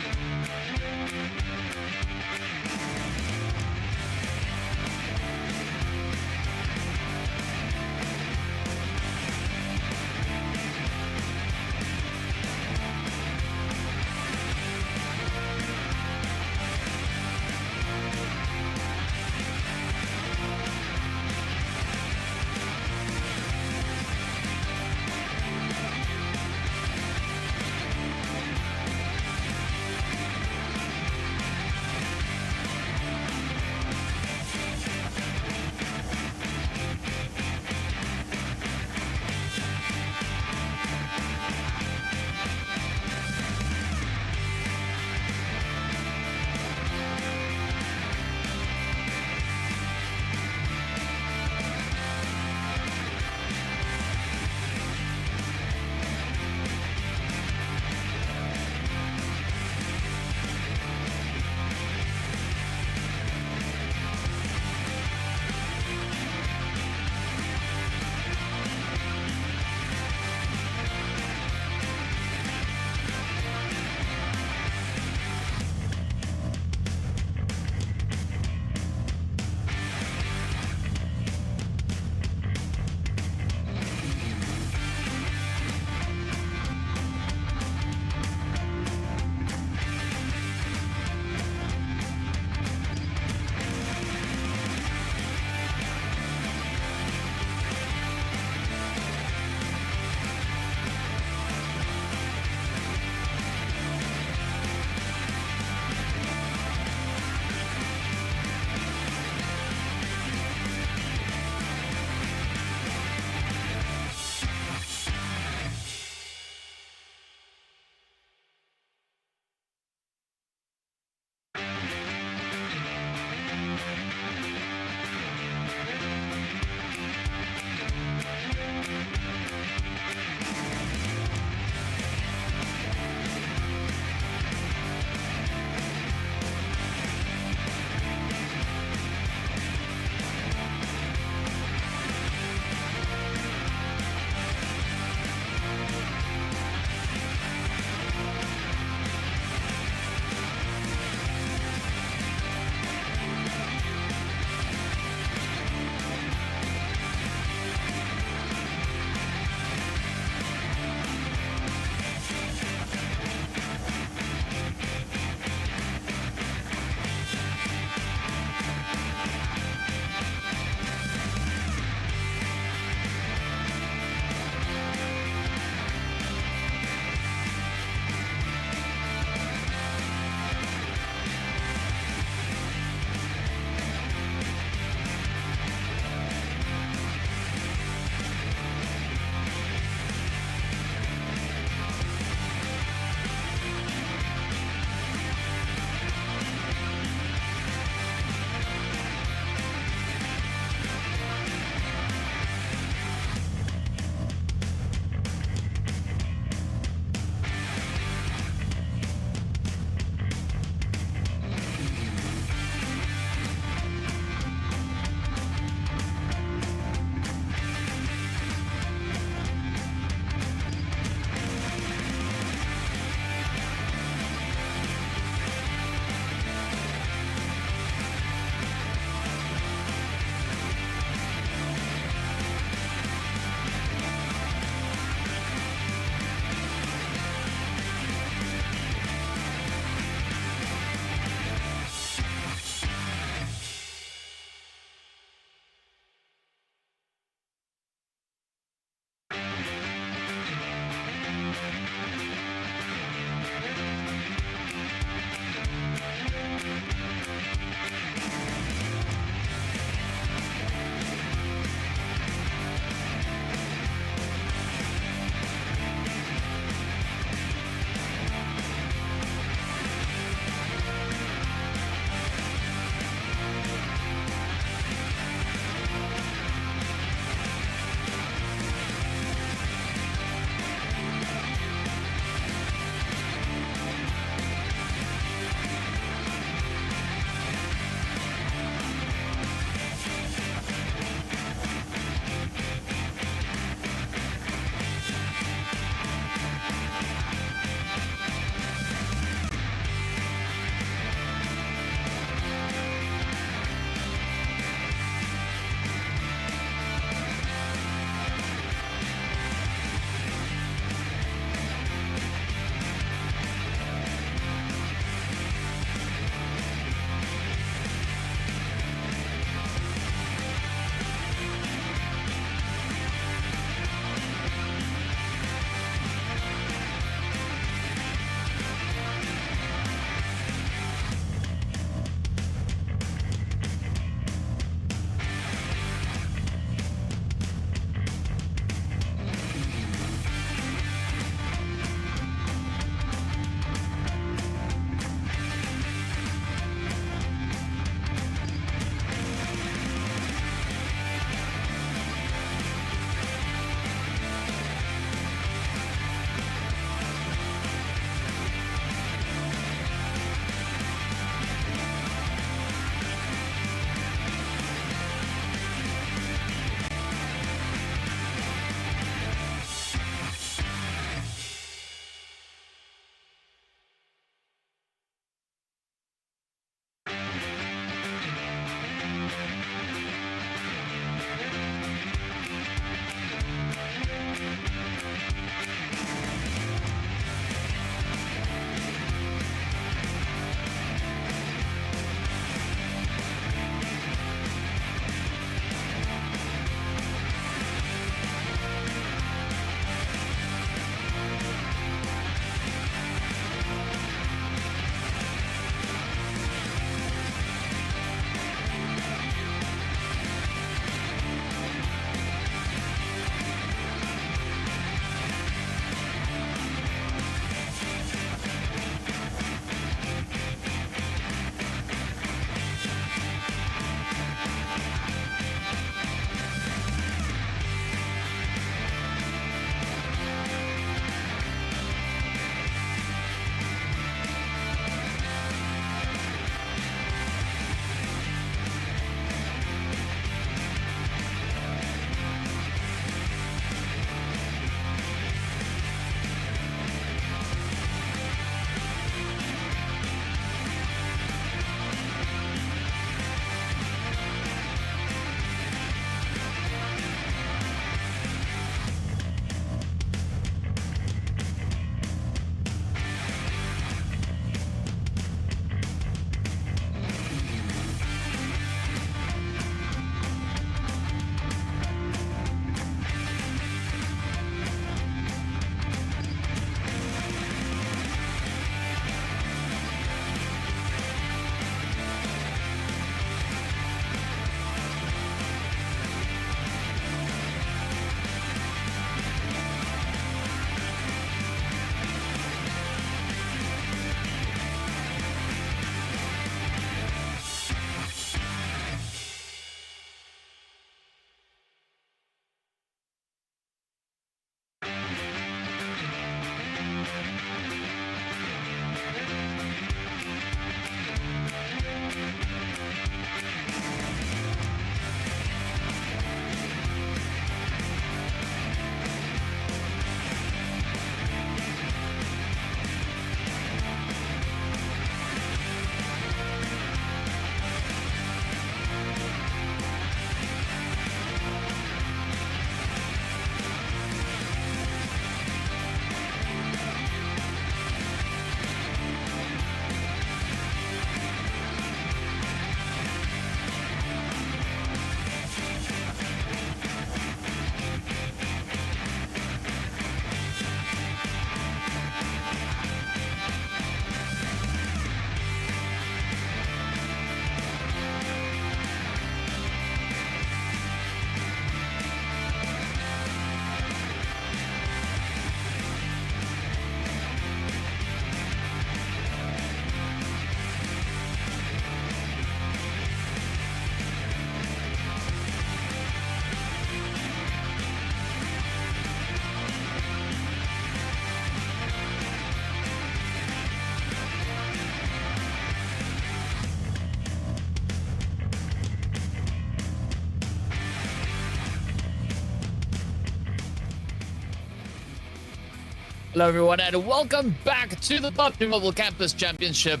Hello everyone and welcome back to the PUBG Mobile Campus Championship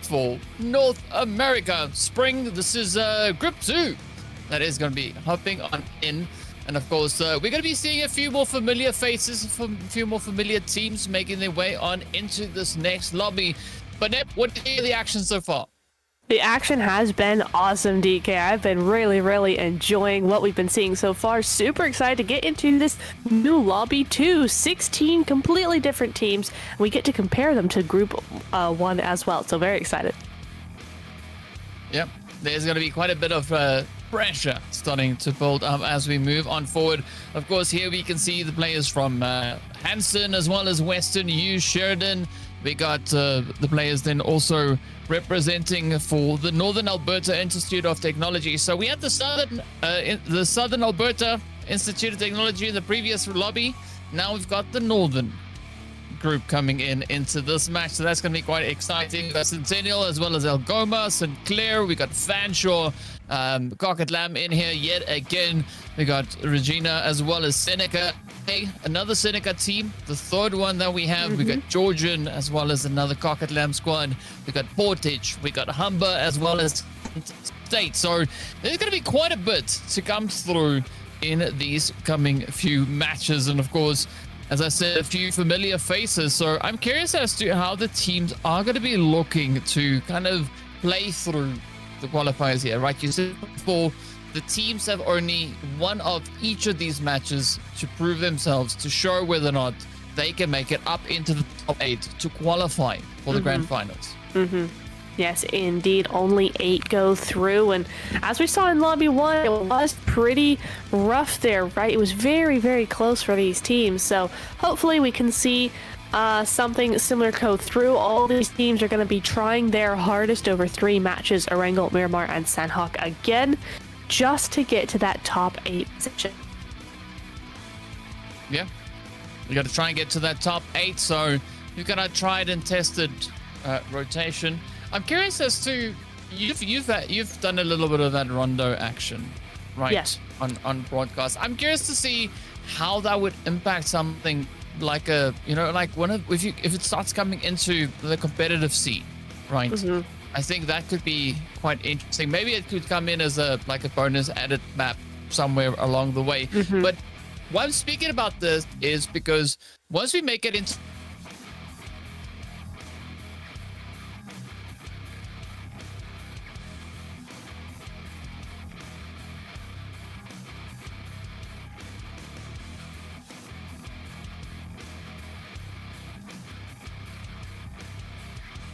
for North America Spring. This is Group 2 that is going to be hopping on in. And of course, we're going to be seeing a few more familiar faces, a few more familiar teams making their way on into this next lobby. But Nip, what do you think of the action so far? The action has been awesome, DK. I've been really enjoying what we've been seeing so far. Super excited to get into this new Lobby 2. 16 completely different teams. We get to compare them to Group 1 as well, so very excited. Yep, there's going to be quite a bit of pressure starting to build up as we move on forward. Of course, here we can see the players from Hanson as well as Western U, Sheridan. We got the players then also representing for the Northern Alberta Institute of Technology. So we had the Southern Alberta Institute of Technology in the previous lobby. Now we've got the Northern group coming into this match, so that's going to be quite exciting. We got Centennial as well as Algoma, St. Clair. We got Fanshawe, Cocket Lamb in here yet again. We got Regina as well as Seneca. Hey, another Seneca team, the third one that we have. We got Georgian as well as another Cocket Lamb squad. We got Portage, we got Humber as well as State. So there's going to be quite a bit to come through in these coming few matches, and of course, as I said, a few familiar faces. So I'm curious as to how the teams are going to be looking to kind of play through the qualifiers here, right? You said before, the teams have only one of each of these matches to prove themselves, to show whether or not they can make it up into the top 8 to qualify for the grand finals. Yes, indeed. Only 8 go through. And as we saw in Lobby 1, it was pretty rough there, right? It was very close for these teams. So hopefully we can see something similar go through. All these teams are going to be trying their hardest over 3 matches, Erangel, Miramar, and Sanhok again, just to get to that top 8 position. Yeah, we got to try and get to that top 8. So you've got a tried and tested rotation. I'm curious as to you've done a little bit of that rondo action, right? Yes. On broadcast. I'm curious to see how that would impact something like if it starts coming into the competitive scene, right? I think that could be quite interesting. Maybe it could come in as a bonus added map somewhere along the way. But why I'm speaking about this is because once we make it into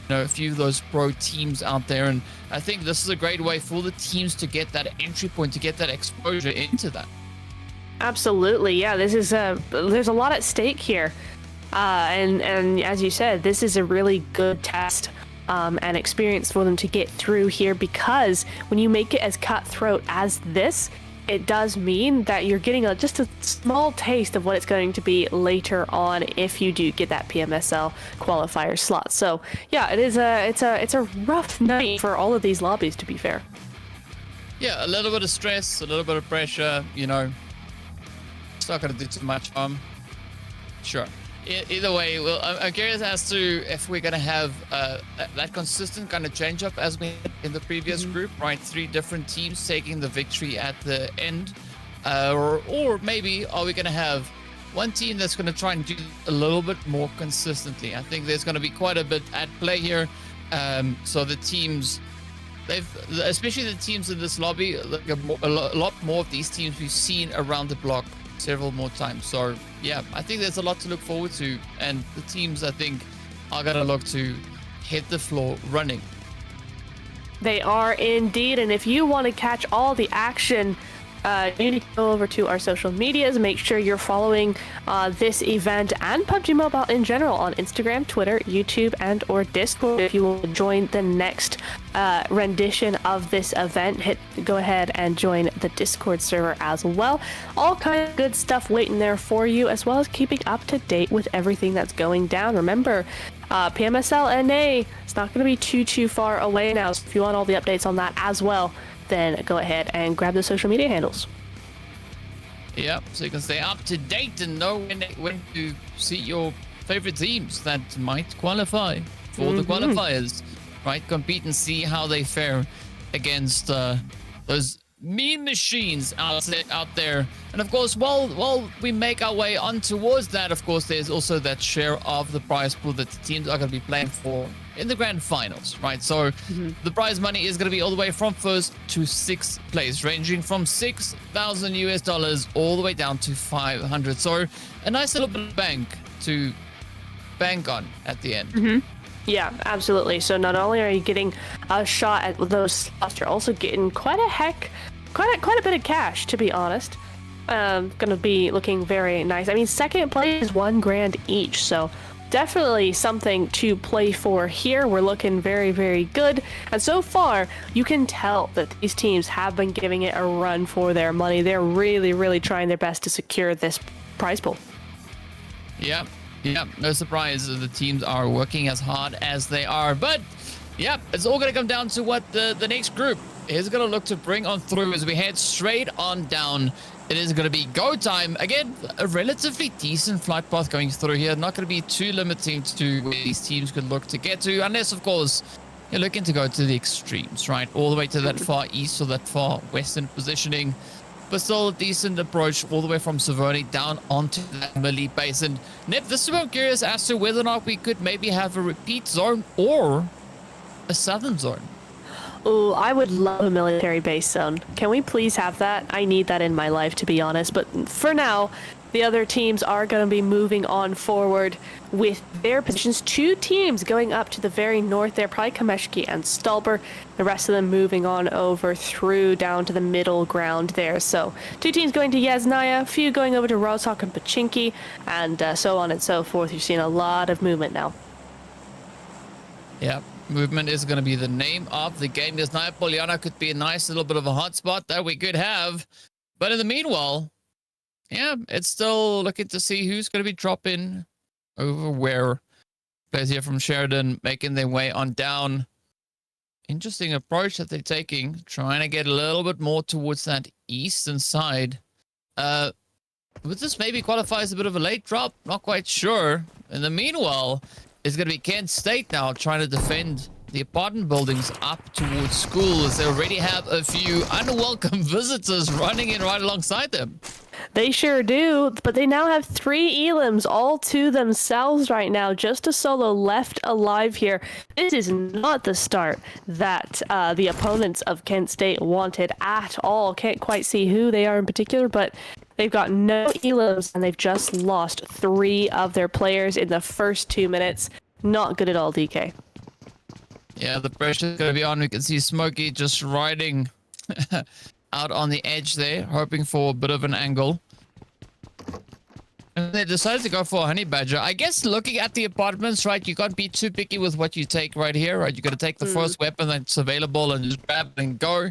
a few of those pro teams out there, and I think this is a great way for the teams to get that entry point, to get that exposure into that. Absolutely, yeah. This is there's a lot at stake here, and as you said, this is a really good test and experience for them to get through here, because when you make it as cutthroat as this, it does mean that you're getting just a small taste of what it's going to be later on if you do get that PMSL qualifier slot. So yeah, it's a rough night for all of these lobbies, to be fair. Yeah, a little bit of stress, a little bit of pressure, it's not going to do too much harm. Sure. Either way, well, I'm curious as to if we're going to have that consistent kind of change up as we had in the previous group, right? 3 different teams taking the victory at the end. Or maybe are we going to have one team that's going to try and do a little bit more consistently? I think there's going to be quite a bit at play here. So the teams, especially the teams in this lobby, a lot more of these teams we've seen around the block several more times. So yeah, I think there's a lot to look forward to, and the teams I think are gonna look to hit the floor running. They are indeed, and if you want to catch all the action, you need to go over to our social medias. Make sure you're following this event and PUBG Mobile in general on Instagram, Twitter, YouTube, and or Discord. If you will join the next rendition of this event, go ahead and join the Discord server as well. All kinds of good stuff waiting there for you, as well as keeping up to date with everything that's going down. Remember, PMSL NA, it's not going to be too far away now, so if you want all the updates on that as well, then go ahead and grab the social media handles. Yep, so you can stay up to date and know when to see your favorite teams that might qualify for the qualifiers, right? Compete and see how they fare against those mean machines out there. And of course, while we make our way on towards that, of course, there's also that share of the prize pool that the teams are going to be playing for in the grand finals, right? So the prize money is going to be all the way from first to sixth place, ranging from $6,000 all the way down to 500. So a nice little bit of bank to bank on at the end. Yeah, absolutely. So not only are you getting a shot at those slots, you're also getting quite a bit of cash, to be honest. Gonna be looking very nice. I mean, second place is $1 grand each, so definitely something to play for here. We're looking very, very good. And so far, you can tell that these teams have been giving it a run for their money. They're really, really trying their best to secure this prize pool. Yeah, no surprise the teams are working as hard as they are. But, yeah, it's all going to come down to what the next group is going to look to bring on through as we head straight on down. It is going to be go time. Again, a relatively decent flight path going through here. Not going to be too limiting to where these teams could look to get to, unless, of course, you're looking to go to the extremes, right? All the way to that far east or that far western positioning. But still a decent approach all the way from Savoni down onto that Millie base. And Nip, this is where I'm curious as to whether or not we could maybe have a repeat zone or a southern zone. Oh, I would love a military base zone. Can we please have that? I need that in my life, to be honest. But for now, the other teams are going to be moving on forward with their positions. Two teams going up to the very north there, probably Kameshki and Stolper. The rest of them moving on over through down to the middle ground there. So two teams going to Yasnaya, a few going over to Rozhok and Pachinki, and so on and so forth. You're seeing a lot of movement now. Yeah. Movement is going to be the name of the game. This Naya Poliana could be a nice little bit of a hotspot that we could have. But in the meanwhile, yeah, it's still looking to see who's going to be dropping over where. Players here from Sheridan making their way on down. Interesting approach that they're taking. Trying to get a little bit more towards that eastern side. But this maybe qualifies a bit of a late drop. Not quite sure. In the meanwhile, it's going to be Kent State now trying to defend the apartment buildings up towards schools. They already have a few unwelcome visitors running in right alongside them. They sure do, but they now have 3 elims all to themselves right now. Just a solo left alive here. This is not the start that the opponents of Kent State wanted at all. Can't quite see who they are in particular, but they've got no elims, and they've just lost 3 of their players in the first 2 minutes. Not good at all, DK. Yeah, the pressure's going to be on. We can see Smokey just riding out on the edge there, hoping for a bit of an angle. And they decided to go for a honey badger. I guess looking at the apartments, right, you can't be too picky with what you take right here, right? You got to take the first weapon that's available and just grab it and go.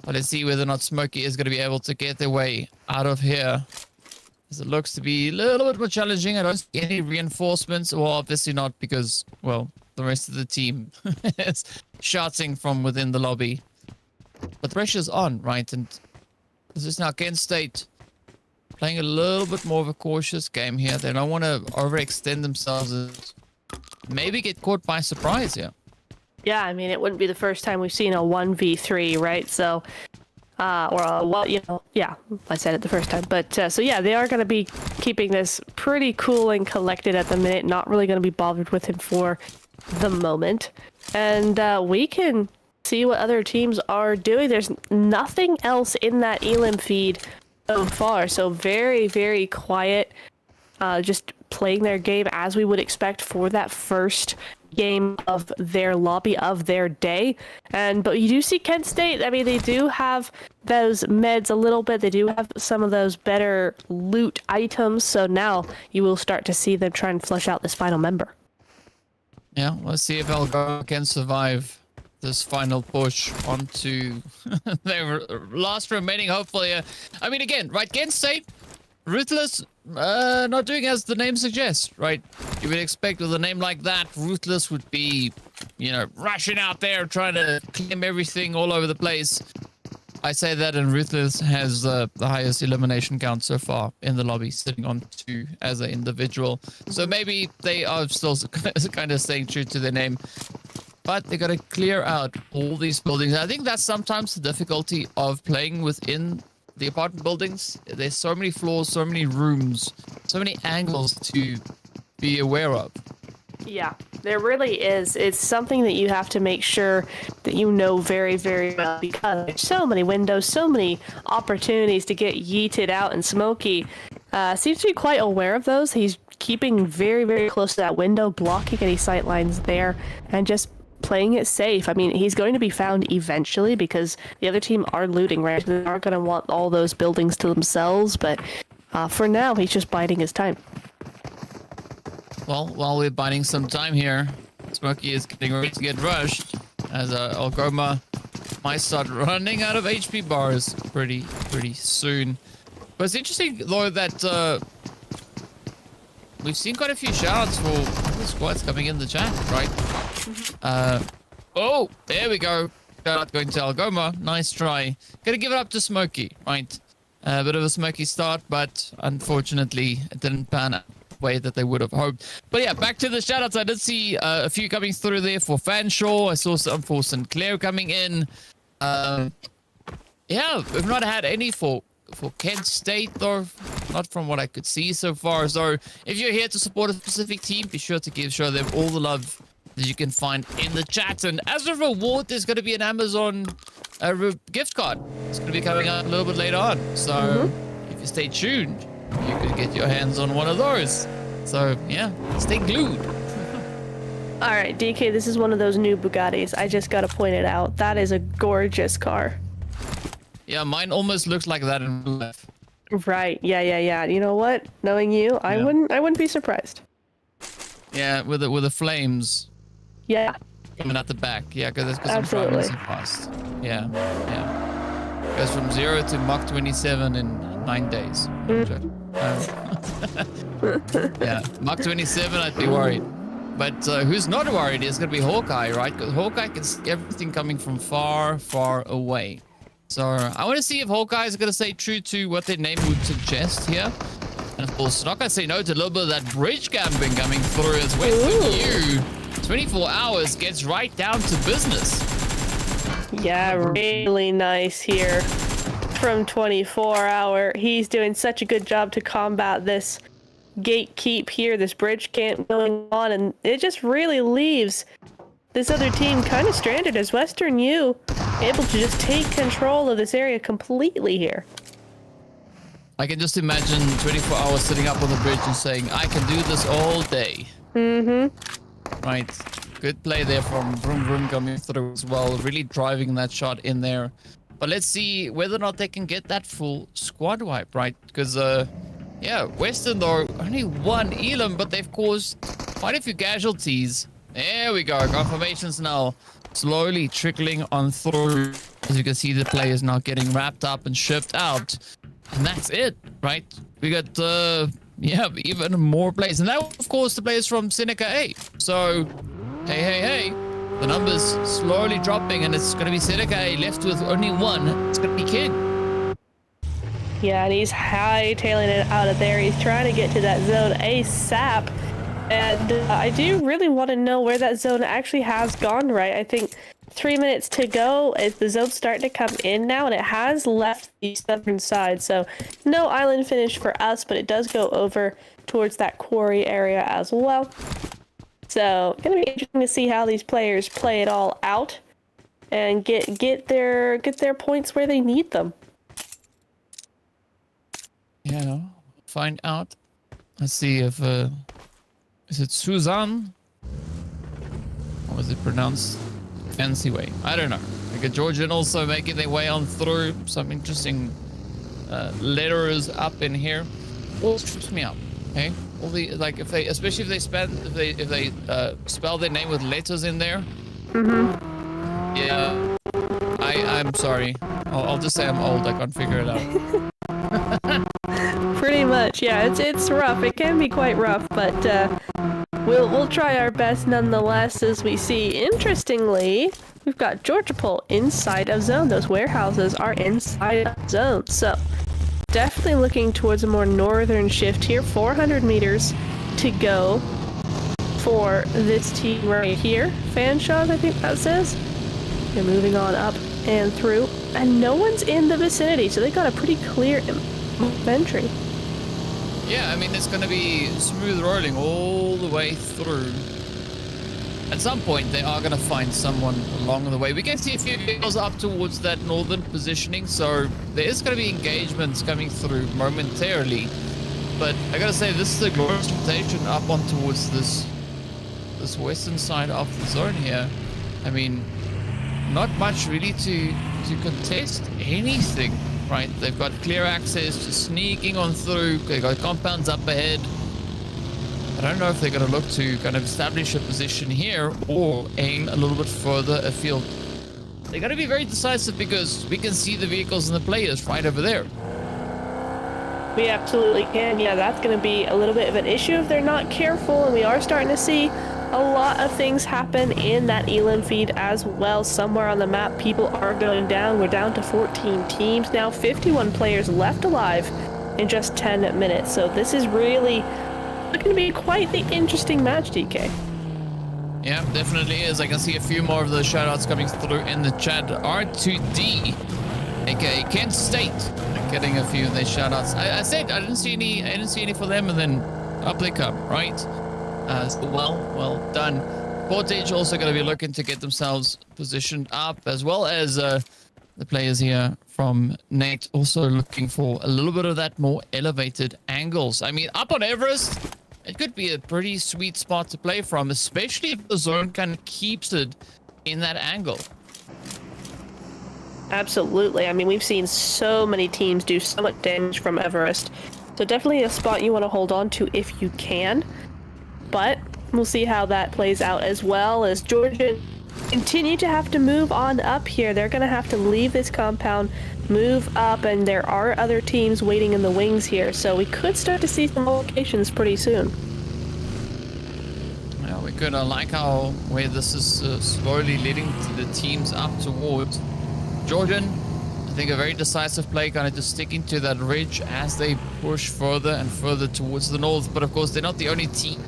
But let's see whether or not Smokey is going to be able to get their way out of here. As it looks to be a little bit more challenging. I don't see any reinforcements. Well, obviously not because, well, the rest of the team is shouting from within the lobby. But the pressure's on, right? And this is now Kent State playing a little bit more of a cautious game here. They don't want to overextend themselves and maybe get caught by surprise here. Yeah, I mean, it wouldn't be the first time we've seen a 1v3, right? So, yeah, I said it the first time. But, so yeah, they are going to be keeping this pretty cool and collected at the minute. Not really going to be bothered with him for the moment. And we can see what other teams are doing. There's nothing else in that elim feed so far. So very, very quiet. Just playing their game as we would expect for that first game of their lobby of their day. But you do see Kent State, I mean, they do have those meds a little bit. They do have some of those better loot items. So now you will start to see them try and flush out this final member. Yeah, let's see if Elgar can survive this final push onto their last remaining hope for you. I mean, again, right, Kent State, ruthless, not doing as the name suggests, right? You would expect with a name like that, ruthless would be, you know, rushing out there trying to claim everything all over the place. I say that, and Ruthless has the highest elimination count so far in the lobby, sitting on 2 as an individual. So maybe they are still kind of staying true to their name. But they got to clear out all these buildings. I think that's sometimes the difficulty of playing within the apartment buildings. There's so many floors, so many rooms, so many angles to be aware of. Yeah, there really is. It's something that you have to make sure that you know very, very well, because there's so many windows, so many opportunities to get yeeted out, and Smokey seems to be quite aware of those. He's keeping very, very close to that window, blocking any sight lines there, and just playing it safe. I mean, he's going to be found eventually because the other team are looting, right? They aren't going to want all those buildings to themselves, but for now, he's just biding his time. Well, while we're biding some time here, Smokey is getting ready to get rushed as Algoma might start running out of HP bars pretty soon. But it's interesting, though, that we've seen quite a few shoutouts for the squads coming in the chat, right? Oh, there we go. Shout out going to Algoma. Nice try. Gonna give it up to Smokey, right? A bit of a Smokey start, but unfortunately, it didn't pan out way that they would have hoped. But yeah, back to the shoutouts. I did see a few coming through there for Fanshawe. I saw some for Sinclair coming in. Yeah, we've not had any for Kent State, though, not from what I could see so far. So if you're here to support a specific team, be sure to show them all the love that you can find in the chat. And as a reward, there's going to be an Amazon gift card. It's going to be coming out a little bit later on. So if you stay tuned, you could get your hands on one of those. So yeah, stay glued. All right, DK, this is one of those new Bugattis. I just got to point it out. That is a gorgeous car. Yeah, mine almost looks like that in real life. Right. Yeah. You know what? Knowing you, I wouldn't be surprised. Yeah, with the flames. Yeah. Coming out the back. Yeah, because I'm driving so fast. Yeah. Goes from 0 to Mach 27 in 9 days. Yeah, Mach 27, I'd be worried. But who's not worried is going to be Hawkeye, right? Because Hawkeye can see everything coming from far, far away. So I want to see if Hawkeye is going to stay true to what their name would suggest here. And of course, not going to say no to a little bit of that bridge camping coming through as Western U. 24 hours gets right down to business. Yeah, really nice here from 24 Hour. He's doing such a good job to combat this gatekeep here, this bridge camp going on, and it just really leaves this other team kind of stranded as Western U able to just take control of this area completely here. I can just imagine 24 Hours sitting up on the bridge and saying, I can do this all day. Right. Good play there from Vroom Vroom coming through as well. Really driving that shot in there. But let's see whether or not they can get that full squad wipe, right? Because, yeah, Western, though, only one Elam, but they've caused quite a few casualties. There we go. Confirmations now slowly trickling on through. As you can see, the players now getting wrapped up and shipped out. And that's it, right? We got, yeah, even more players. And that, of course, the players from Seneca A. So, hey. The numbers slowly dropping, and it's going to be Seneca A left with only one. It's going to be King. Yeah, and he's hightailing it out of there. He's trying to get to that zone ASAP. And I do really want to know where that zone actually has gone, right? I think 3 minutes to go as the zone's starting to come in now, and it has left the southern side. So no island finish for us, but it does go over towards that quarry area as well. So gonna be interesting to see how these players play it all out and get their points where they need them. Yeah, find out. Let's see if is it Suzanne? Or was it pronounced fancy way? I don't know. Like a Georgian also making their way on through. Some interesting letters up in here. All trips me up. Okay, all the like if they, especially if they spell their name with letters in there. Yeah, I'm sorry. I'll just say I'm old. I can't figure it out. Pretty much, yeah. It's rough. It can be quite rough, but we'll try our best nonetheless. As we see, interestingly, we've got Georgia Pole inside of zone. Those warehouses are inside of zone. So definitely looking towards a more northern shift here. 400 meters to go for this team right here. Fanshaws, I think that says. They're moving on up and through. And no one's in the vicinity, so they got a pretty clear entry. Yeah, I mean, it's going to be smooth rolling all the way through. At some point, they are going to find someone along the way. We can see a few vehicles up towards that northern positioning, so there is going to be engagements coming through momentarily. But I got to say, this is a glorious rotation up on towards this western side of the zone here. I mean, not much really to contest anything, right? They've got clear access to sneaking on through. They've got compounds up ahead. I don't know if they're going to look to kind of establish a position here or aim a little bit further afield. They're going to be very decisive because we can see the vehicles and the players right over there. We absolutely can. Yeah, that's going to be a little bit of an issue if they're not careful, and we are starting to see a lot of things happen in that Elim feed as well. Somewhere on the map, people are going down. We're down to 14 teams now, 51 players left alive in just 10 minutes. So this is really going to be quite the interesting match, DK. Yeah, definitely is. I can see a few more of those shoutouts coming through in the chat. R2D, aka Kent State, getting a few of these shoutouts. I said I didn't see any for them, and then up they come, right? So well done. Portage also going to be looking to get themselves positioned up, as well as the players here from Nate also looking for a little bit of that more elevated angles. I mean, up on Everest, it could be a pretty sweet spot to play from, especially if the zone kind of keeps it in that angle. Absolutely. I mean, we've seen so many teams do so much damage from Everest. So definitely a spot you want to hold on to if you can. But we'll see how that plays out, as well as Georgia continue to have to move on up here. They're going to have to leave this compound, move up, and there are other teams waiting in the wings here. So we could start to see some locations pretty soon. Yeah, we could. I like how where this is slowly leading to the teams up towards Jordan. I think a very decisive play, kind of just sticking to that ridge as they push further and further towards the north. But of course, they're not the only team.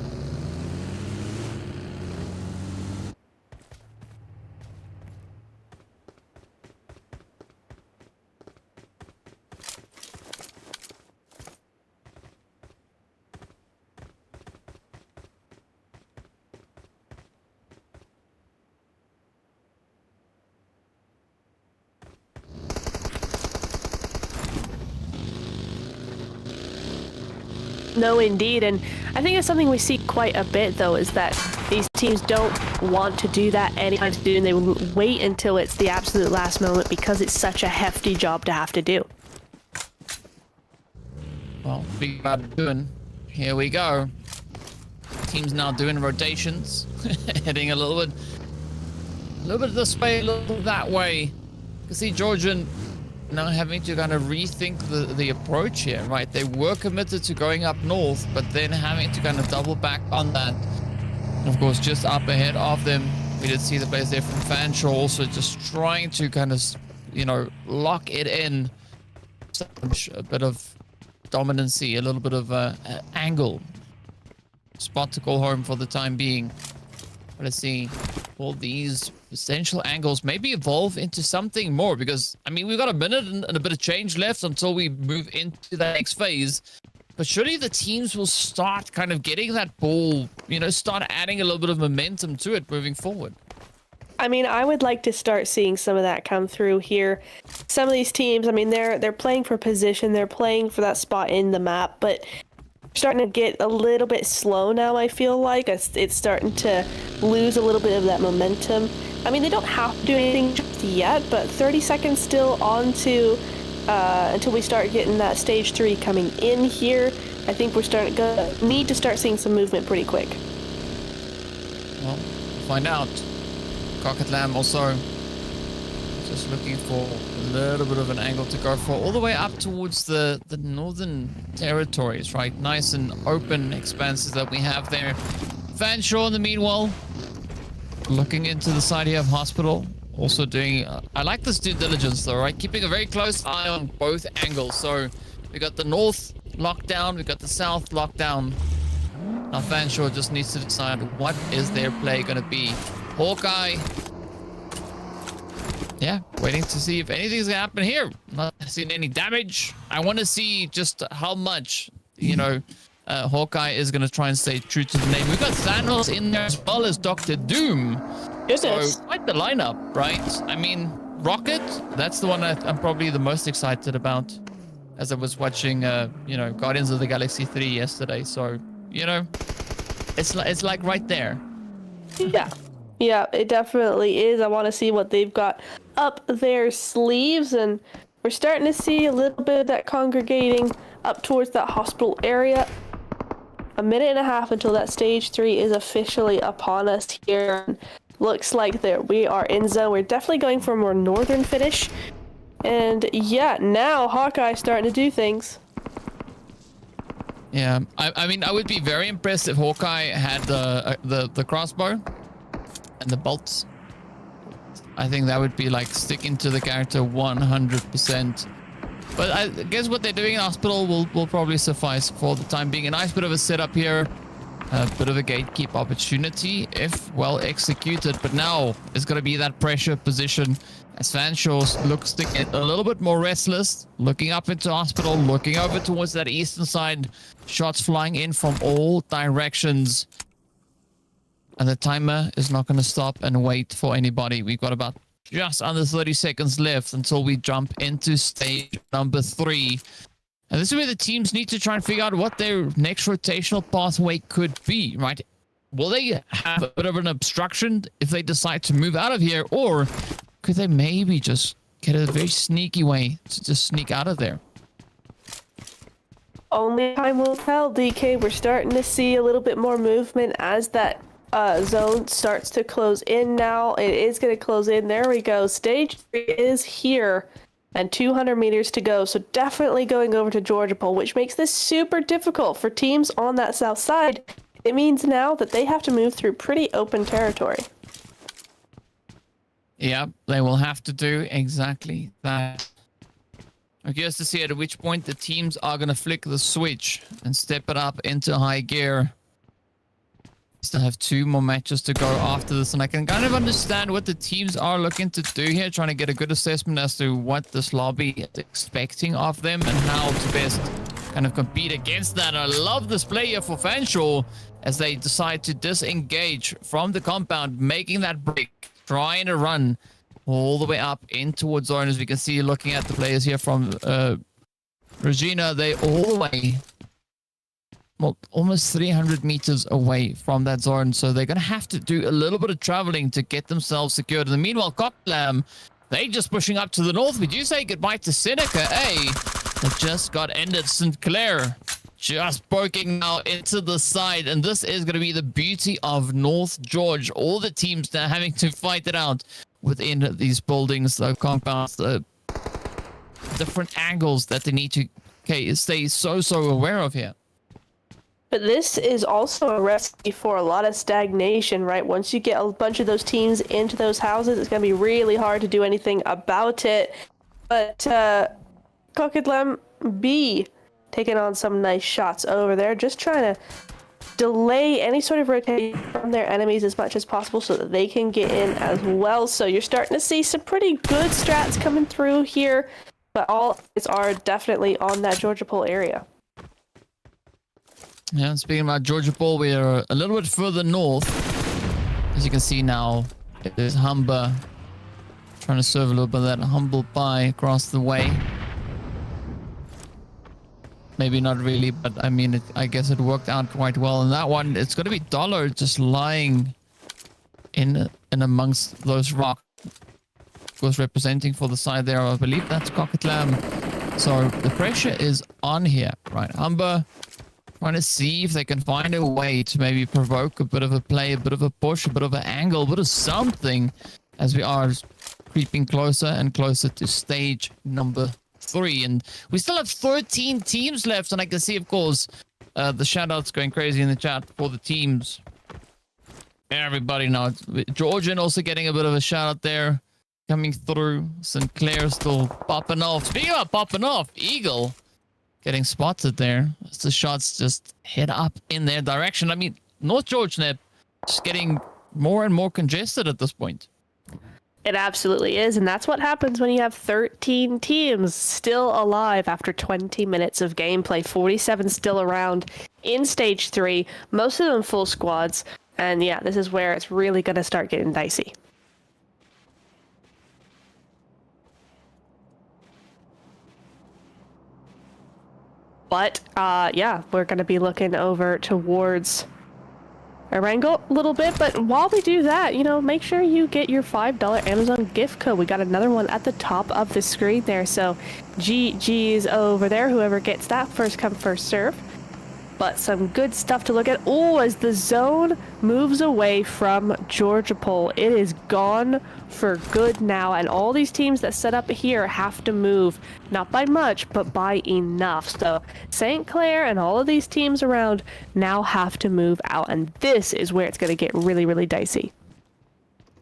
No, indeed, and I think it's something we see quite a bit, though, is that these teams don't want to do that anytime soon. They will wait until it's the absolute last moment because it's such a hefty job to have to do. Well, speaking about doing, here we go. Teams now doing rotations, heading a little bit this way, a little bit that way. You can see Georgian now having to kind of rethink the approach here, right? They were committed to going up north, but then having to kind of double back on that. And of course, just up ahead of them, we did see the players there from Fanshaw also just trying to kind of, you know, lock it in. A bit of dominancy, a little bit of angle. Spot to call home for the time being. But let's see, all these potential angles maybe evolve into something more, because I mean, we've got a minute and a bit of change left until we move into the next phase. But surely the teams will start kind of getting that ball, you know, start adding a little bit of momentum to it moving forward. I mean, I would like to start seeing some of that come through here. Some of these teams, I mean, they're playing for position, they're playing for that spot in the map, but starting to get a little bit slow now. I feel like it's starting to lose a little bit of that momentum. I mean, they don't have to do anything just yet, but 30 seconds still on to until we start getting that stage 3 coming in here. I think we're gonna need to start seeing some movement pretty quick. Well, we'll find out. Cocket Lamb also just looking for a little bit of an angle to go for, all the way up towards the northern territories, right? Nice and open expanses that we have there. Fanshaw, in the meanwhile, looking into the side here of Hospital, also doing, I like this due diligence though, right? Keeping a very close eye on both angles. So we got the north lockdown, we got the south lockdown. Now Fanshawe just needs to decide what is their play going to be. Hawkeye, yeah, waiting to see if anything's going to happen here. Not seeing any damage. I want to see just how much, you know, Hawkeye is going to try and stay true to the name. We've got Thanos in there as well as Dr. Doom. So quite the lineup, right? I mean, Rocket, that's the one I'm probably the most excited about as I was watching, you know, Guardians of the Galaxy 3 yesterday. So, you know, it's like right there. Yeah. Yeah, it definitely is. I want to see what they've got up their sleeves, and we're starting to see a little bit of that congregating up towards that hospital area. A minute and a half until that stage 3 is officially upon us here. Looks like that we are in zone. We're definitely going for a more northern finish. And yeah, now Hawkeye's starting to do things. Yeah, I mean, I would be very impressed if Hawkeye had the crossbow and the bolts. I think that would be like sticking to the character 100%. But I guess what they're doing in hospital will probably suffice for the time being. A nice bit of a setup here. A bit of a gatekeep opportunity if well executed. But now it's going to be that pressure position as Fanshawe looks to get a little bit more restless. Looking up into hospital, looking over towards that eastern side. Shots flying in from all directions. And the timer is not going to stop and wait for anybody. We've got about just under 30 seconds left until we jump into stage number 3. And this is where the teams need to try and figure out what their next rotational pathway could be, right? Will they have a bit of an obstruction if they decide to move out of here? Or could they maybe just get a very sneaky way to just sneak out of there? Only time will tell, DK. We're starting to see a little bit more movement as that zone starts to close in now. It is going to close in. There we go. Stage 3 is here. And 200 meters to go, so definitely going over to Georgia Pole, which makes this super difficult for teams on that south side. It means now that they have to move through pretty open territory. Yeah, they will have to do exactly that. I'm curious to see at which point the teams are going to flick the switch and step it up into high gear. Still have 2 more matches to go after this, and I can kind of understand what the teams are looking to do here, trying to get a good assessment as to what this lobby is expecting of them and how to best kind of compete against that. I love this play here for Fanshawe as they decide to disengage from the compound, making that break, trying to run all the way up in towards zone. As we can see, looking at the players here from Regina, they all the way, well, almost 300 meters away from that zone. So they're going to have to do a little bit of traveling to get themselves secured. And meanwhile, Cocklam, they just pushing up to the north. We do say goodbye to Seneca. That just got ended. St. Clair just poking now into the side. And this is going to be the beauty of North George. All the teams now having to fight it out within these buildings, the compounds, the different angles that they need to stay so aware of here. But this is also a recipe for a lot of stagnation, right? Once you get a bunch of those teams into those houses, it's going to be really hard to do anything about it. But Coquitlam B taking on some nice shots over there, just trying to delay any sort of rotation from their enemies as much as possible so that they can get in as well. So you're starting to see some pretty good strats coming through here, but all eyes are definitely on that Georgia Pole area. Yeah, speaking about Georgia Pole, we are a little bit further north. As you can see now, it is Humber trying to serve a little bit of that humble pie across the way. Maybe not really, but I mean, I guess it worked out quite well. And that one, it's going to be Dollar just lying in amongst those rocks. Of course, representing for the side there, I believe that's Coquitlam. So the pressure is on here, right? Humber trying to see if they can find a way to maybe provoke a bit of a play, a bit of a push, a bit of an angle, a bit of something as we are creeping closer and closer to stage number 3. And we still have 13 teams left, and I can see, of course, the shout-outs going crazy in the chat for the teams. Everybody now. Georgian also getting a bit of a shout-out there. coming through. Sinclair still popping off. Speaking about popping off, Eagle getting spotted there. As the shots just head up in their direction. I mean, North George Neb just getting more and more congested at this point. It absolutely is, and that's what happens when you have 13 teams still alive after 20 minutes of gameplay. 47 still around in Stage 3, most of them full squads, and yeah, this is where it's really going to start getting dicey. But, yeah, we're going to be looking over towards Erangel a little bit, but while we do that, you know, make sure you get your $5 Amazon gift code. We got another one at the top of the screen there, so GG's over there, whoever gets that, first come, first serve. But some good stuff to look at. Oh, as the zone moves away from Georgia Pole, it is gone for good now, and all these teams that set up here have to move, not by much, but by enough. So St. Clair and all of these teams around now have to move out, and this is where it's going to get really, really dicey.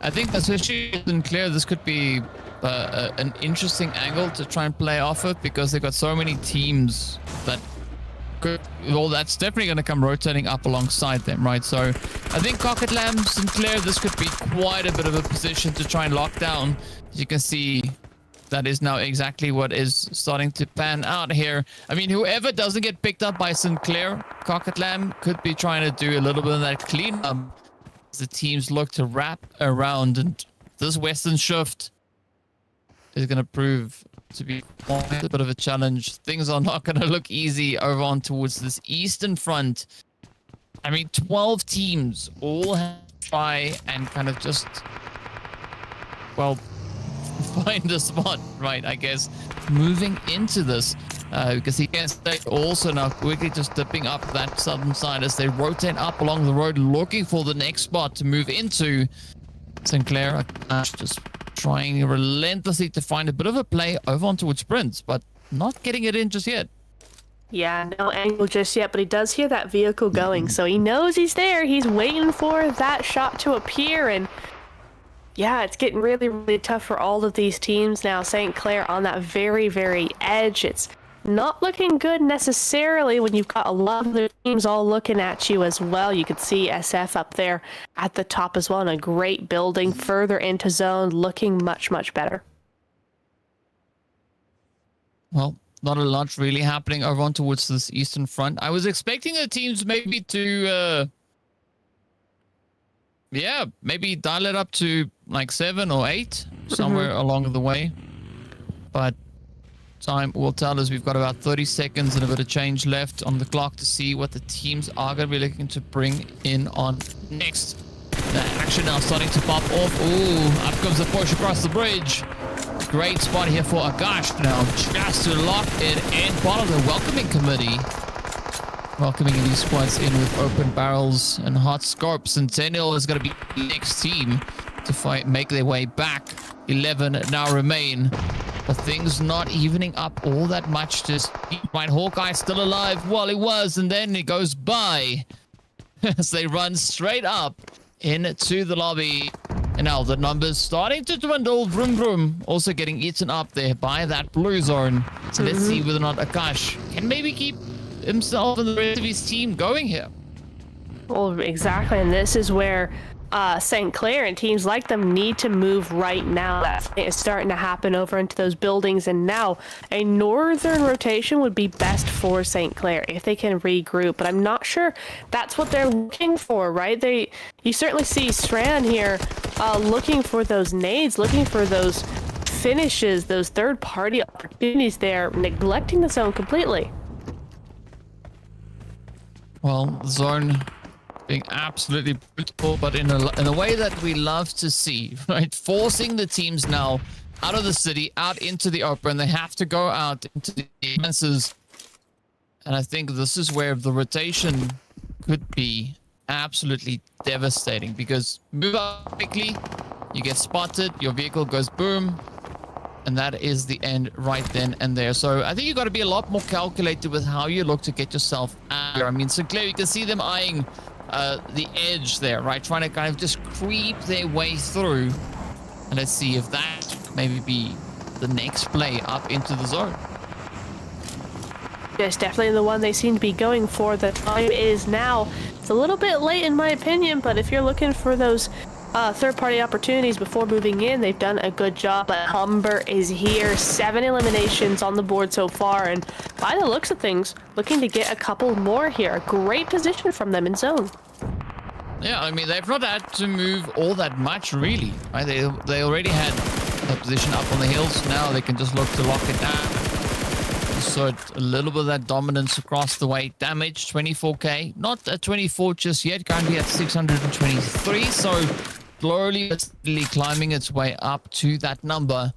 I think especially in Clair, this could be an interesting angle to try and play off of, because they've got so many teams that well, that's definitely going to come rotating up alongside them, right? So I think Coquetlam, Sinclair, this could be quite a bit of a position to try and lock down. As you can see, that is now exactly what is starting to pan out here. I mean, whoever doesn't get picked up by Sinclair, Coquetlam could be trying to do a little bit of that cleanup as the teams look to wrap around, and this Western shift is going to prove to be quite a bit of a challenge. Things are not going to look easy over on towards this eastern front. I mean, 12 teams all have to try and kind of just, well, find a spot, right, I guess, moving into this. Because he can stay also now quickly just dipping up that southern side as they rotate up along the road, looking for the next spot to move into. Sinclair just trying relentlessly to find a bit of a play over on towards Sprints, but not getting it in just yet. Yeah, no angle just yet, but he does hear that vehicle going, so he knows he's there. He's waiting for that shot to appear, and yeah, it's getting really, really tough for all of these teams now. St. Clair on that very, very edge. It's not looking good necessarily when you've got a lot of the teams all looking at you as well. You could see SF up there at the top as well, in a great building further into zone, looking much, much better. Well, not a lot really happening over on towards this eastern front. I was expecting the teams maybe to, maybe dial it up to like 7 or 8 somewhere along the way. But time will tell us. We've got about 30 seconds and a bit of change left on the clock to see what the teams are going to be looking to bring in on next. The action now starting to pop off. Ooh, up comes the push across the bridge. Great spot here for Akash now, just to lock it in. Part of the welcoming committee. Welcoming these squads in with open barrels and hot scopes. Centennial is going to be the next team to make their way back. 11 now remain. But things not evening up all that much. Just right, Hawkeye still alive. Well, he was, and then he goes by as they run straight up into the lobby. And now the numbers starting to dwindle. Vroom vroom. Also getting eaten up there by that blue zone. So let's see whether or not Akash can maybe keep himself and the rest of his team going here. Well, exactly, and this is where St. Clair and teams like them need to move right now. That is starting to happen over into those buildings, and now a northern rotation would be best for St. Clair if they can regroup, but I'm not sure that's what they're looking for, right? You certainly see Strand here looking for those nades, looking for those finishes, those third-party opportunities there, neglecting the zone completely. Well, the zone being absolutely brutal, but in a way that we love to see, right? Forcing the teams now out of the city, out into the open. They have to go out into the fences. And I think this is where the rotation could be absolutely devastating, because move up quickly, you get spotted, your vehicle goes boom, and that is the end right then and there. So I think you got to be a lot more calculated with how you look to get yourself out here. I mean, Sinclair, you can see them eyeing the edge there, right? Trying to kind of just creep their way through. And let's see if that maybe be the next play up into the zone. It's definitely the one they seem to be going for. The time is now. It's a little bit late in my opinion, but if you're looking for those third-party opportunities before moving in, they've done a good job. But Humber is here. 7 eliminations on the board so far, and by the looks of things, looking to get a couple more here. Great position from them in zone. Yeah, I mean, they've not had to move all that much, really. Right? They already had a position up on the hills. Now they can just look to lock it down. So a little bit of that dominance across the way. Damage, 24k. Not at 24 just yet. Currently at 623. So slowly but steadily climbing its way up to that number.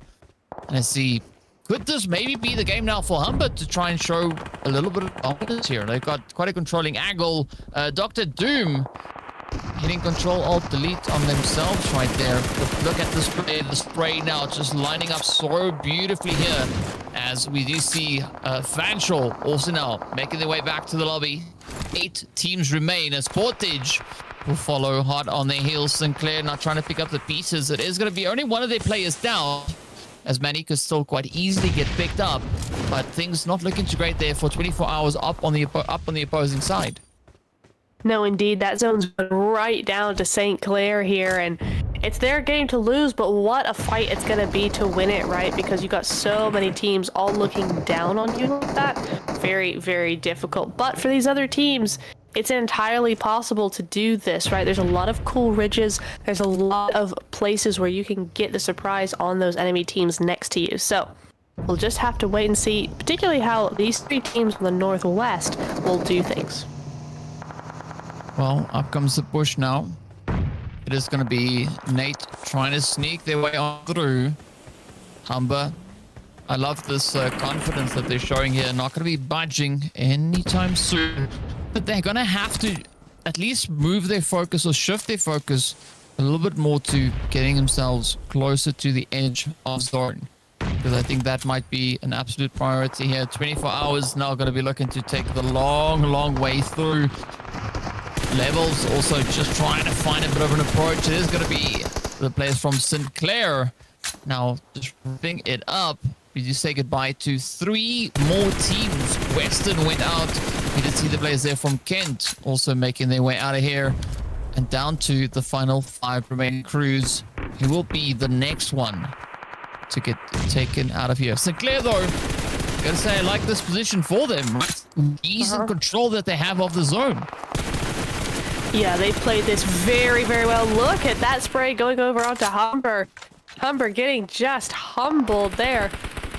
Let's see. Could this maybe be the game now for Humber to try and show a little bit of dominance here? They've got quite a controlling angle. Dr. Doom hitting Control Alt Delete on themselves right there. But look at the spray now just lining up so beautifully here, as we do see Fanshaw also now making their way back to the lobby. 8 teams remain as Portage will follow hard on their heels. Sinclair not trying to pick up the pieces. It is going to be only one of their players down, as Manny could still quite easily get picked up, but things not looking too great there for 24 hours up on the opposing side. No, indeed, that zone's going right down to St. Clair here, and it's their game to lose, but what a fight it's going to be to win it, right? Because you got so many teams all looking down on you like that. Very, very difficult. But for these other teams, it's entirely possible to do this, right? There's a lot of cool ridges. There's a lot of places where you can get the surprise on those enemy teams next to you. So we'll just have to wait and see, particularly how these 3 teams from the Northwest will do things. Well, up comes the push now. It is going to be Nate trying to sneak their way on through. Humber, I love this confidence that they're showing here. Not going to be budging anytime soon. But they're going to have to at least move their focus or shift their focus a little bit more to getting themselves closer to the edge of zone. Because I think that might be an absolute priority here. 24 hours now going to be looking to take the long, long way through. Levels also just trying to find a bit of an approach. It is going to be the players from Sinclair now just wrapping it up. We just say goodbye to 3 more teams. Western went out. We did see the players there from Kent also making their way out of here, and down to the final 5 remaining crews. Who will be the next one to get taken out of here? Sinclair, though, gotta say I like this position for them. Right? Ease and control that they have of the zone. Yeah, they played this very, very well. Look at that spray going over onto Humber. Humber getting just humbled there,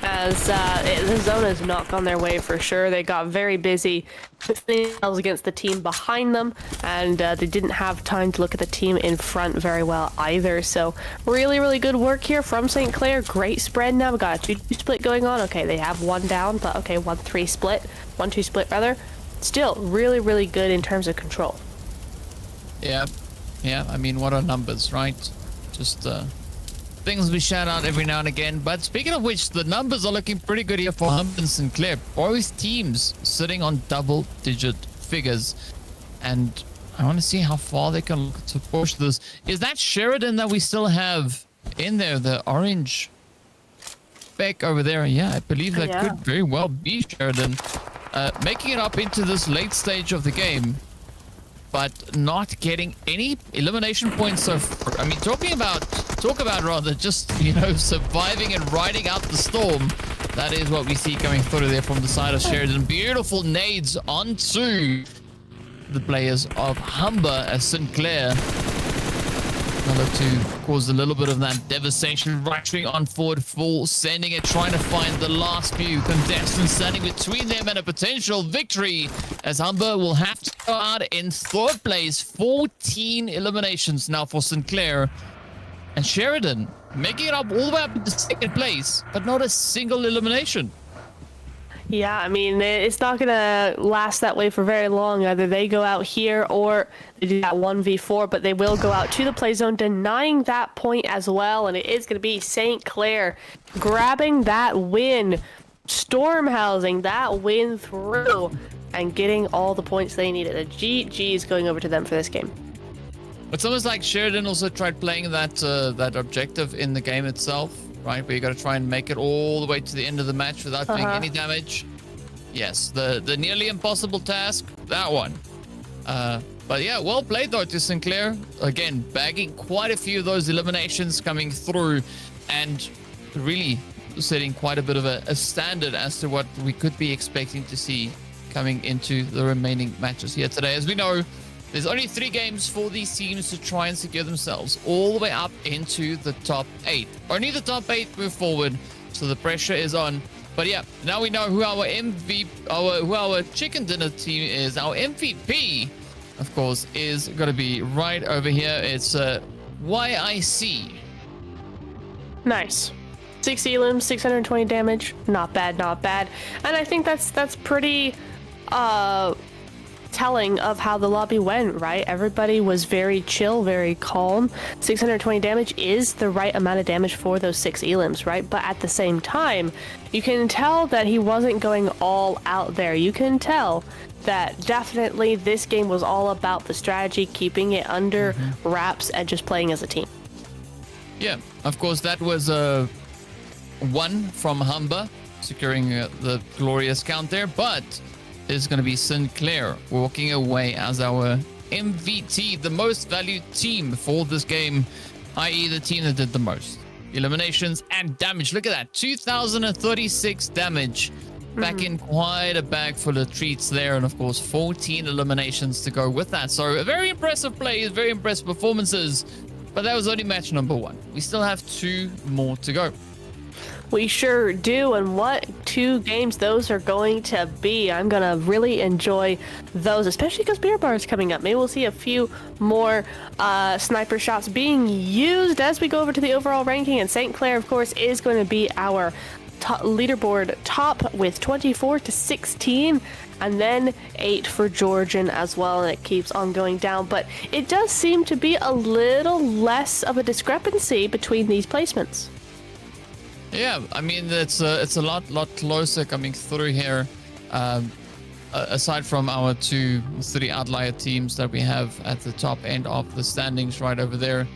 as the zone has not gone their way for sure. They got very busy defending themselves against the team behind them, and they didn't have time to look at the team in front very well either. So really, really good work here from St. Clair. Great spread now. We got a 2-2 split going on. Okay, they have 1 down, but okay, 1-3 split. 1-2 split rather. Still really, really good in terms of control. Yeah, I mean, what are numbers, right? Just things we shout out every now and again. But speaking of which, the numbers are looking pretty good here for Humber and Sinclair. Both teams sitting on double-digit figures. And I want to see how far they can look to push this. Is that Sheridan that we still have in there? The orange speck over there? Yeah, I believe that could very well be Sheridan. Making it up into this late stage of the game, but not getting any elimination points so far. I mean, talk about rather just, you know, surviving and riding out the storm. That is what we see coming through there from the side of Sheridan. Beautiful nades onto the players of Humber as Sinclair look to cause a little bit of that devastation, rushing on forward full, sending it, trying to find the last few contestants standing between them and a potential victory, as Humber will have to go out in 3rd place. 14 eliminations now for Sinclair, and Sheridan making it up all the way up to 2nd place, but not a single elimination. Yeah, I mean, it's not going to last that way for very long. Either they go out here or they do that 1v4, but they will go out to the play zone, denying that point as well. And it is going to be St. Clair grabbing that win, stormhousing that win through, and getting all the points they needed. A GG is going over to them for this game. It's almost like Sheridan also tried playing that objective in the game itself, right? Where you got to try and make it all the way to the end of the match without doing any damage. Yes, the nearly impossible task, that one. But yeah, well played though to Sinclair. Again, bagging quite a few of those eliminations coming through and really setting quite a bit of a standard as to what we could be expecting to see coming into the remaining matches here today. As we know, there's only 3 games for these teams to try and secure themselves all the way up into the top 8. Only the top 8 move forward, so the pressure is on. But yeah, now we know who our who our chicken dinner team is. Our MVP, of course, is going to be right over here. It's YIC. Nice. 6 elims, 620 damage. Not bad, not bad. And I think that's pretty telling of how the lobby went, right? Everybody was very chill, very calm. 620 damage is the right amount of damage for those 6 elims, right? But at the same time, you can tell that he wasn't going all out there. You can tell that definitely this game was all about the strategy, keeping it under wraps, and just playing as a team. Yeah, of course, that was a 1 from Humber, securing the glorious count there, but it's going to be Sinclair walking away as our MVT, the most valued team for this game, i.e. the team that did the most eliminations and damage. Look at that, 2,036 damage. Back in quite a bag full of treats there, and of course 14 eliminations to go with that. So a very impressive plays, very impressive performances, but that was only match number 1. We still have 2 more to go. We sure do, and what 2 games those are going to be. I'm gonna really enjoy those, especially because Miramar is coming up. Maybe we'll see a few more sniper shots being used as we go over to the overall ranking, and St. Clair, of course, is going to be our leaderboard top with 24 to 16, and then 8 for Georgian as well, and it keeps on going down. But it does seem to be a little less of a discrepancy between these placements. Yeah, I mean, it's a lot closer coming through here. Aside from our 2-3 outlier teams that we have at the top end of the standings right over there.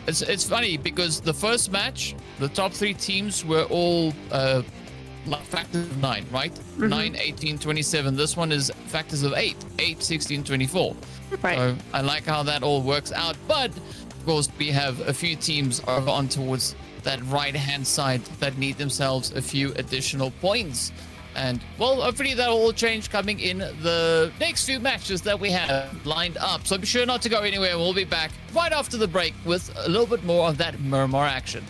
It's funny because the first match, the top 3 teams were all like factors of 9, right? 9, 18, 27. This one is factors of 8, 16, 24. Right. So I like how that all works out. But of course, we have a few teams over on towards that right-hand side that need themselves a few additional points. And, well, hopefully that'll all change coming in the next few matches that we have lined up. So be sure not to go anywhere. We'll be back right after the break with a little bit more of that Miramar action.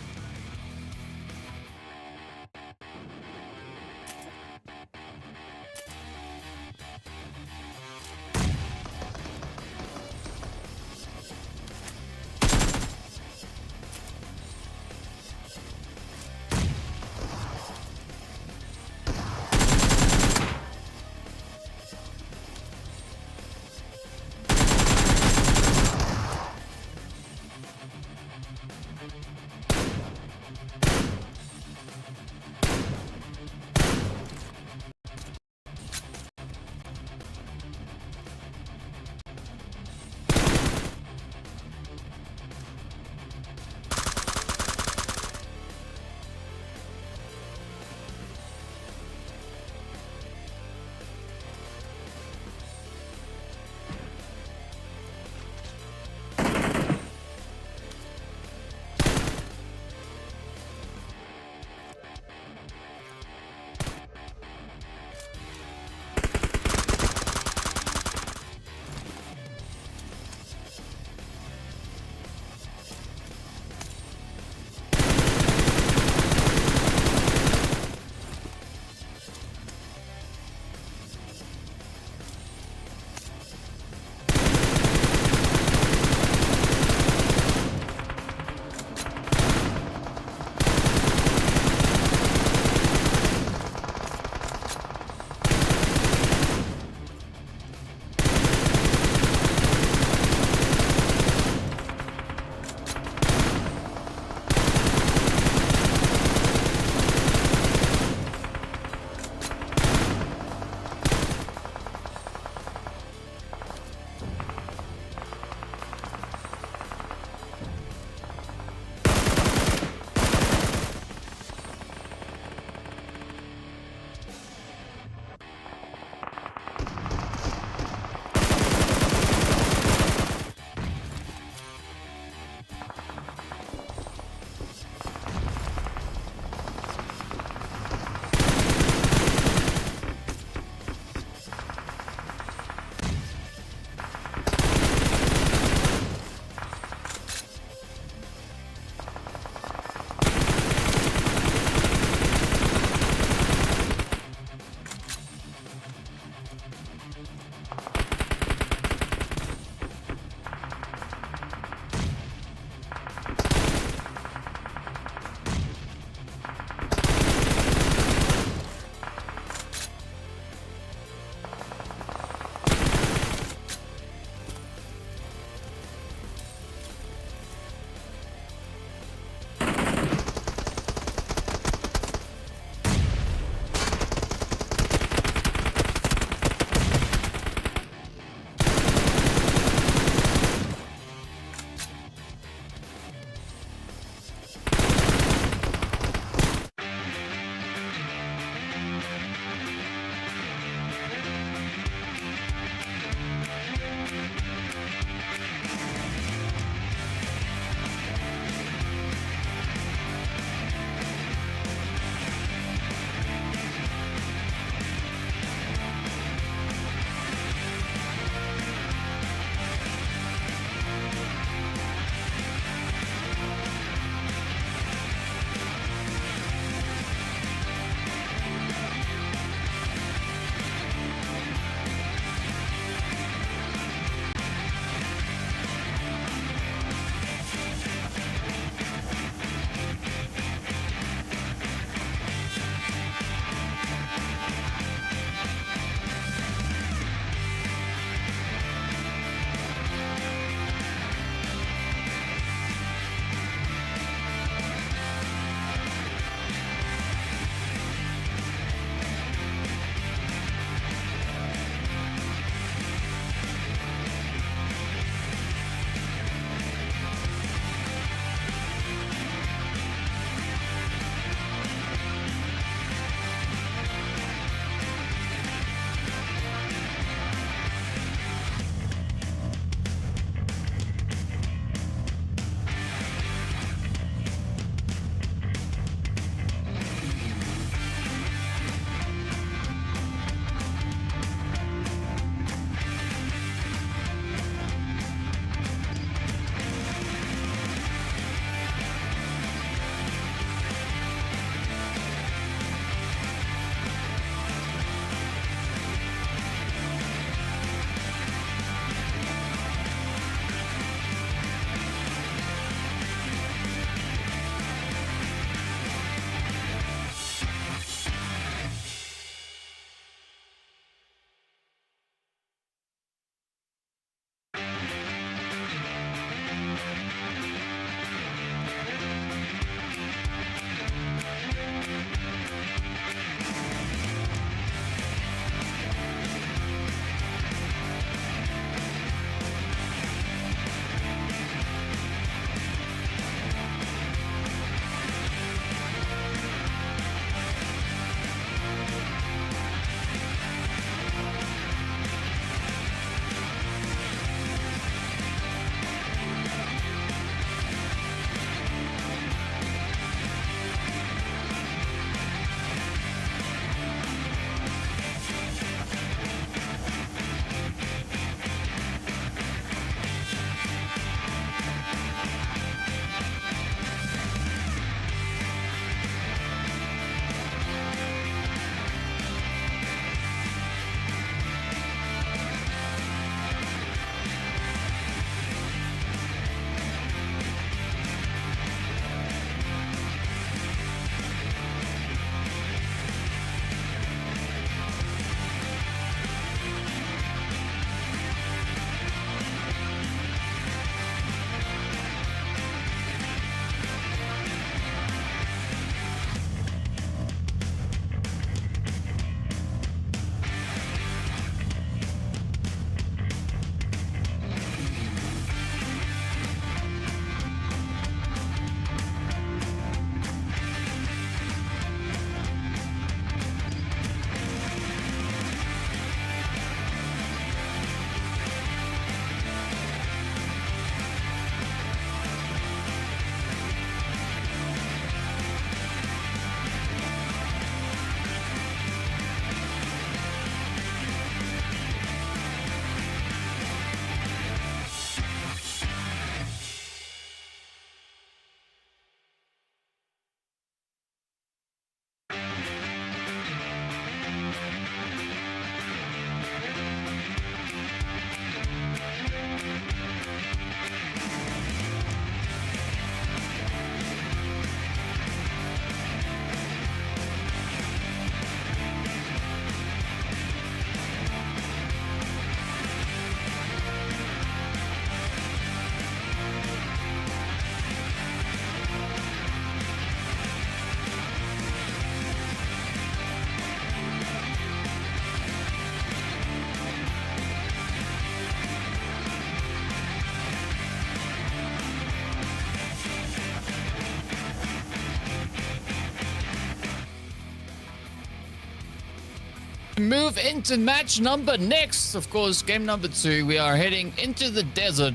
move into match number next. Of course, game number 2. We are heading into the desert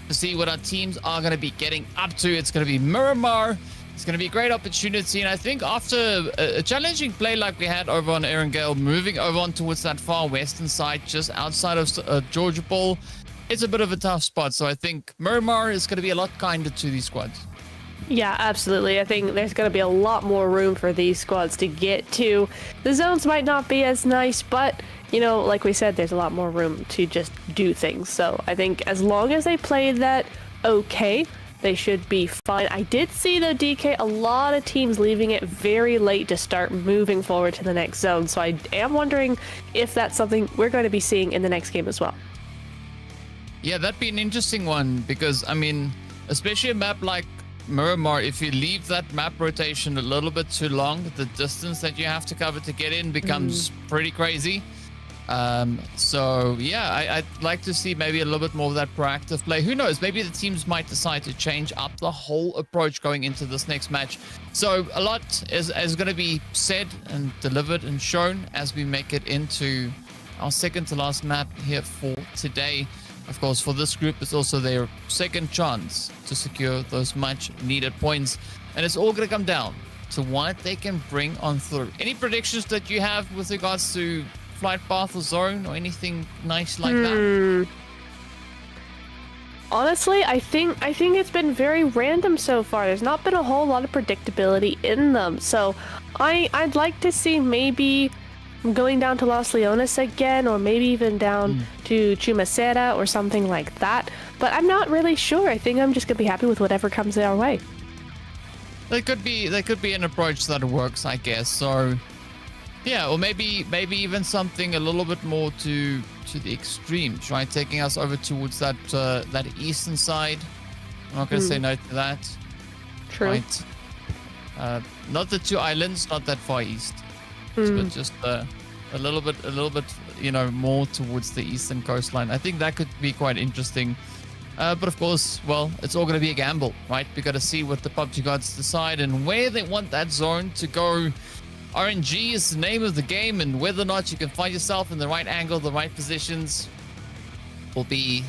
to see what our teams are going to be getting up to. It's going to be Miramar. It's going to be a great opportunity. And I think after a challenging play like we had over on Erangel, moving over on towards that far western side, just outside of Georgia Ball, it's a bit of a tough spot. So I think Miramar is going to be a lot kinder to these squads. Yeah, absolutely. I think there's going to be a lot more room for these squads to get to. The zones might not be as nice, but, you know, like we said, there's a lot more room to just do things. So I think as long as they play that okay, they should be fine. I did see, though, DK, a lot of teams leaving it very late to start moving forward to the next zone. So I am wondering if that's something we're going to be seeing in the next game as well. Yeah, that'd be an interesting one because, I mean, especially a map like Miramar, if you leave that map rotation a little bit too long, the distance that you have to cover to get in becomes pretty crazy. So yeah, I'd like to see maybe a little bit more of that proactive play. Who knows, maybe the teams might decide to change up the whole approach going into this next match. So a lot is going to be said and delivered and shown as we make it into our second to last map here for today. Of course, for this group, it's also their second chance to secure those much needed points. And it's all going to come down to what they can bring on through. Any predictions that you have with regards to flight path or zone or anything nice like that? Honestly, I think it's been very random so far. There's not been a whole lot of predictability in them. So I'd like to see maybe going down to Los Leones again, or maybe even down to Chumacera or something like that. But I'm not really sure. I think I'm just gonna be happy with whatever comes our way. They could be an approach that works, I guess. So yeah, or maybe even something a little bit more to the extreme, right? Taking us over towards that that eastern side. I'm not gonna say no to that. True. Right. Not the 2 islands, not that far east. But just a little bit, you know, more towards the eastern coastline. I think that could be quite interesting. But of course, well, it's all going to be a gamble, right? We got to see what the PUBG gods decide and where they want that zone to go. RNG is the name of the game, and whether or not you can find yourself in the right angle, the right positions, will be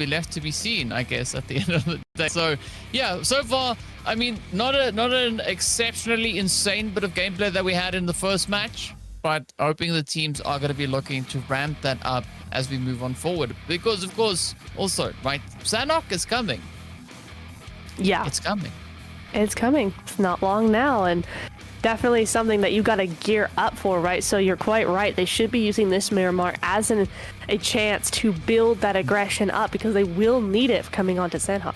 left to be seen, I guess, at the end of the day. So yeah, so far, I mean, not an exceptionally insane bit of gameplay that we had in the first match, but hoping the teams are going to be looking to ramp that up as we move on forward. Because of course, also, right, Sanhok is coming. Yeah, it's coming. It's coming. It's not long now, and definitely something that you got to gear up for, right? So you're quite right. They should be using this Miramar as a chance to build that aggression up, because they will need it coming onto Sanhok.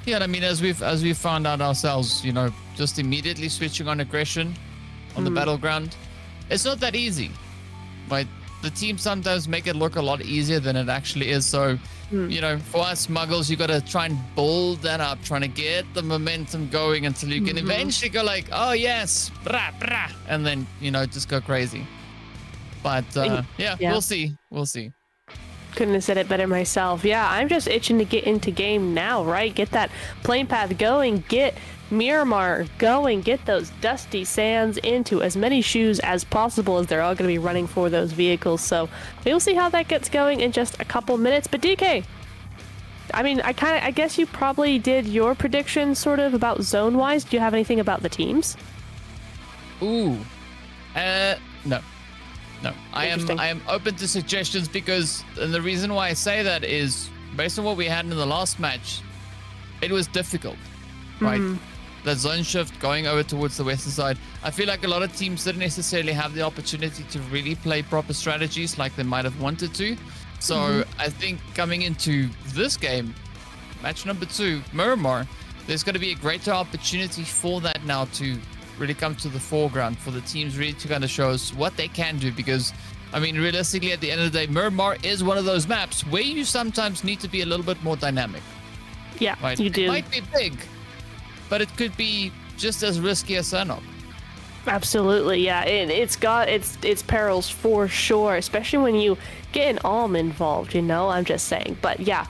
Yeah, I mean, as we've found out ourselves, you know, just immediately switching on aggression on the battleground, it's not that easy, right? The teams sometimes make it look a lot easier than it actually is. So, you know, for us muggles, you got to try and build that up, trying to get the momentum going until you can eventually go like, oh yes, brah, brah, and then, you know, just go crazy. But yeah, we'll see. Couldn't have said it better myself. Yeah, I'm just itching to get into game now, right? Get that plane path going, get Miramar going, get those dusty sands into as many shoes as possible, as they're all going to be running for those vehicles. So we'll see how that gets going in just a couple minutes. But DK, I mean, I guess you probably did your prediction sort of about zone wise. Do you have anything about the teams? No. I am open to suggestions, because, and the reason why I say that is based on what we had in the last match, it was difficult, right? That zone shift going over towards the western side, I feel like a lot of teams didn't necessarily have the opportunity to really play proper strategies like they might have wanted to. So I think coming into this game, match number 2, Miramar, there's going to be a greater opportunity for that now to really come to the foreground, for the teams really to kind of show us what they can do. Because, I mean, realistically, at the end of the day, Miramar is one of those maps where you sometimes need to be a little bit more dynamic. Yeah, right? You do. It might be big, but it could be just as risky as Sanhok. Absolutely, yeah. It's got its perils for sure, especially when you get an alm involved, you know? I'm just saying. But yeah,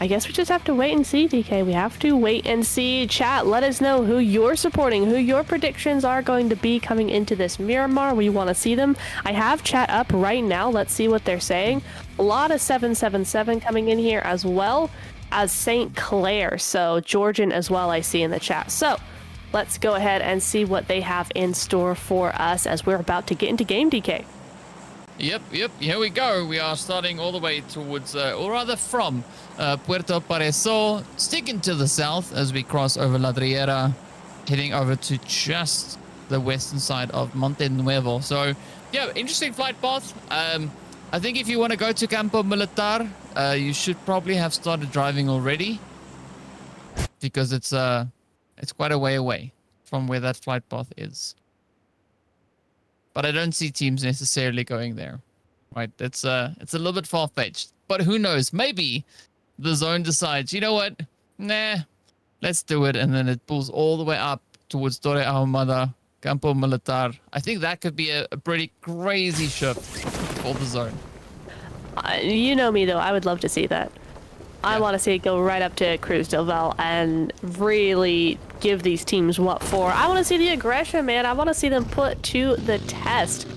I guess we just have to wait and see, DK. We have to wait and see. Chat, let us know who you're supporting, who your predictions are going to be coming into this Miramar. We want to see them. I have chat up right now. Let's see what they're saying. A lot of 777 coming in here as well as St. Clair. So Georgian as well I see in the chat. So let's go ahead and see what they have in store for us as we're about to get into game, DK. Yep, here we go. We are starting all the way towards, or rather from Puerto Pareso, sticking to the south as we cross over La Driera, heading over to just the western side of Monte Nuevo. So, yeah, interesting flight path. I think if you want to go to Campo Militar, you should probably have started driving already, because it's quite a way away from where that flight path is. But I don't see teams necessarily going there, right? It's a little bit far-fetched. But who knows? Maybe the zone decides, you know what? Nah, let's do it. And then it pulls all the way up towards Torre Ahumada, Campo Militar. I think that could be a pretty crazy shift for the zone. You know me, though. I would love to see that. I want to see it go right up to Cruz del Val and really give these teams what for. I want to see the aggression, man. I want to see them put to the test.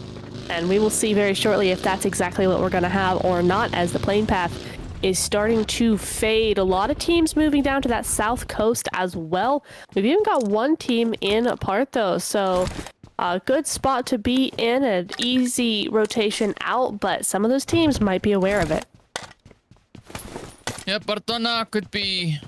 And we will see very shortly if that's exactly what we're going to have or not, as the plane path is starting to fade. A lot of teams moving down to that south coast as well. We've even got one team in Parto, so a good spot to be in, an easy rotation out, but some of those teams might be aware of it. Yeah, Bartona could be...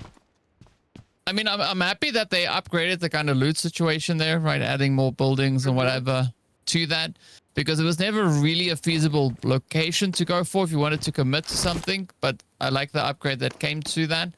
I mean, I'm happy that they upgraded the kind of loot situation there, right? Adding more buildings and whatever to that, because it was never really a feasible location to go for if you wanted to commit to something. But I like the upgrade that came to that.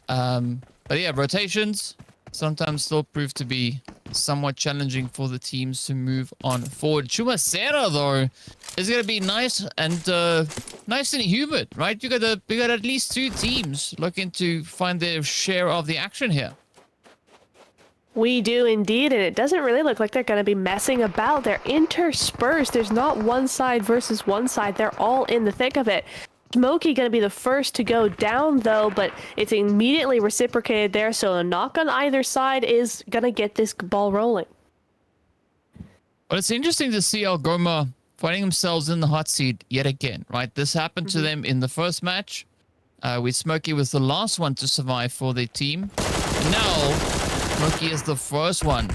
But yeah, rotations sometimes still prove to be somewhat challenging for the teams to move on forward. Chumacera, though, is going to be nice and humid, right? You got at least two teams looking to find their share of the action here. We do indeed, and it doesn't really look like they're going to be messing about. They're interspersed. There's not one side versus one side. They're all in the thick of it. Smokey going to be the first to go down, though, but it's immediately reciprocated there, so a knock on either side is going to get this ball rolling. But it's interesting to see Algoma finding themselves in the hot seat yet again, right? This happened to them in the first match, where Smokey was the last one to survive for their team. And now, Smokey is the first one.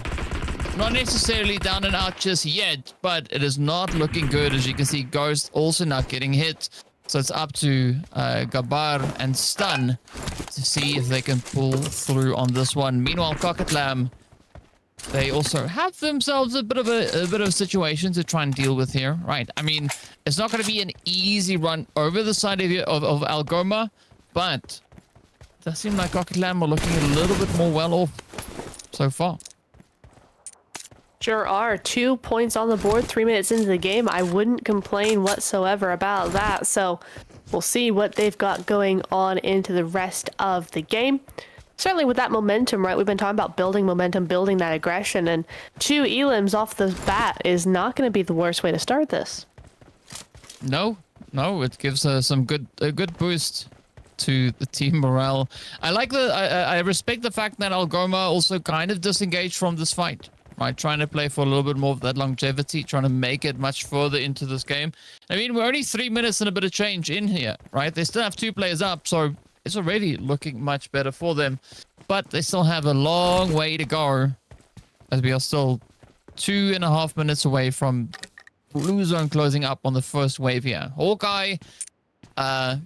Not necessarily down and out just yet, but it is not looking good. As you can see, Ghost also not getting hit. So it's up to Gabar and Stun to see if they can pull through on this one. Meanwhile, Cockatlam, they also have themselves a bit of a situation to try and deal with here, right? I mean, it's not going to be an easy run over the side of Algoma, but it does seem like Cockatlam are looking a little bit more well off so far. Sure are. 2 points on the board, 3 minutes into the game. I wouldn't complain whatsoever about that. So we'll see what they've got going on into the rest of the game. Certainly with that momentum, right? We've been talking about building momentum, building that aggression, and 2 elims off the bat is not going to be the worst way to start this. No, it gives a good boost to the team morale. I respect the fact that Algoma also kind of disengaged from this fight. Right, trying to play for a little bit more of that longevity, trying to make it much further into this game. I mean, we're only 3 minutes and a bit of change in here, right? They still have 2 players up, so it's already looking much better for them. But they still have a long way to go, as we are still 2.5 minutes away from Blue Zone closing up on the first wave here. Hawkeye,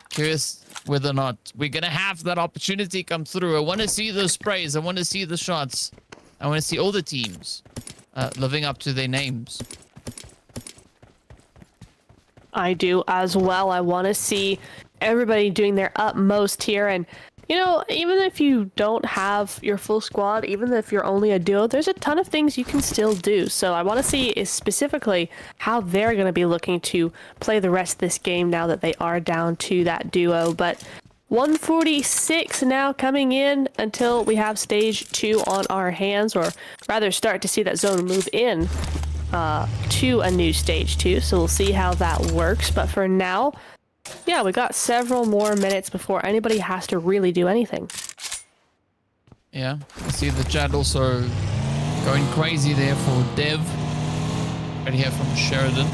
curious whether or not we're going to have that opportunity come through. I want to see the sprays. I want to see the shots. I want to see all the teams living up to their names. I do as well. I want to see everybody doing their utmost here. And, you know, even if you don't have your full squad, even if you're only a duo, there's a ton of things you can still do. So I want to see specifically how they're going to be looking to play the rest of this game now that they are down to that duo. But 146 now coming in until we have stage 2 on our hands, or rather start to see that zone move in to a new stage 2. So we'll see how that works. But for now, Yeah, we got several more minutes before anybody has to really do anything. Yeah, I see the chat also going crazy there for Dev. Right here from Sheridan.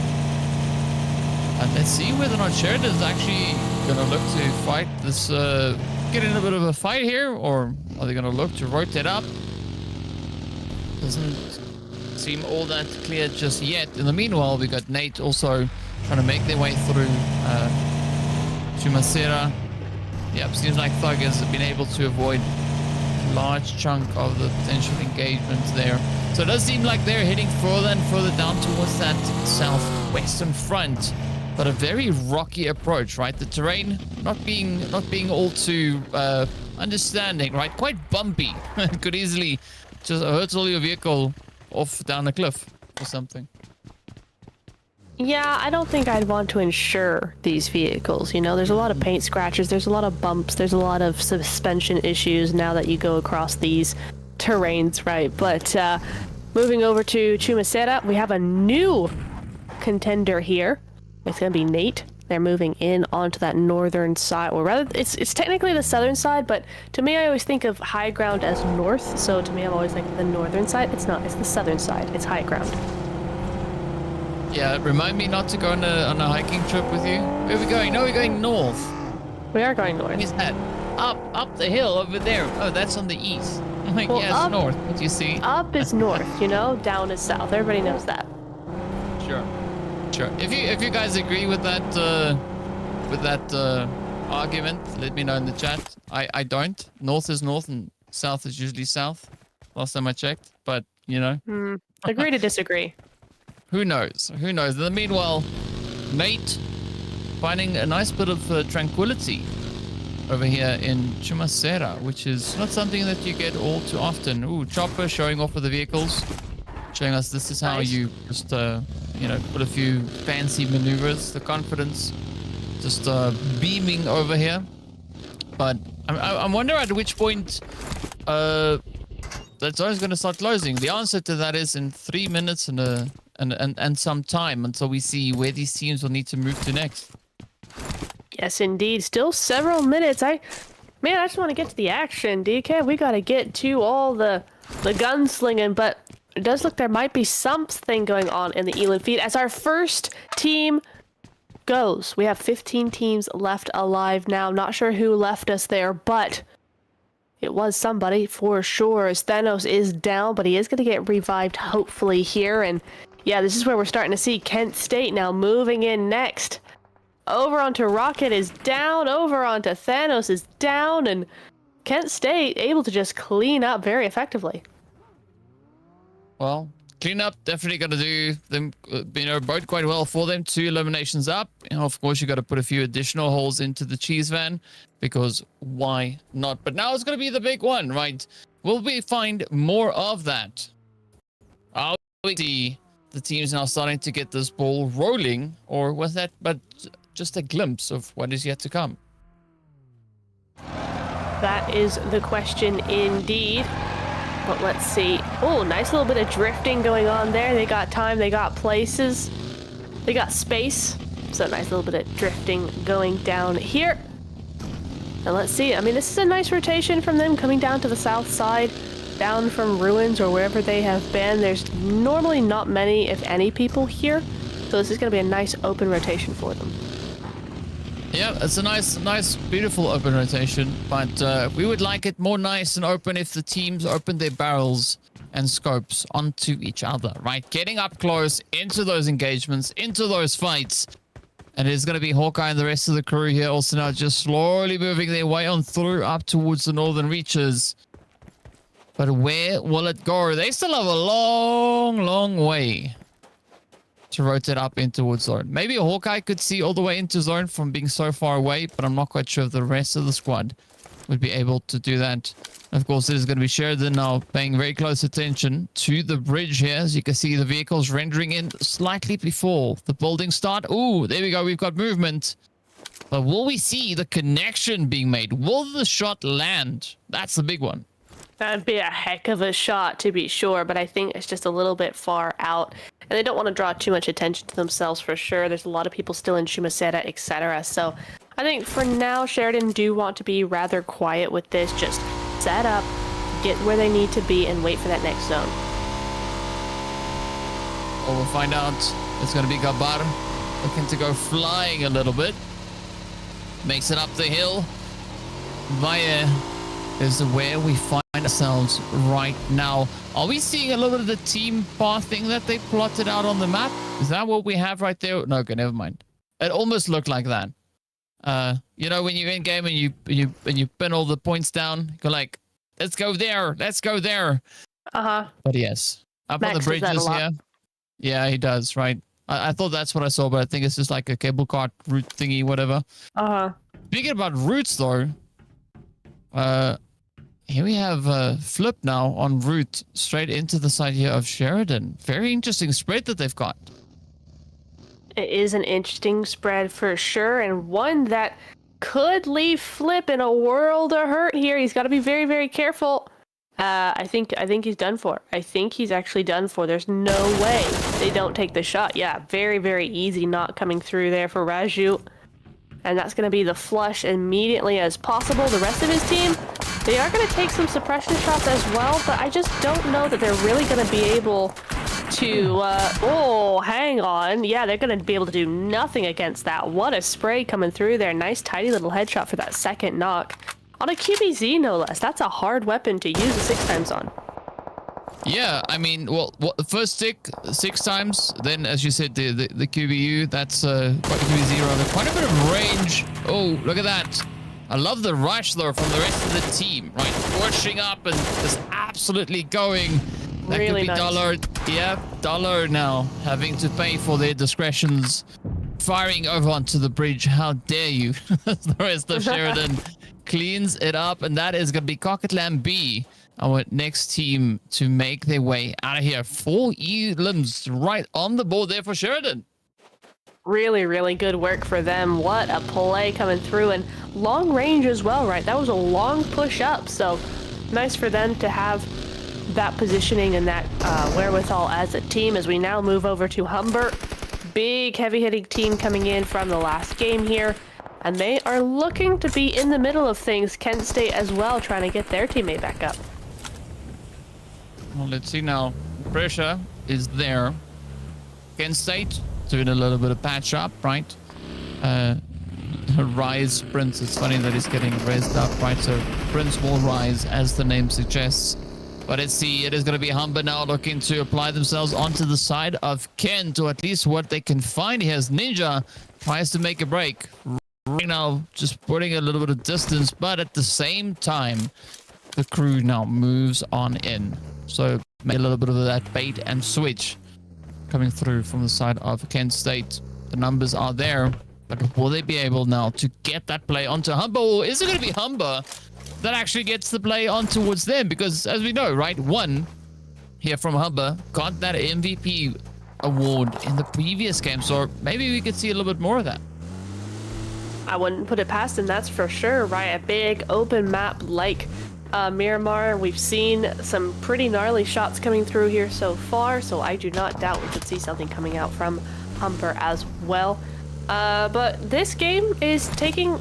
And let's see whether or not Sheridan is actually going to look to fight this, get in a bit of a fight here, or are they going to look to rotate up? Doesn't seem all that clear just yet. In the meanwhile, we got Nate also trying to make their way through to Masera. Yep, seems like Thug has been able to avoid a large chunk of the potential engagement there. So it does seem like they're heading further and further down towards that southwestern front. But a very rocky approach, right? The terrain not being all too understanding, right? Quite bumpy. It could easily just hurtle your vehicle off down a cliff or something. Yeah, I don't think I'd want to insure these vehicles. You know, there's a lot of paint scratches, there's a lot of bumps, there's a lot of suspension issues now that you go across these terrains, right? But moving over to Chumacera, we have a new contender here. It's going to be Nate. They're moving in onto that northern side, or rather, it's technically the southern side, but to me, I always think of high ground as north, so to me, I'm always like the northern side. It's not, it's the southern side. It's high ground. Yeah, remind me not to go on a hiking trip with you. Where are we going? No, we're going north. We are going north. Where's that? Up the hill over there. Oh, that's on the east. I'm like, Well, yeah, it's north. What do you see? Up is north, you know, down is south. Everybody knows that. Sure. If you guys agree with that argument, let me know in the chat. I don't. North is north and south is usually south. Last time I checked, but you know. Agree to disagree. Who knows? Who knows? In the meanwhile, Nate finding a nice bit of tranquility over here in Chumacera, which is not something that you get all too often. Ooh, Chopper showing off with the vehicles, showing us this is how Nice. you just, you know, put a few fancy maneuvers. The confidence just beaming over here. But I wonder at which point that zone is going to start closing. The answer to that is in 3 minutes and some time until we see where these teams will need to move to next. Yes, indeed. Still several minutes. Man, I just want to get to the action, DK. We got to get to all the gunslinging, but it does look there might be something going on in the Elan feed as our first team goes. We have 15 teams left alive now. Not sure who left us there, but it was somebody for sure. Thanos is down, but he is going to get revived hopefully here. And yeah, this is where we're starting to see Kent State now moving in next. Over onto Rocket is down, over onto Thanos is down, and Kent State able to just clean up very effectively. Well, clean up definitely going to do them, you know, bode quite well for them. 2 eliminations up. And of course, you got to put a few additional holes into the cheese van because why not? But now it's going to be the big one, right? Will we find more of that? Are we see the teams now starting to get this ball rolling, or was that but just a glimpse of what is yet to come? That is the question indeed. But let's see. Oh, nice little bit of drifting going on there. They got time, they got places, they got space. So nice little bit of drifting going down here. And let's see. I mean, this is a nice rotation from them coming down to the south side, down from ruins or wherever they have been. There's normally not many, if any, people here. So this is going to be a nice open rotation for them. Yeah, it's a nice, beautiful open rotation, but we would like it more nice and open if the teams open their barrels and scopes onto each other, right? Getting up close into those engagements, into those fights. And it's going to be Hawkeye and the rest of the crew here also now just slowly moving their way on through up towards the northern reaches. But where will it go? They still have a long way to rotate up in towards zone. Maybe a Hawkeye could see all the way into zone from being so far away, but I'm not quite sure if the rest of the squad would be able to do that. Of course, it is going to be Sheridan now paying very close attention to the bridge here. As you can see, the vehicles rendering in slightly before the building start. Ooh, there we go. We've got movement. But will we see the connection being made? Will the shot land? That's the big one. That'd be a heck of a shot, to be sure, but I think it's just a little bit far out. And they don't want to draw too much attention to themselves for sure. There's a lot of people still in Shumaseta, etc. So I think for now, Sheridan do want to be rather quiet with this. Just set up, get where they need to be, and wait for that next zone. Well, we'll find out. It's going to be Gabar looking to go flying a little bit. Makes it up the hill. Via is where we find ourselves right now. Are we seeing a little bit of the team pathing that they plotted out on the map? Is that what we have right there? No, okay, never mind. It almost looked like that. You know, when you're in game and you pin all the points down, you're like, let's go there, let's go there. But yes, up Max on the bridges here. Yeah, he does, right? I thought that's what I saw, but I think it's just like a cable cart route thingy, whatever. Speaking about routes, though, here we have Flip now on route straight into the side here of Sheridan. Very interesting spread that they've got. It is an interesting spread for sure, and one that could leave Flip in a world of hurt here. He's got to be very, very careful. I think he's done for. I think he's actually done for. There's no way they don't take the shot. Yeah, very, very easy not coming through there for Raju. And that's going to be the flush immediately as possible. The rest of his team, they are going to take some suppression shots as well, but I just don't know that they're really going to be able to... oh, hang on. Yeah, they're going to be able to do nothing against that. What a spray coming through there. Nice, tidy little headshot for that second knock. On a QBZ, no less. That's a hard weapon to use 6 times on. Yeah, I mean, well, first stick 6 times, then as you said, the QBU, that's QBZ rather, quite a bit of range. Oh, look at that. I love the rush though from the rest of the team, right? Pushing up and just absolutely going. That really could be nice. Dollar, yeah, Dollar now having to pay for their discretions. Firing over onto the bridge, how dare you? The rest of Sheridan cleans it up, and that is going to be Coquetlam B, our next team to make their way out of here. 4 limbs right on the board there for Sheridan. Really, really good work for them. What a play coming through, and long range as well, right? That was a long push up, so nice for them to have that positioning and that wherewithal as a team. As we now move over to Humber, big heavy-hitting team coming in from the last game here. And they are looking to be in the middle of things. Kent State as well, trying to get their teammate back up. Well, let's see now. Pressure is there. Kent State doing a little bit of patch up, right? Rise Prince. It's funny that he's getting raised up, right? So Prince will rise, as the name suggests. But let's see. It is going to be Humber now looking to apply themselves onto the side of Kent, or at least what they can find. Here's Ninja. Tries to make a break. Right now, just putting a little bit of distance, but at the same time, the crew now moves on in. So make a little bit of that bait and switch coming through from the side of Kent State. The numbers are there, but will they be able now to get that play onto Humber, or is it going to be Humber that actually gets the play on towards them? Because as we know, right, one here from Humber got that MVP award in the previous game, so maybe we could see a little bit more of that. I wouldn't put it past them, that's for sure, right? A big open map like Miramar. We've seen some pretty gnarly shots coming through here so far, so I do not doubt we could see something coming out from Humber as well. But this game is taking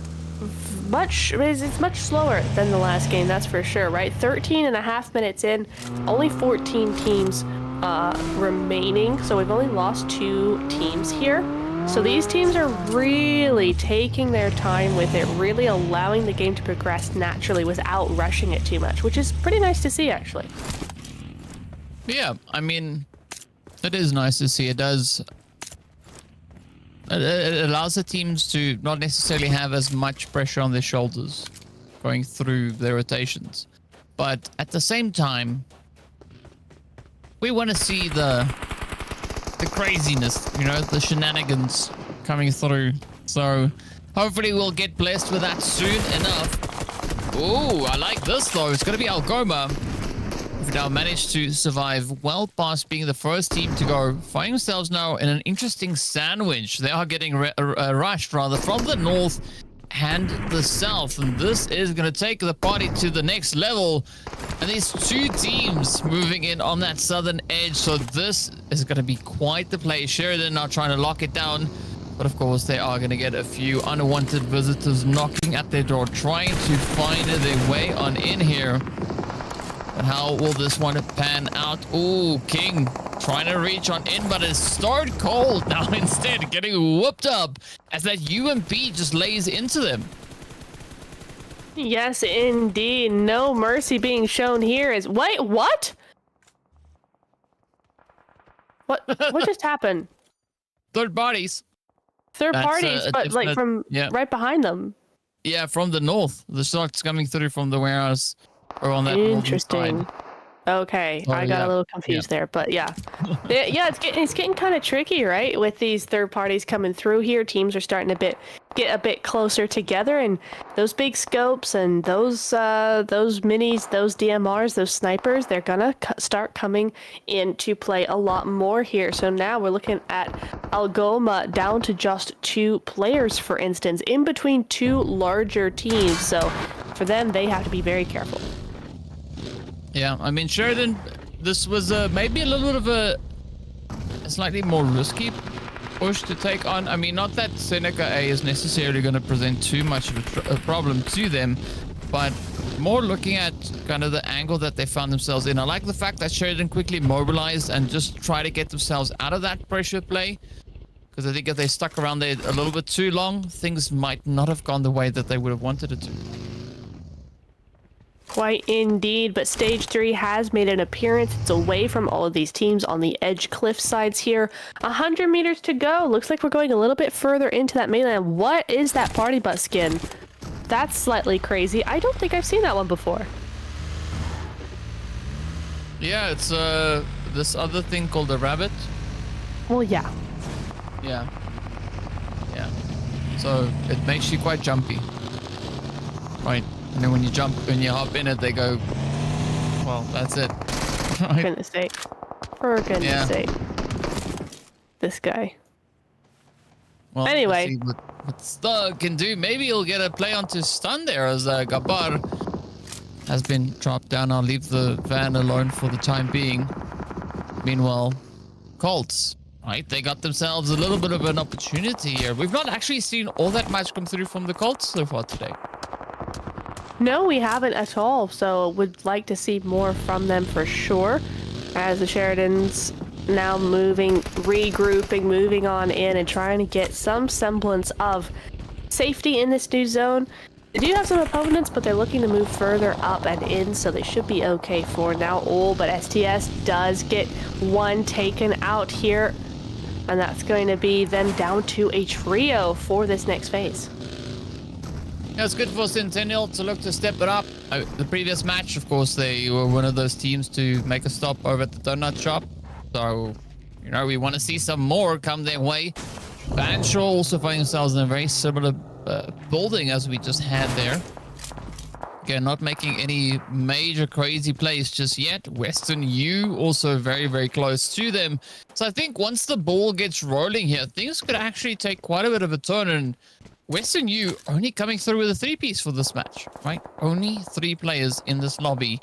it's much slower than the last game, that's for sure, right? 13.5 minutes in, only 14 teams remaining, so we've only lost 2 teams here. So these teams are really taking their time with it, really allowing the game to progress naturally without rushing it too much, which is pretty nice to see, actually. Yeah, I mean, it is nice to see. It does. It allows the teams to not necessarily have as much pressure on their shoulders going through their rotations. But at the same time, we want to see the craziness, you know, the shenanigans coming through. So hopefully we'll get blessed with that soon enough. Oh, I like this though. It's going to be Algoma. We've now managed to survive well past being the first team to go. Find themselves now in an interesting sandwich. They are getting rushed rather from the north and the south, and this is going to take the party to the next level. And these two teams moving in on that southern edge. So this is going to be quite the play. Sheridan now trying to lock it down. But of course, they are going to get a few unwanted visitors knocking at their door, trying to find their way on in here. But how will this one pan out? Ooh, King trying to reach on in, but it's started cold now instead, getting whooped up as that UMP just lays into them. Yes, indeed. No mercy being shown here. Wait, what? What just happened? Third parties. Third parties, but like from right behind them. Yeah, from the north. The shots coming through from the warehouse or on that interesting side. Okay, I got a little confused there, but yeah, it's getting kind of tricky, right? With these third parties coming through here, teams are starting to get a bit closer together, and those big scopes and those minis, those DMRs, those snipers, they're gonna start coming into play a lot more here. So now we're looking at Algoma down to just 2 players, for instance, in between 2 larger teams. So for them, they have to be very careful. Yeah, I mean, Sheridan, this was maybe a little bit of a slightly more risky push to take on. I mean, not that Seneca A is necessarily going to present too much of a problem to them, but more looking at kind of the angle that they found themselves in. I like the fact that Sheridan quickly mobilized and just try to get themselves out of that pressure play, because I think if they stuck around there a little bit too long, things might not have gone the way that they would have wanted it to. Quite indeed, but stage 3 has made an appearance. It's away from all of these teams on the edge cliff sides here. 100 meters to go. Looks like we're going a little bit further into that mainland. What is that party bus skin? That's slightly crazy. I don't think I've seen that one before. Yeah, it's this other thing called a rabbit. Well, yeah. Yeah. Yeah. So it makes you quite jumpy. Right. And then when you hop in it, they go, well, that's it. For goodness sake. For goodness sake. This guy. Well, anyway. Let's see what Stug can do. Maybe he'll get a play onto stun there as Gabar has been dropped down. I'll leave the van alone for the time being. Meanwhile, Colts, right? They got themselves a little bit of an opportunity here. We've not actually seen all that much come through from the Colts so far today. No, we haven't at all, so would like to see more from them for sure. As the Sheridans now regrouping, moving on in and trying to get some semblance of safety in this new zone. They do have some opponents, but they're looking to move further up and in, so they should be okay for now. But STS does get one taken out here, and that's going to be then down to a trio for this next phase. Yeah, it's good for Centennial to look to step it up. The previous match, of course, they were one of those teams to make a stop over at the donut shop. So, you know, we want to see some more come their way. Banshaw also find themselves in a very similar building as we just had there. Again, not making any major crazy plays just yet. Western U also very, very close to them. So I think once the ball gets rolling here, things could actually take quite a bit of a turn. And Western U only coming through with a 3-piece for this match, right? Only 3 players in this lobby.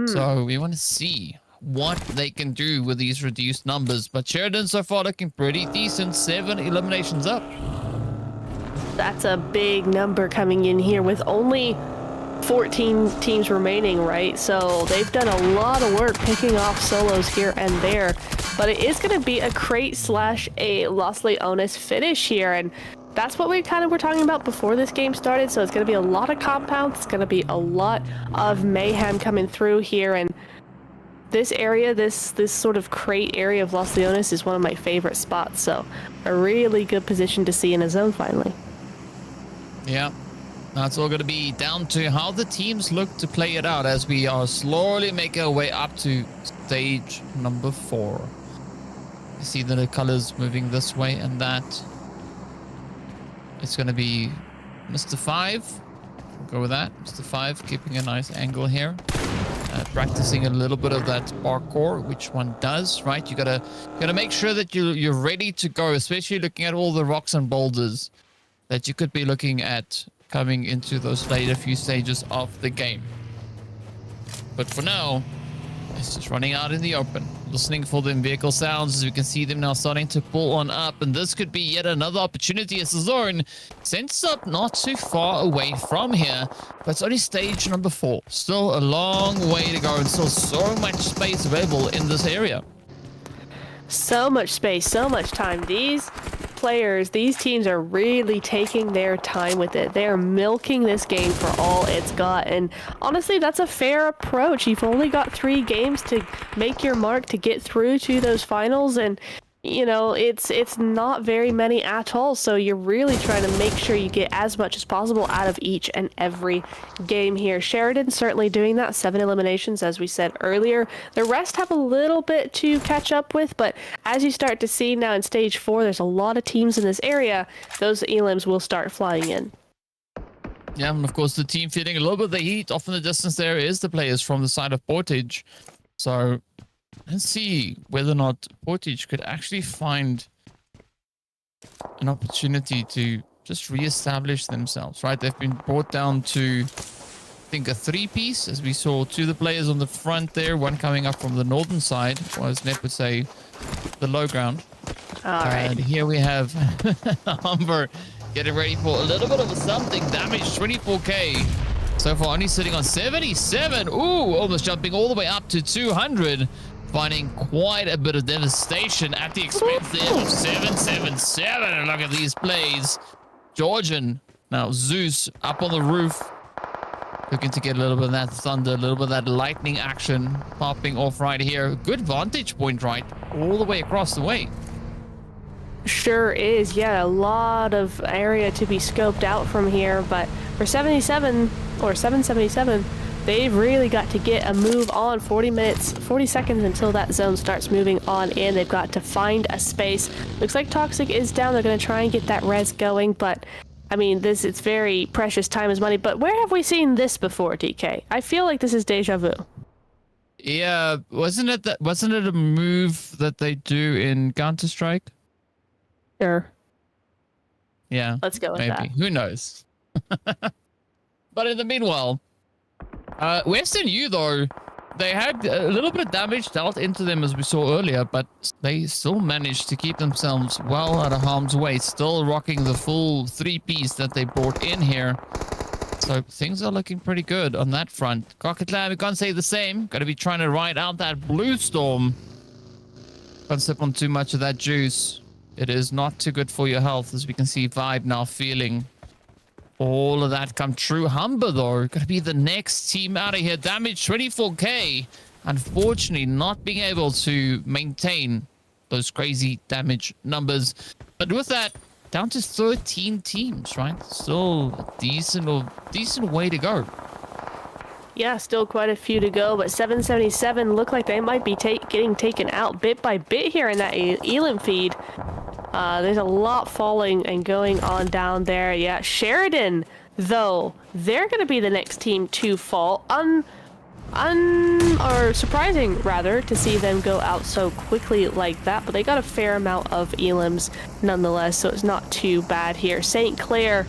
So we want to see what they can do with these reduced numbers. But Sheridan so far looking pretty decent. 7 eliminations up. That's a big number coming in here with only 14 teams remaining, right? So they've done a lot of work picking off solos here and there. But it is going to be a crate / a Los Leones finish here. And that's what we kind of were talking about before this game started. So it's going to be a lot of compounds. It's going to be a lot of mayhem coming through here. And this area, this sort of crate area of Los Leones is one of my favorite spots. So a really good position to see in a zone finally. Yeah, that's all going to be down to how the teams look to play it out as we are slowly making our way up to stage number 4. You see the colors moving this way and that. It's going to be Mr. 5. We'll go with that. Mr. 5 keeping a nice angle here. Practicing a little bit of that parkour, which one does, right? You gotta make sure that you're ready to go, especially looking at all the rocks and boulders that you could be looking at coming into those later few stages of the game. But for now, it's just running out in the open. Listening for them vehicle sounds as we can see them now starting to pull on up. And this could be yet another opportunity as the zone sends up not too far away from here. But it's only stage number 4. Still a long way to go and still so much space available in this area. So much space, so much time. These players, these teams are really taking their time with it. They are milking this game for all it's got. And honestly, that's a fair approach. You've only got 3 games to make your mark to get through to those finals. And, you know, it's not very many at all. So you're really trying to make sure you get as much as possible out of each and every game here. Sheridan certainly doing that. 7 eliminations, as we said earlier. The rest have a little bit to catch up with, but as you start to see now in stage 4, there's a lot of teams in this area. Those elims will start flying in. Yeah, and of course the team feeling a little bit of the heat off in the distance there is the players from the side of Portage. So let's see whether or not Portage could actually find an opportunity to just reestablish themselves, right? They've been brought down to, I think, a 3-piece, as we saw 2 of the players on the front there, one coming up from the northern side, or as Nep would say, the low ground. All right. And here we have Humber getting ready for a little bit of a something damage, 24k. So far, only sitting on 77. Ooh, almost jumping all the way up to 200. Finding quite a bit of devastation at the expense there of 777. Look at these plays. Georgian, now Zeus up on the roof. Looking to get a little bit of that thunder, a little bit of that lightning action popping off right here. Good vantage point, right? All the way across the way. Sure is. Yeah, a lot of area to be scoped out from here. But for 77 or 777, they've really got to get a move on. 40 seconds until that zone starts moving on in. They've got to find a space. Looks like Toxic is down. They're going to try and get that res going, but I mean, it's very precious time is money. But where have we seen this before, DK? I feel like this is deja vu. Yeah, wasn't it a move that they do in Counter-Strike? Sure. Yeah. Let's go with maybe. that. Who knows? But in the meanwhile, Western U, though, they had a little bit of damage dealt into them as we saw earlier, but they still managed to keep themselves well out of harm's way, still rocking the full 3-piece that they brought in here. So things are looking pretty good on that front. Coquetlam, we can't say the same. Got to be trying to ride out that blue storm. Can't sip on too much of that juice. It is not too good for your health, as we can see Vibe now feeling all of that come true. Humber, though, going to be the next team out of here. Damage 24k. Unfortunately, not being able to maintain those crazy damage numbers. But with that, down to 13 teams, right? Still a decent way to go. Yeah, still quite a few to go, but 777 look like they might be getting taken out bit by bit here in that Elam feed. There's a lot falling and going on down there. Yeah, Sheridan, though, they're going to be the next team to fall. Or surprising, rather, to see them go out so quickly like that, but they got a fair amount of Elams nonetheless, so it's not too bad here. St. Clair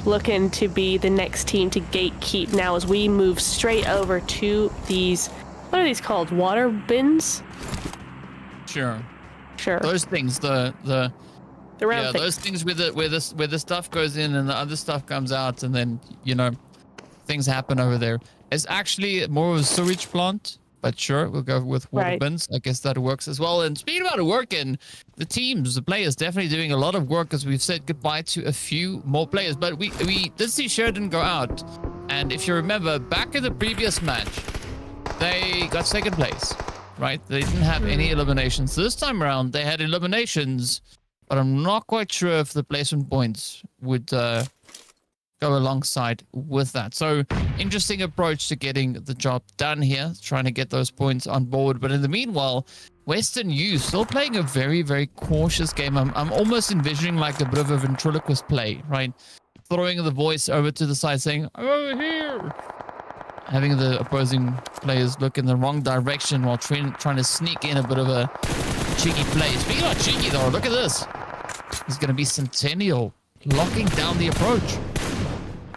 looking to be the next team to gatekeep now as we move straight over to these, what are these called? Water bins? Sure. Those things, the round things. those things where the stuff goes in and the other stuff comes out, and then, you know, things happen over there. It's actually more of a sewage plant, but sure, we'll go with water bins. I guess that works as well. And speaking about working, the players definitely doing a lot of work, as we've said goodbye to a few more players. But we did see Sheridan go out, and if you remember, back in the previous match, they got second place. Right? They didn't have any eliminations. This time around, they had eliminations, but I'm not quite sure if the placement points would go alongside with that. So, interesting approach to getting the job done here, trying to get those points on board. But in the meanwhile, Western U still playing a very, very cautious game. I'm almost envisioning like a bit of a ventriloquist play, right? Throwing the voice over to the side saying, "I'm over here." Having the opposing players look in the wrong direction while trying to sneak in a bit of a cheeky play. Speaking of cheeky, though, look at this. It's going to be Centennial locking down the approach.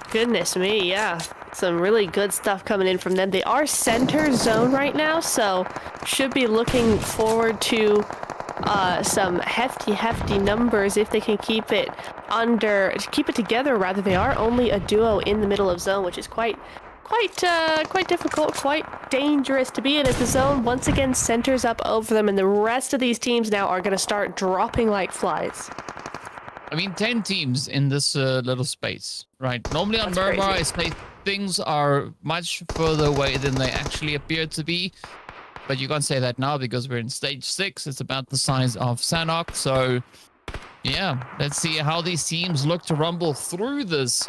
Goodness me, yeah. some really good stuff coming in from them. They are center zone right now, so should be looking forward to some hefty numbers if they can keep it together. Rather, they are only a duo in the middle of zone, which is quite difficult, quite dangerous to be in, as the zone once again centers up over them, and the rest of these teams now are going to start dropping like flies. I mean, 10 teams in this little space, right? Normally on Miramar, I say things are much further away than they actually appear to be. But you can't say that now because we're in stage 6. It's about the size of Sanhok. So, yeah, let's see how these teams look to rumble through this.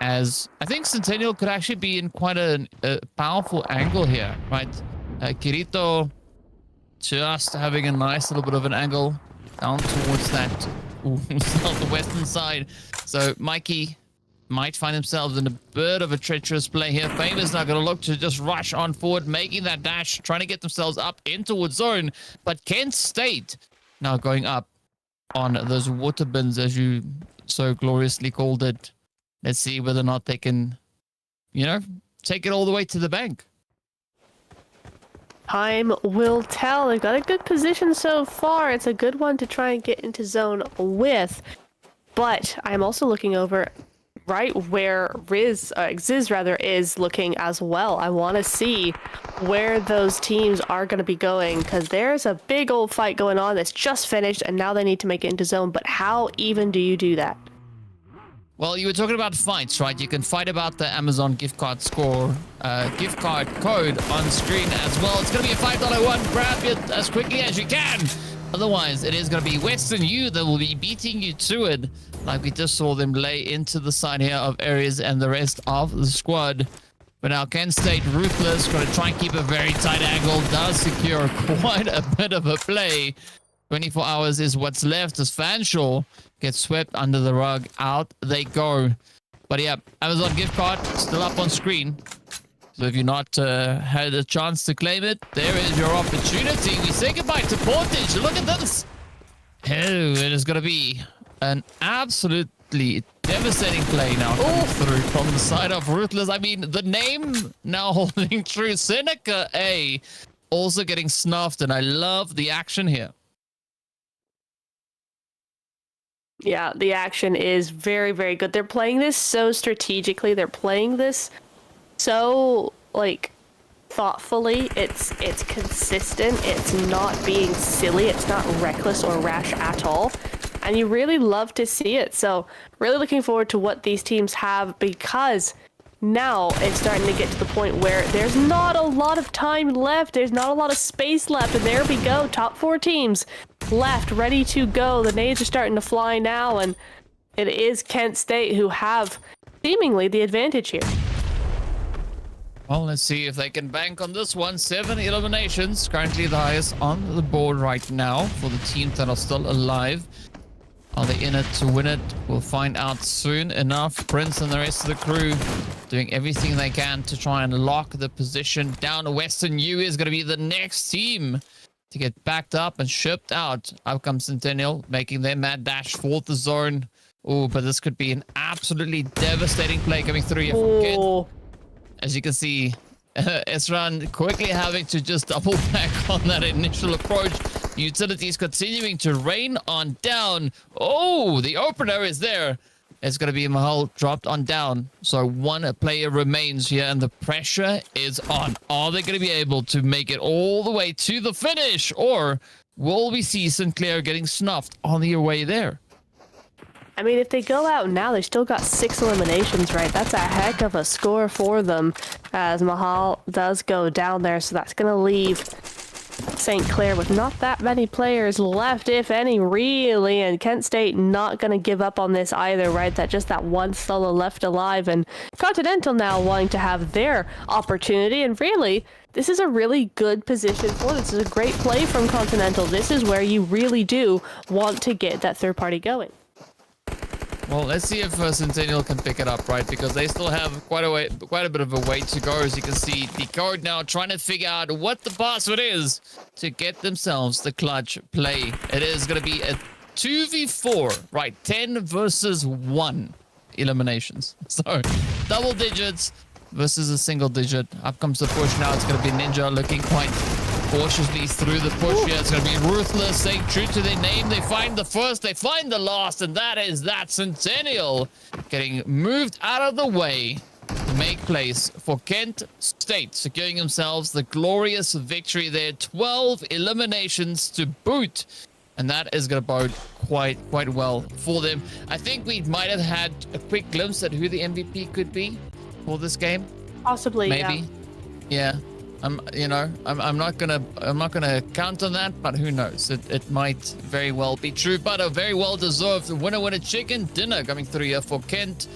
As I think Centennial could actually be in quite a powerful angle here, right? Kirito just having a nice little bit of an angle down towards that southwestern side. So Mikey might find himself in a bit of a treacherous play here. Fame is now going to look to just rush on forward, making that dash, trying to get themselves up in towards zone. But Kent State now going up on those water bins, as you so gloriously called it. Let's see whether or not they can, take it all the way to the bank. Time will tell. They've got a good position so far. It's a good one to try and get into zone with. But I'm also looking over right where Xiz is looking as well. I want to see where those teams are going to be going, because there's a big old fight going on that's just finished, and now they need to make it into zone. But how even do you do that? Well, you were talking about fights, right? You can fight about the Amazon gift card gift card code on screen as well. It's going to be a $5 one. Grab it as quickly as you can. Otherwise, it is going to be Western U that will be beating you to it. Like we just saw them lay into the side here of Aries and the rest of the squad. But now Kent State, Ruthless, going to try and keep a very tight angle. Does secure quite a bit of a play. 24 hours is what's left as Fanshawe gets swept under the rug. Out they go. But yeah, Amazon gift card still up on screen. So if you've not had a chance to claim it, there is your opportunity. We say goodbye to Portage. Look at this. Oh, it is going to be an absolutely devastating play now coming through from the side of Ruthless. I mean, the name now holding true. Seneca A also getting snuffed, and I love the action here. Yeah, the action is very, very good. They're playing this so strategically. They're playing this so, thoughtfully. It's consistent. It's not being silly. It's not reckless or rash at all. And you really love to see it. So, really looking forward to what these teams have, because now it's starting to get to the point where there's not a lot of time left. There's not a lot of space left. And there we go. Top 4 teams left, ready to go. The nades are starting to fly now, and it is Kent State who have seemingly the advantage here. Well, let's see if they can bank on this one. 7 eliminations, currently the highest on the board right now for the teams that are still alive. Are they in it to win it? We'll find out soon enough. Prince and the rest of the crew doing everything they can to try and lock the position down. Western U is going to be the next team to get backed up and shipped out. Out comes Centennial, making their mad dash for the zone. Oh, but this could be an absolutely devastating play coming through here from Kent. As you can see, Esran quickly having to just double back on that initial approach. Utilities continuing to rain on down. Oh, the opener is there. It's going to be Mahal dropped on down. So one player remains here, and the pressure is on. Are they going to be able to make it all the way to the finish? Or will we see Sinclair getting snuffed on the way there? I mean, if they go out now, they still got 6 eliminations, right? That's a heck of a score for them, as Mahal does go down there. So that's going to leave St. Clair with not that many players left, if any, really. And Kent State not going to give up on this either, right? That one solo left alive. And Continental now wanting to have their opportunity. And really, this is a really good position for this. This is a great play from Continental. This is where you really do want to get that third party going. Well, let's see if Centennial can pick it up, right? Because they still have quite a bit of a way to go. As you can see, the code now trying to figure out what the password is to get themselves the clutch play. It is going to be a 2v4, right? 10 versus 1 eliminations. So double digits, versus a single digit. Up comes the push now. It's going to be Ninja looking quite cautiously through the push here. It's going to be Ruthless, staying true to their name. They find the first, they find the last, and that is that Centennial getting moved out of the way to make place for Kent State, securing themselves the glorious victory there. 12 eliminations to boot, and that is going to bode quite well for them. I think we might have had a quick glimpse at who the MVP could be for this game. Possibly, maybe. Yeah. I'm not gonna count on that, but who knows? It might very well be true. But a very well deserved winner chicken dinner coming through here for Kent,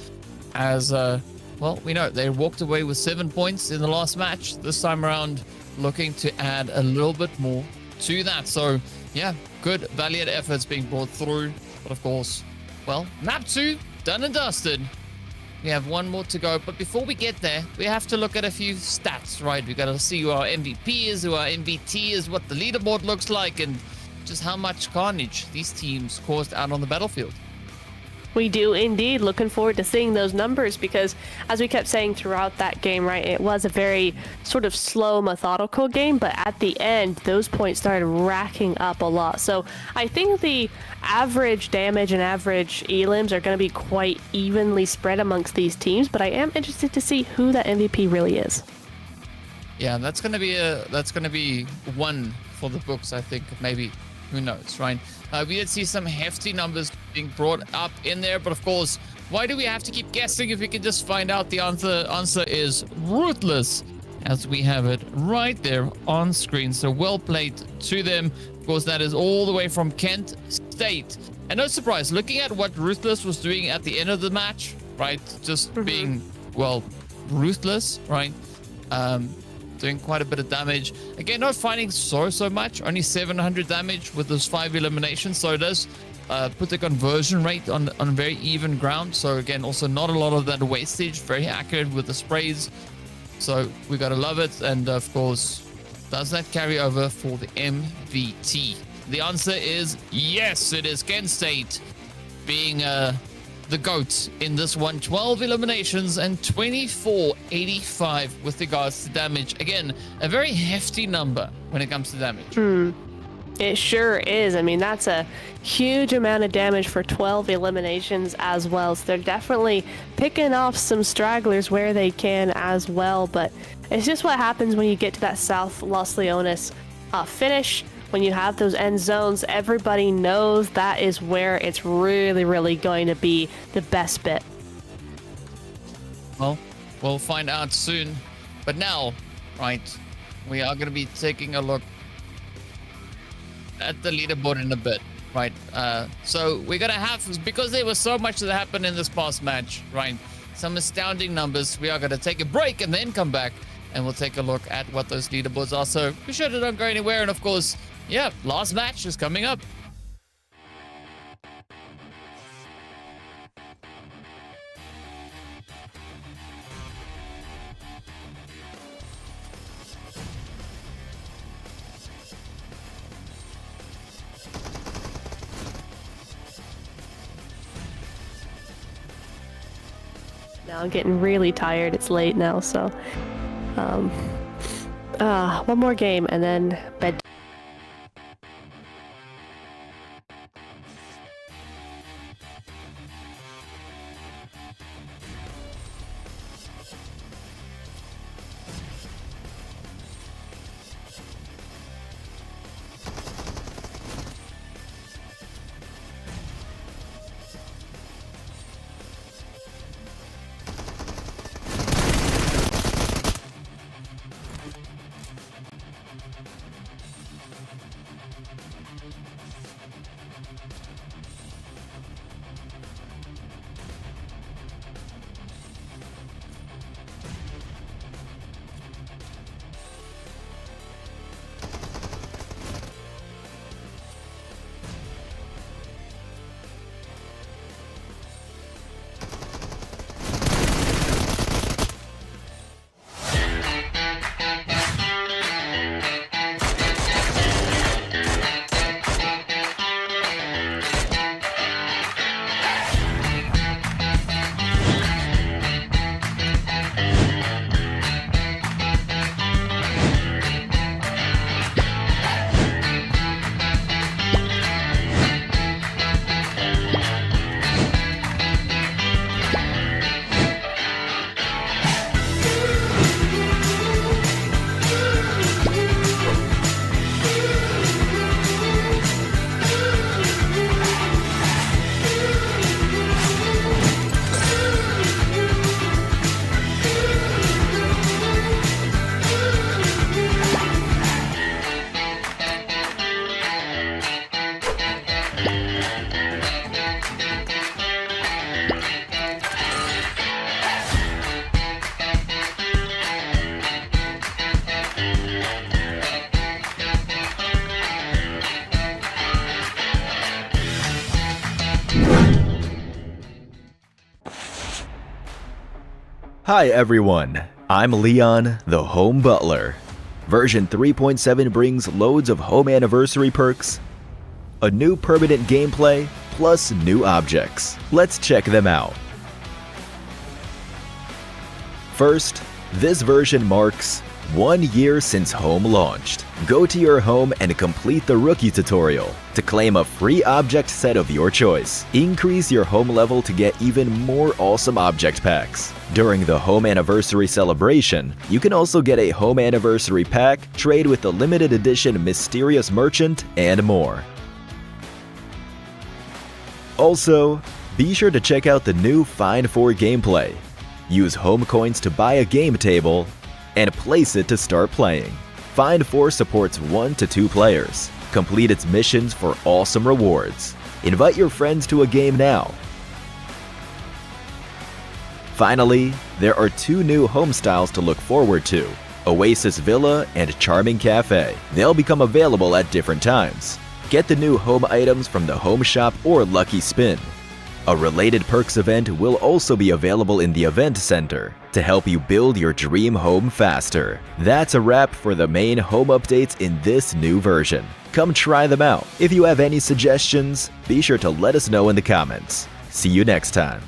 as well, we know they walked away with 7 points in the last match. This time around, looking to add a little bit more to that. So yeah, good valiant efforts being brought through. But of course, well, map 2 done and dusted. We have one more to go, but before we get there, we have to look at a few stats, right? We got to see who our MVP is, who our MVT is, what the leaderboard looks like, and just how much carnage these teams caused out on the battlefield. We do indeed. Looking forward to seeing those numbers, because as we kept saying throughout that game, right, it was a very sort of slow, methodical game, but at the end, those points started racking up a lot. So I think the average damage and average elims are going to be quite evenly spread amongst these teams, but I am interested to see who that MVP really is. Yeah, that's going to be one for the books, I think. Maybe, who knows, right? We did see some hefty numbers being brought up in there, but of course, why do we have to keep guessing if we can just find out the answer? Answer is Ruthless, as we have it right there on screen. So well played to them. Of course, that is all the way from Kent State. And no surprise, looking at what Ruthless was doing at the end of the match, right? Just being, well, ruthless, right? Doing quite a bit of damage. Again, not finding so much, only 700 damage with those 5 eliminations. So it does put the conversion rate on very even ground. So again, also not a lot of that wastage, very accurate with the sprays. So we gotta love it. And of course, does that carry over for the MVT? The answer is yes, it is Kent State being the GOAT in this one. 12 eliminations and 2485 with regards to damage. Again, a very hefty number when it comes to damage. It sure is. I mean, that's a huge amount of damage for 12 eliminations as well. So they're definitely picking off some stragglers where they can as well. But it's just what happens when you get to that South Los Leones finish. When you have those end zones, everybody knows that is where it's really going to be the best bit. Well, we'll find out soon. But now, right, we are going to be taking a look at the leaderboard in a bit, right? So we're going to have, because there was so much that happened in this past match, right? Some astounding numbers. We are going to take a break and then come back and we'll take a look at what those leaderboards are. So be sure to don't go anywhere. And of course, yeah, last match is coming up. Now I'm getting really tired. It's late now, so one more game and then bed. Hi everyone, I'm Leon, the Home Butler. Version 3.7 brings loads of home anniversary perks, a new permanent gameplay, plus new objects. Let's check them out. First, this version marks 1 year since Home launched. Go to your home and complete the rookie tutorial to claim a free object set of your choice. Increase your home level to get even more awesome object packs. During the Home Anniversary celebration, you can also get a Home Anniversary pack, trade with the limited edition Mysterious Merchant, and more. Also, be sure to check out the new Find 4 gameplay. Use home coins to buy a game table and place it to start playing. Find 4 supports 1 to 2 players. Complete its missions for awesome rewards. Invite your friends to a game now. Finally, there are 2 new home styles to look forward to: Oasis Villa and Charming Cafe. They'll become available at different times. Get the new home items from the Home Shop or Lucky Spin. A related perks event will also be available in the Event Center to help you build your dream home faster. That's a wrap for the main home updates in this new version. Come try them out. If you have any suggestions, be sure to let us know in the comments. See you next time.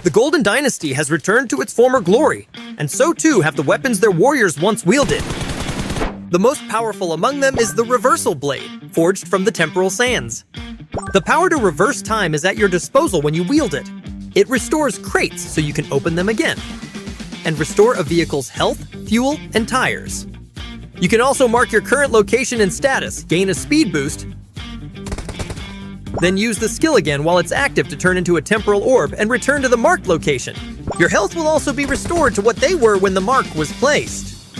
The Golden Dynasty has returned to its former glory, and so too have the weapons their warriors once wielded. The most powerful among them is the Reversal Blade, forged from the Temporal Sands. The power to reverse time is at your disposal when you wield it. It restores crates so you can open them again, and restore a vehicle's health, fuel, and tires. You can also mark your current location and status, gain a speed boost, then use the skill again while it's active to turn into a temporal orb and return to the marked location. Your health will also be restored to what they were when the mark was placed.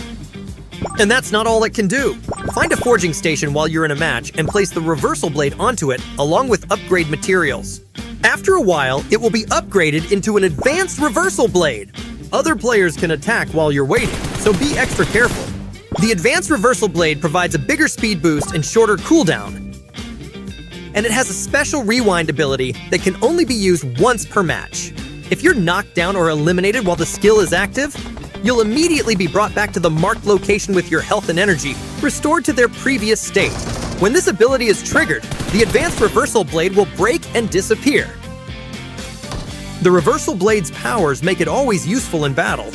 And that's not all it can do. Find a forging station while you're in a match and place the Reversal Blade onto it along with upgrade materials. After a while, it will be upgraded into an Advanced Reversal Blade. Other players can attack while you're waiting, so be extra careful. The Advanced Reversal Blade provides a bigger speed boost and shorter cooldown, and it has a special rewind ability that can only be used once per match. If you're knocked down or eliminated while the skill is active, you'll immediately be brought back to the marked location with your health and energy restored to their previous state. When this ability is triggered, the Advanced Reversal Blade will break and disappear. The Reversal Blade's powers make it always useful in battle.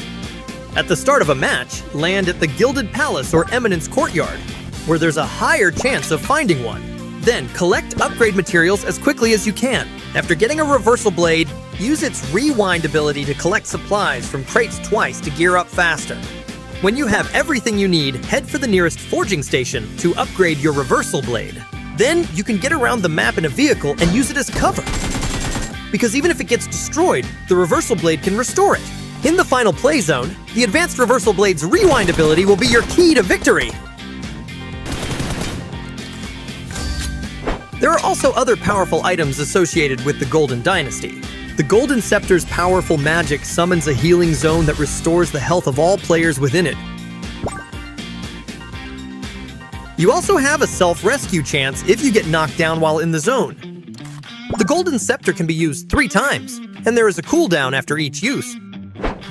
At the start of a match, land at the Gilded Palace or Eminence Courtyard, where there's a higher chance of finding one. Then collect upgrade materials as quickly as you can. After getting a Reversal Blade, use its rewind ability to collect supplies from crates twice to gear up faster. When you have everything you need, head for the nearest forging station to upgrade your Reversal Blade. Then you can get around the map in a vehicle and use it as cover. Because even if it gets destroyed, the Reversal Blade can restore it. In the final play zone, the Advanced Reversal Blade's rewind ability will be your key to victory. There are also other powerful items associated with the Golden Dynasty. The Golden Scepter's powerful magic summons a healing zone that restores the health of all players within it. You also have a self-rescue chance if you get knocked down while in the zone. The Golden Scepter can be used 3 times, and there is a cooldown after each use.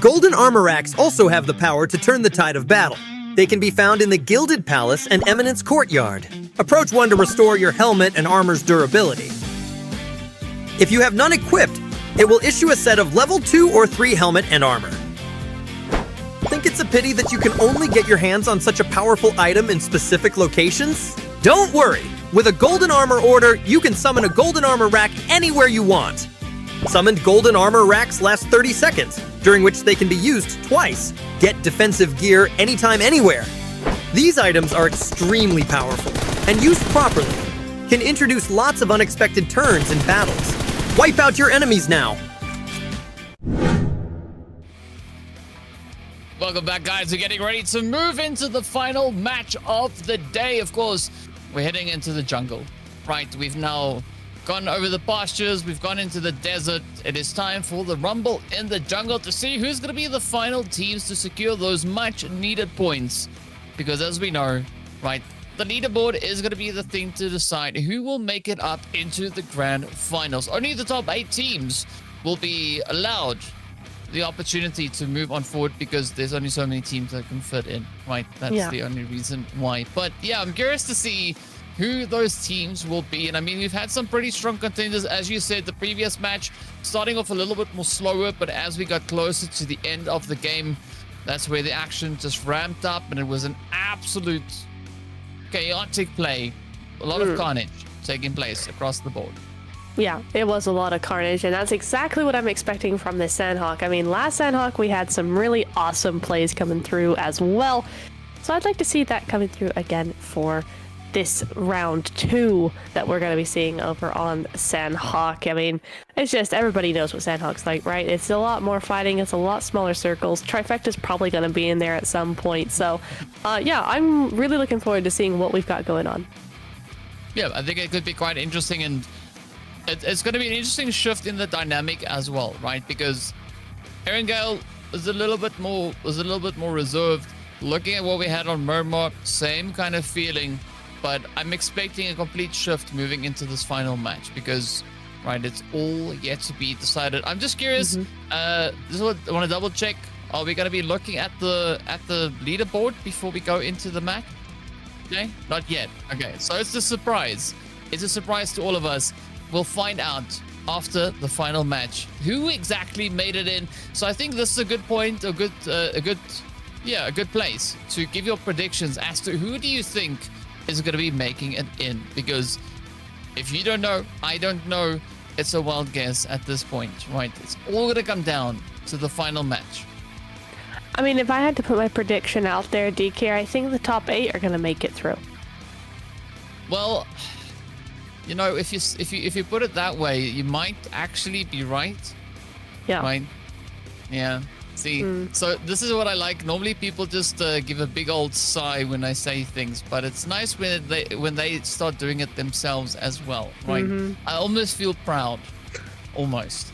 Golden armor racks also have the power to turn the tide of battle. They can be found in the Gilded Palace and Eminence Courtyard. Approach one to restore your helmet and armor's durability. If you have none equipped, it will issue a set of level 2 or 3 helmet and armor. Think it's a pity that you can only get your hands on such a powerful item in specific locations? Don't worry! With a golden armor order, you can summon a golden armor rack anywhere you want. Summoned golden armor racks last 30 seconds, during which they can be used twice. Get defensive gear anytime, anywhere. These items are extremely powerful, and used properly, can introduce lots of unexpected turns in battles. Wipe out your enemies now! Welcome back, guys. We're getting ready to move into the final match of the day. Of course, we're heading into the jungle, right? We've now gone over the pastures. We've gone into the desert. It is time for the rumble in the jungle to see who's going to be the final teams to secure those much needed points. Because as we know, right, the leaderboard is going to be the thing to decide who will make it up into the grand finals. Only the top 8 teams will be allowed the opportunity to move on forward because there's only so many teams that can fit in, right? That's the only reason why. But yeah, I'm curious to see who those teams will be. And I mean, we've had some pretty strong contenders. As you said, the previous match starting off a little bit more slower, but as we got closer to the end of the game, that's where the action just ramped up and it was an absolute chaotic play. A lot of carnage taking place across the board. Yeah, it was a lot of carnage, and that's exactly what I'm expecting from this Sanhok. I mean, last Sanhok, we had some really awesome plays coming through as well. So I'd like to see that coming through again for this round 2 that we're going to be seeing over on Sanhok. I mean, it's just, everybody knows what Sanhok's like, right? It's a lot more fighting, it's a lot smaller circles. Trifecta's probably going to be in there at some point. So, yeah, I'm really looking forward to seeing what we've got going on. Yeah, I think it could be quite interesting, and it's going to be an interesting shift in the dynamic as well, right? Because Erangel is a little bit more reserved. Looking at what we had on Miramar, same kind of feeling, but I'm expecting a complete shift moving into this final match because, right, it's all yet to be decided. I'm just curious. This is what I want to double check. Are we going to be looking at the leaderboard before we go into the match? Okay, not yet. Okay, so it's a surprise. It's a surprise to all of us. We'll find out after the final match who exactly made it in. So I think this is a good point, a good place to give your predictions as to who do you think is going to be making it in. Because if you don't know, I don't know, it's a wild guess at this point, right? It's all going to come down to the final match. I mean, if I had to put my prediction out there, DK, I think the top 8 are going to make it through. Well, you know, if you put it that way, you might actually be right. Yeah. Right? Yeah. See, so this is what I like. Normally people just give a big old sigh when I say things, but it's nice when they start doing it themselves as well, right? I almost feel proud. Almost.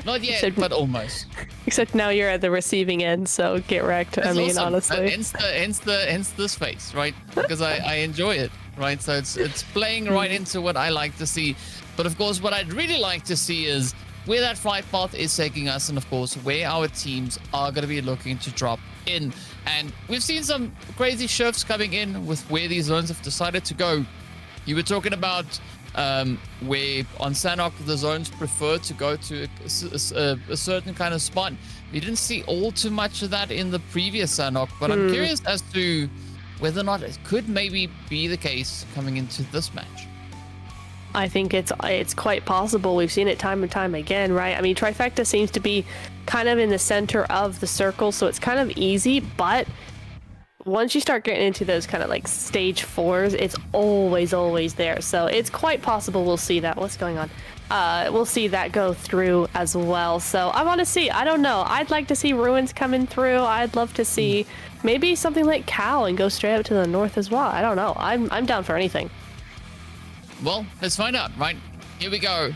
Not yet, but almost. Except now you're at the receiving end, so get wrecked. I mean, awesome. honestly. Hence this face, right? Because I enjoy it, right? So it's playing right into what I like to see. But of course, what I'd really like to see is where that flight path is taking us, and of course, where our teams are going to be looking to drop in. And we've seen some crazy shifts coming in with where these zones have decided to go. You were talking about where on Sanhok the zones prefer to go to a certain kind of spot. We didn't see all too much of that in the previous Sanhok, but I'm curious as to whether or not it could maybe be the case coming into this match. I think it's quite possible. We've seen it time and time again, right? I mean, Trifecta seems to be kind of in the center of the circle, so it's kind of easy, but once you start getting into those kind of like stage 4s, it's always there. So it's quite possible we'll see that. What's going on? We'll see that go through as well. So I want to see. I don't know. I'd like to see Ruins coming through. I'd love to see maybe something like Cal and go straight up to the north as well. I don't know. I'm down for anything. Well, let's find out, right? Here we go.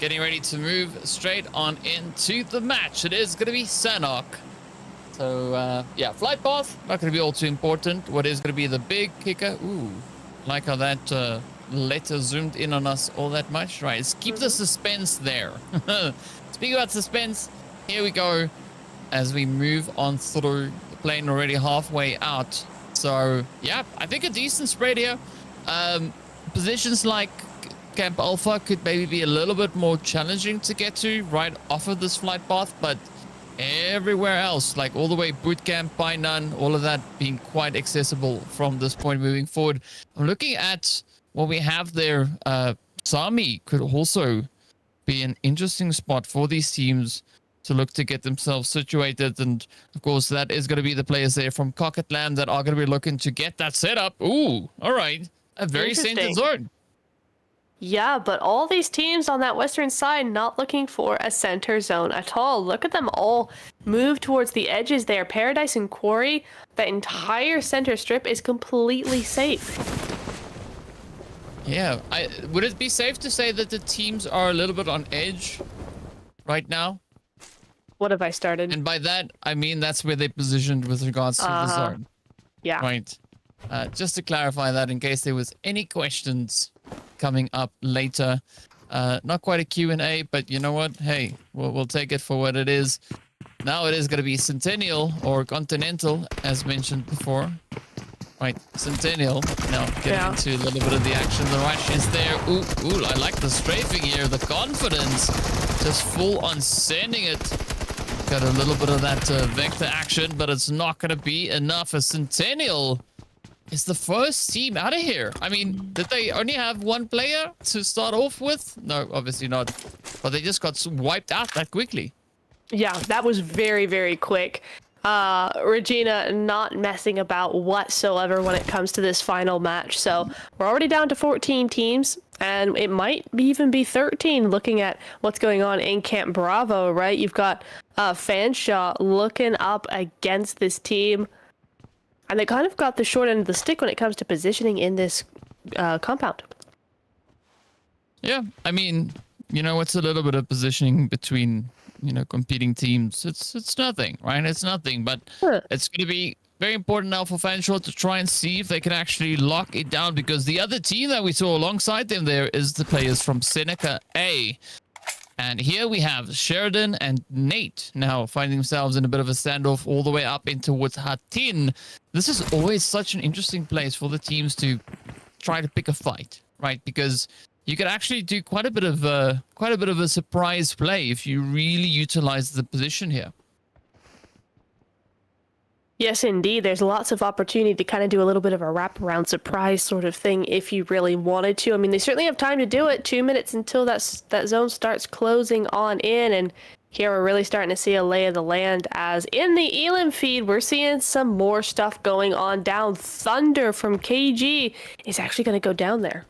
Getting ready to move straight on into the match. It is going to be Sanhok. So, yeah, flight path, not going to be all too important. What is going to be the big kicker? Ooh, like how that letter zoomed in on us all that much. Right, let's keep the suspense there. Speaking about suspense, here we go as we move on through the plane, already halfway out. So yeah, I think a decent spread here. Positions like Camp Alpha could maybe be a little bit more challenging to get to right off of this flight path, but everywhere else, like all the way boot camp, by none, all of that being quite accessible from this point moving forward. I'm looking at what we have there. Sami could also be an interesting spot for these teams to look to get themselves situated, and of course that is going to be the players there from Cocketland that are going to be looking to get that set up. Ooh, all right, a very centered zone. Yeah, but all these teams on that western side not looking for a center zone at all. Look at them all move towards the edges there. Paradise and Quarry, that entire center strip is completely safe. Yeah, would it be safe to say that the teams are a little bit on edge right now? What have I started? And by that, I mean that's where they're positioned with regards to the zone. Yeah. Right. Just to clarify that in case there was any questions coming up later. Not quite a Q&A, but you know what? Hey, we'll take it for what it is. Now it is going to be Centennial or Continental, as mentioned before. Right, Centennial. Now getting into a little bit of the action. The rush is there. Ooh, I like the strafing here. The confidence. Just full on sending it. Got a little bit of that vector action, but it's not going to be enough. A Centennial is the first team out of here. I mean, did they only have one player to start off with? No, obviously not. But they just got wiped out that quickly. Yeah, that was very, very quick. Regina not messing about whatsoever when it comes to this final match. So we're already down to 14 teams, and it might even be 13 looking at what's going on in Camp Bravo, right? You've got Fanshaw looking up against this team, and they kind of got the short end of the stick when it comes to positioning in this compound. Yeah, I mean, you know, it's a little bit of positioning between, you know, competing teams. It's nothing, right? It's nothing, but it's going to be very important now for Fanshaw to try and see if they can actually lock it down, because the other team that we saw alongside them there is the players from Seneca A. And here we have Sheridan and Nate now finding themselves in a bit of a standoff all the way up in towards Hatin. This is always such an interesting place for the teams to try to pick a fight, right? Because you could actually do quite a bit of a surprise play if you really utilize the position here. Yes, indeed. There's lots of opportunity to kind of do a little bit of a wraparound surprise sort of thing if you really wanted to. I mean, they certainly have time to do it. 2 minutes until that zone starts closing on in, and here we're really starting to see a lay of the land, as in the Elam feed, we're seeing some more stuff going on down. Thunder from KG is actually going to go down there.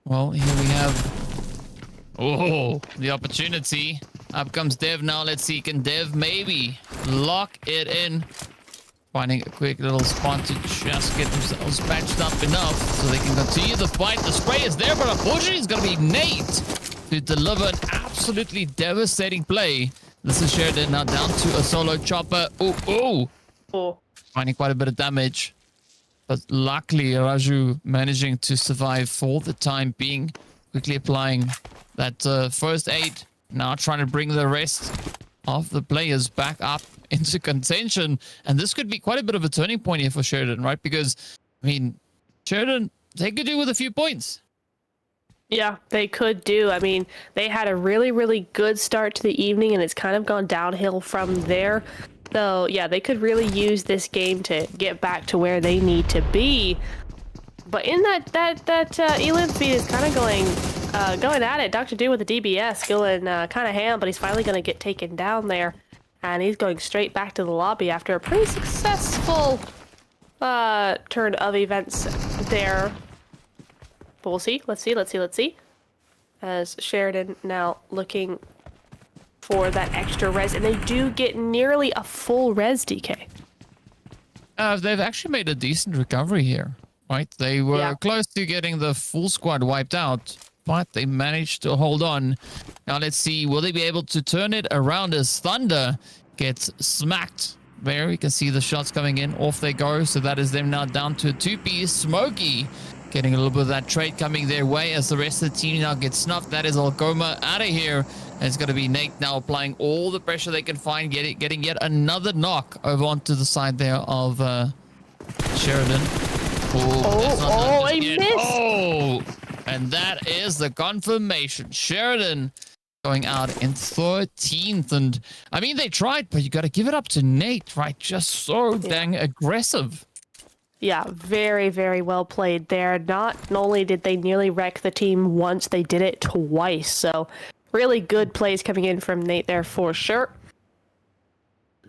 Well, here we have the opportunity. Up comes Dev now. Let's see, can Dev maybe lock it in? Finding a quick little spot to just get themselves patched up enough so they can continue the fight. The spray is there, but unfortunately it's going to be Nate to deliver an absolutely devastating play. This is Sheridan now down to a solo chopper. Finding quite a bit of damage. But luckily, Raju managing to survive for the time being. Quickly applying that first aid. Now trying to bring the rest of the players back up into contention. And this could be quite a bit of a turning point here for Sheridan, right? Because, I mean, Sheridan, they could do with a few points. Yeah, they could do. I mean, they had a really, really good start to the evening, and it's kind of gone downhill from there. So, yeah, they could really use this game to get back to where they need to be. But in that Elam feed is kind of going at it. Dr. Do with the DBS going kind of ham, but he's finally going to get taken down there. And he's going straight back to the lobby after a pretty successful turn of events there. But we'll see. Let's see. As Sheridan now looking for that extra res, and they do get nearly a full res, DK. They've actually made a decent recovery here, right? They were close to getting the full squad wiped out, but they managed to hold on. Now let's see, will they be able to turn it around as Thunder gets smacked? There, you can see the shots coming in. Off they go. So that is them now down to a 2-piece. Smokey Getting a little bit of that trade coming their way as the rest of the team now gets snuffed. That is Algoma out of here. And it's going to be Nate now applying all the pressure they can find, getting yet another knock over onto the side there of Sheridan. He missed. Oh, and that is the confirmation. Sheridan going out in 13th. And I mean, they tried, but you got to give it up to Nate, right? Just so dang aggressive. Yeah, very, very well played there. Not only did they nearly wreck the team once, they did it twice. So really good plays coming in from Nate there for sure.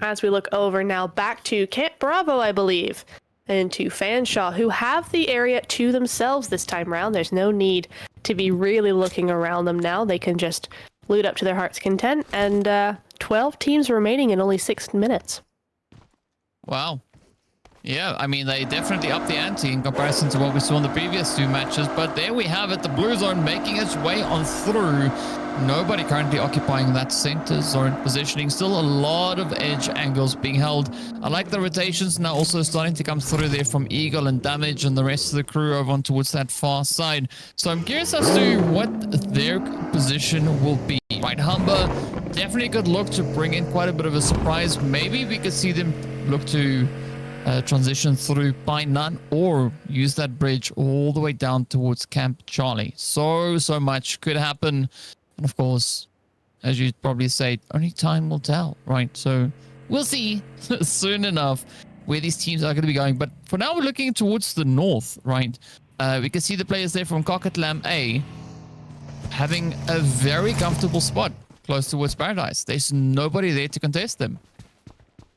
As we look over now back to Camp Bravo, I believe, and to Fanshawe, who have the area to themselves this time around. There's no need to be really looking around them now. They can just loot up to their heart's content. And 12 teams remaining in only 6 minutes. Wow. Yeah, I mean, they definitely upped the ante in comparison to what we saw in the previous 2 matches. But there we have it, the blue zone making its way on through. Nobody currently occupying that center zone positioning. Still a lot of edge angles being held. I like the rotations now also starting to come through there from Eagle and Damage and the rest of the crew over on towards that far side. So I'm curious as to what their position will be. Right, Humber definitely could look to bring in quite a bit of a surprise. Maybe we could see them look to transition through by none or use that bridge all the way down towards Camp Charlie. So much could happen. And of course, as you'd probably say, only time will tell, right? So we'll see soon enough where these teams are going to be going. But for now, we're looking towards the north, right? We can see the players there from Coquetlam A having a very comfortable spot close towards Paradise. There's nobody there to contest them.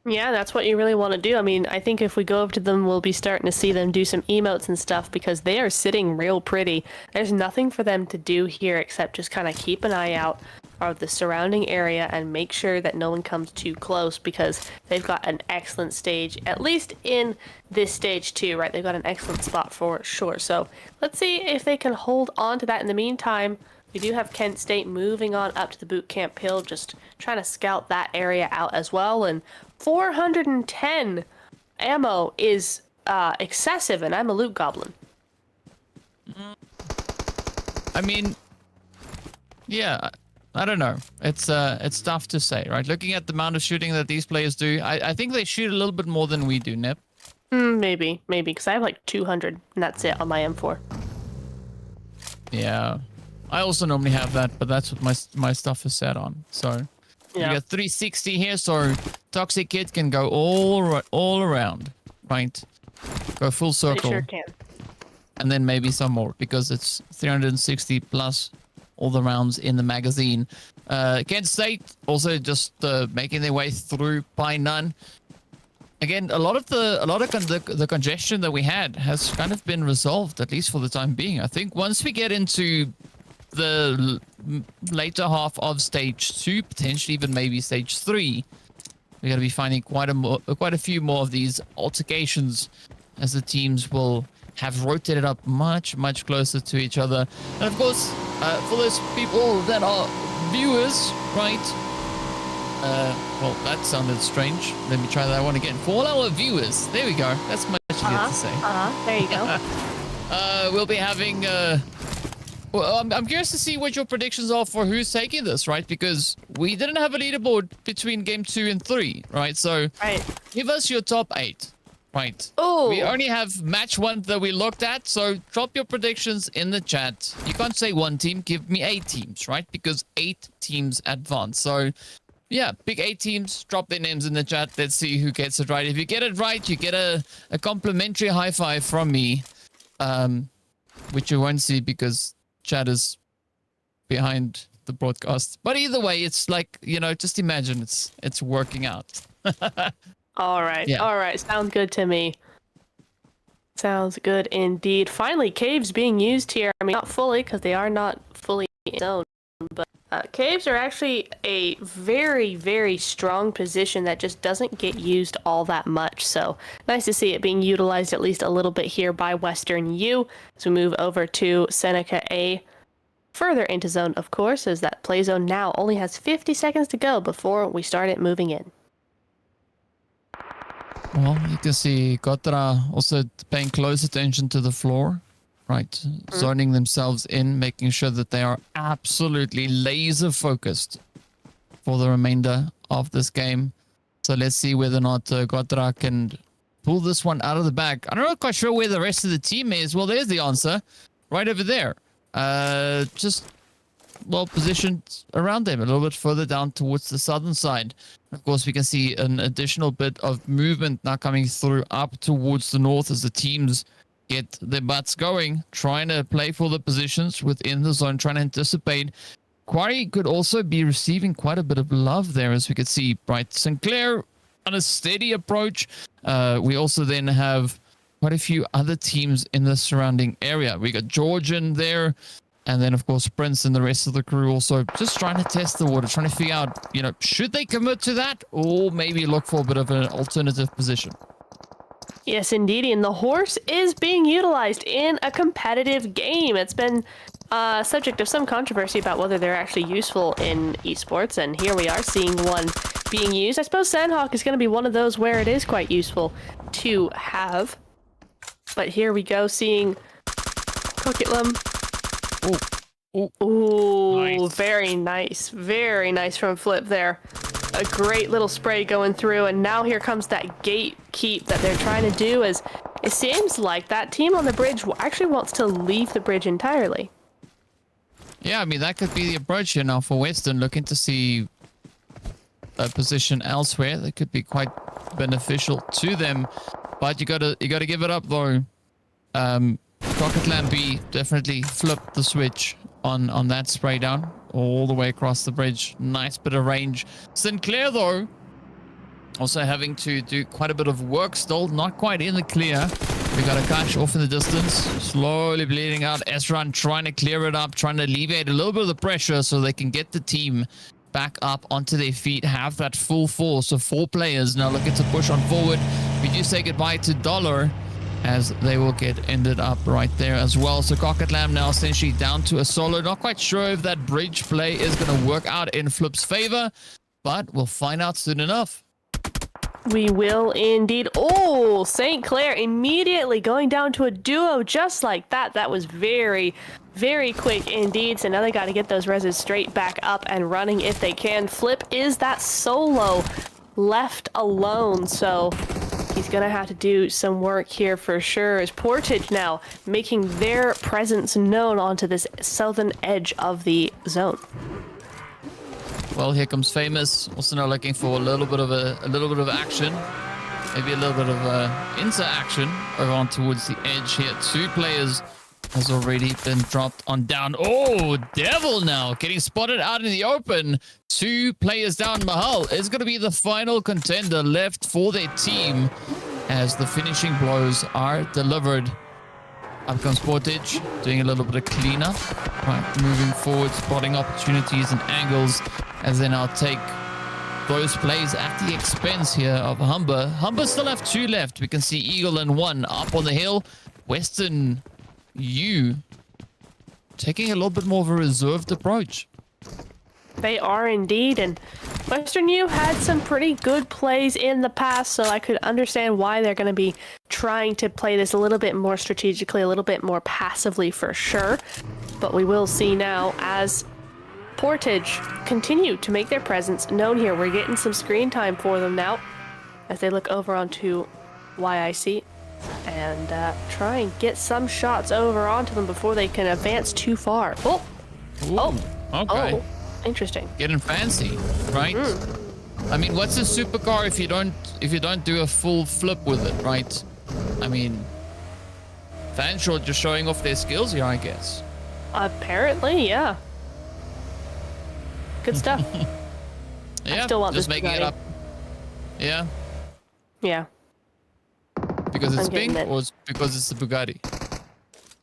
Yeah, that's what you really want to do. I mean, I think if we go up to them, we'll be starting to see them do some emotes and stuff because they are sitting real pretty. There's nothing for them to do here except just kind of keep an eye out of the surrounding area and make sure that no one comes too close because they've got an excellent stage, at least in this stage too, right? They've got an excellent spot for sure. So let's see if they can hold on to that. In the meantime, we do have Kent State moving on up to the boot camp hill, just trying to scout that area out as well. And 410 ammo is excessive, and I'm a loot goblin. I mean, yeah, I don't know. It's tough to say, right? Looking at the amount of shooting that these players do, I think they shoot a little bit more than we do, Nip. Maybe, because I have like 200, and that's it on my M4. Yeah. I also normally have that, but that's what my stuff is set on. So you got 360 here, so Toxic Kid can go all around, right? Go full circle. They sure can. And then maybe some more because it's 360 plus all the rounds in the magazine. Kent State also just making their way through by none. Again, a lot of the congestion that we had has kind of been resolved, at least for the time being. I think once we get into the later half of stage 2, potentially even maybe stage 3, we're going to be finding quite a few more of these altercations as the teams will have rotated up much closer to each other. And of course, for those people that are viewers, right? Well, that sounded strange. Let me try that one again. For all our viewers, there we go. That's much easier to say. There you go. We'll be having well, I'm curious to see what your predictions are for who's taking this, right? Because we didn't have a leaderboard between game 2 and 3, right? So give us your top 8, right? Oh, we only have match 1 that we looked at, so drop your predictions in the chat. You can't say 1 team, give me 8 teams, right? Because 8 teams advance. So yeah, pick 8 teams, drop their names in the chat. Let's see who gets it right. If you get it right, you get a complimentary high five from me, which you won't see because chat is behind the broadcast. But either way, it's like, you know, just imagine it's working out. All right. Yeah. All right. Sounds good to me. Sounds good indeed. Finally, caves being used here. I mean, not fully because they are not fully zoned, but caves are actually a very, very strong position that just doesn't get used all that much. So nice to see it being utilized at least a little bit here by Western U as we move over to Seneca A. Further into zone, of course, as that play zone now only has 50 seconds to go before we start it moving in. Well, you can see Kotra also paying close attention to the floor. right? Zoning themselves in, making sure that they are absolutely laser focused for the remainder of this game. So let's see whether or not Gotra can pull this one out of the bag. I'm not quite sure where the rest of the team is. Well, there's the answer. Right over there. Just well positioned around them, a little bit further down towards the southern side. Of course, we can see an additional bit of movement now coming through up towards the north as the teams get their butts going, trying to play for the positions within the zone, trying to anticipate. Quarry could also be receiving quite a bit of love there, as we could see. Right, Sinclair on a steady approach. We also then have quite a few other teams in the surrounding area. We got Georgian there, and then of course Prince and the rest of the crew also just trying to test the water, trying to figure out, you know, should they commit to that or maybe look for a bit of an alternative position. Yes, indeed. And the horse is being utilized in a competitive game. It's been subject of some controversy about whether they're actually useful in esports, and here we are seeing one being used. I suppose Sanhok is going to be one of those where it is quite useful to have. But here we go, seeing Coquitlam. Ooh, Nice. very nice. Very nice from Flip there. A great little spray going through, and now here comes that gate keep that they're trying to do, as it seems like that team on the bridge actually wants to leave the bridge entirely. Yeah, I mean, that could be the approach here now for Western, looking to see a position elsewhere that could be quite beneficial to them. But you gotta give it up though. Rocket Lampy definitely flipped the switch on that spray down all the way across the bridge. Nice bit of range. Sinclair though, also having to do quite a bit of work still, not quite in the clear. We got Akash off in the distance, slowly bleeding out. Esran trying to clear it up, trying to alleviate a little bit of the pressure so they can get the team back up onto their feet, have that full force. So 4 players now looking to push on forward. We do say goodbye to Dollar, as they will get ended up right there as well. So Coquitlam now essentially down to a solo. Not quite sure if that bridge play is going to work out in Flip's favor, but we'll find out soon enough. We will indeed. Oh, St. Clair immediately going down to a duo just like that. That was very, very quick indeed. So now they got to get those reses straight back up and running if they can. Flip is that solo left alone, so he's going to have to do some work here for sure. As Portage now making their presence known onto this southern edge of the zone. Well, here comes Famous, also now looking for a little bit of action, maybe a little bit of interaction over on towards the edge here. 2 players has already been dropped on down. Oh, Devil now getting spotted out in the open. 2 players down. Mahal is going to be the final contender left for their team as the finishing blows are delivered. Up comes Portage, doing a little bit of cleanup, right, moving forward, spotting opportunities and angles as they now take those plays at the expense here of Humber. Humber still have 2 left. We can see Eagle and 1 up on the hill. Western U taking a little bit more of a reserved approach. They are indeed, and Western U had some pretty good plays in the past, so I could understand why they're going to be trying to play this a little bit more strategically, a little bit more passively for sure. But we will see now as Portage continue to make their presence known here. We're getting some screen time for them now as they look over onto YIC and try and get some shots over onto them before they can advance too far. Oh! Ooh, Oh! okay. Oh! Interesting. Getting fancy, right? I mean, what's a supercar if you don't do a full flip with it, right? I mean, Fanshaw just showing off their skills here, I guess. Apparently, yeah. Good stuff. Yeah, still want just this making it Bugatti. up. Yeah, Yeah. because it's I'm getting pink it. or it's because it's the Bugatti.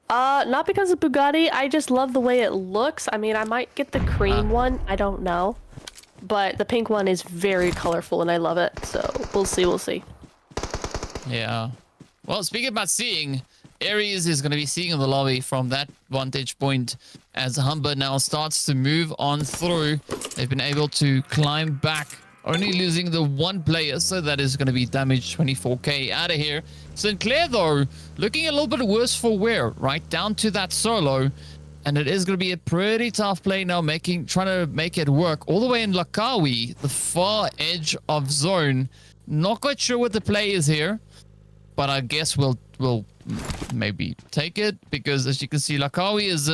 Not because of Bugatti. I just love the way it looks. I mean, I might get the cream one. I don't know. But the pink one is very colorful and I love it. So we'll see. We'll see. Yeah. Well, speaking about seeing, Aries is going to be seeing in the lobby from that vantage point as Humber now starts to move on through. They've been able to climb back only losing the one player, so that is going to be damage 24k out of here. Sinclair, though, looking a little bit worse for wear, right? Down to that solo. And it is going to be a pretty tough play now, trying to make it work. All the way in Lakawi, the far edge of zone. Not quite sure what the play is here, but I guess we'll maybe take it, because as you can see, Lakawi is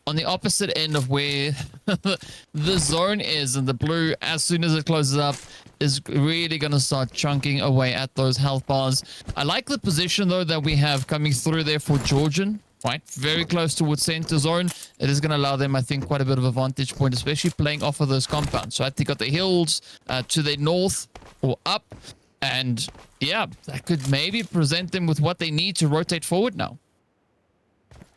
on the opposite end of where the zone is, and the blue, as soon as it closes up, is really going to start chunking away at those health bars. I like the position, though, that we have coming through there for Georgian. Right, very close towards center zone. It is going to allow them, I think, quite a bit of a vantage point, especially playing off of those compounds. So I think got the hills to the north or up, and yeah, that could maybe present them with what they need to rotate forward now.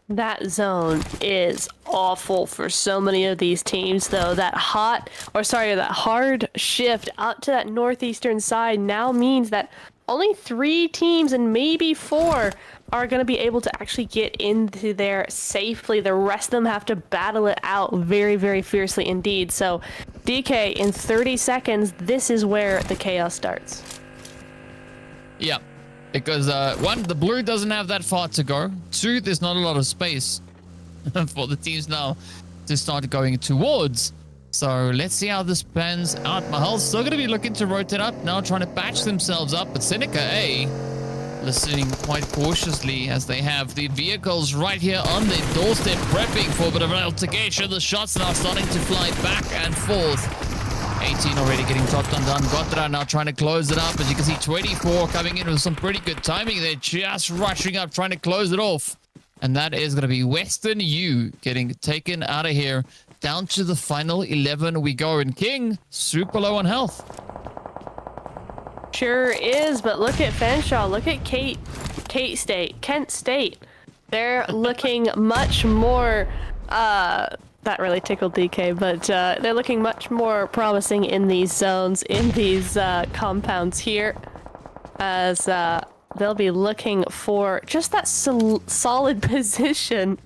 That zone is awful for so many of these teams, though. That hard shift up to that northeastern side now means that only 3 teams and maybe 4 are going to be able to actually get into there safely. The rest of them have to battle it out very, very fiercely indeed. So, DK, in 30 seconds, this is where the chaos starts. Yeah, because 1, the blue doesn't have that far to go. 2, there's not a lot of space for the teams now to start going towards. So let's see how this pans out. Mahal's still going to be looking to rotate up now, trying to patch themselves up. But Seneca A listening quite cautiously as they have the vehicles right here on their doorstep, prepping for a bit of an altercation. The shots now starting to fly back and forth. 18 already getting dropped on down. Gotra now trying to close it up. As you can see, 24 coming in with some pretty good timing. They're just rushing up, trying to close it off. And that is going to be Western U getting taken out of here. Down to the final 11 we go. And King, super low on health. Sure is, but look at Fanshawe. Look at Kent State. They're looking much more... that really tickled DK, but they're looking much more promising in these zones, in these compounds here, as they'll be looking for just that solid position.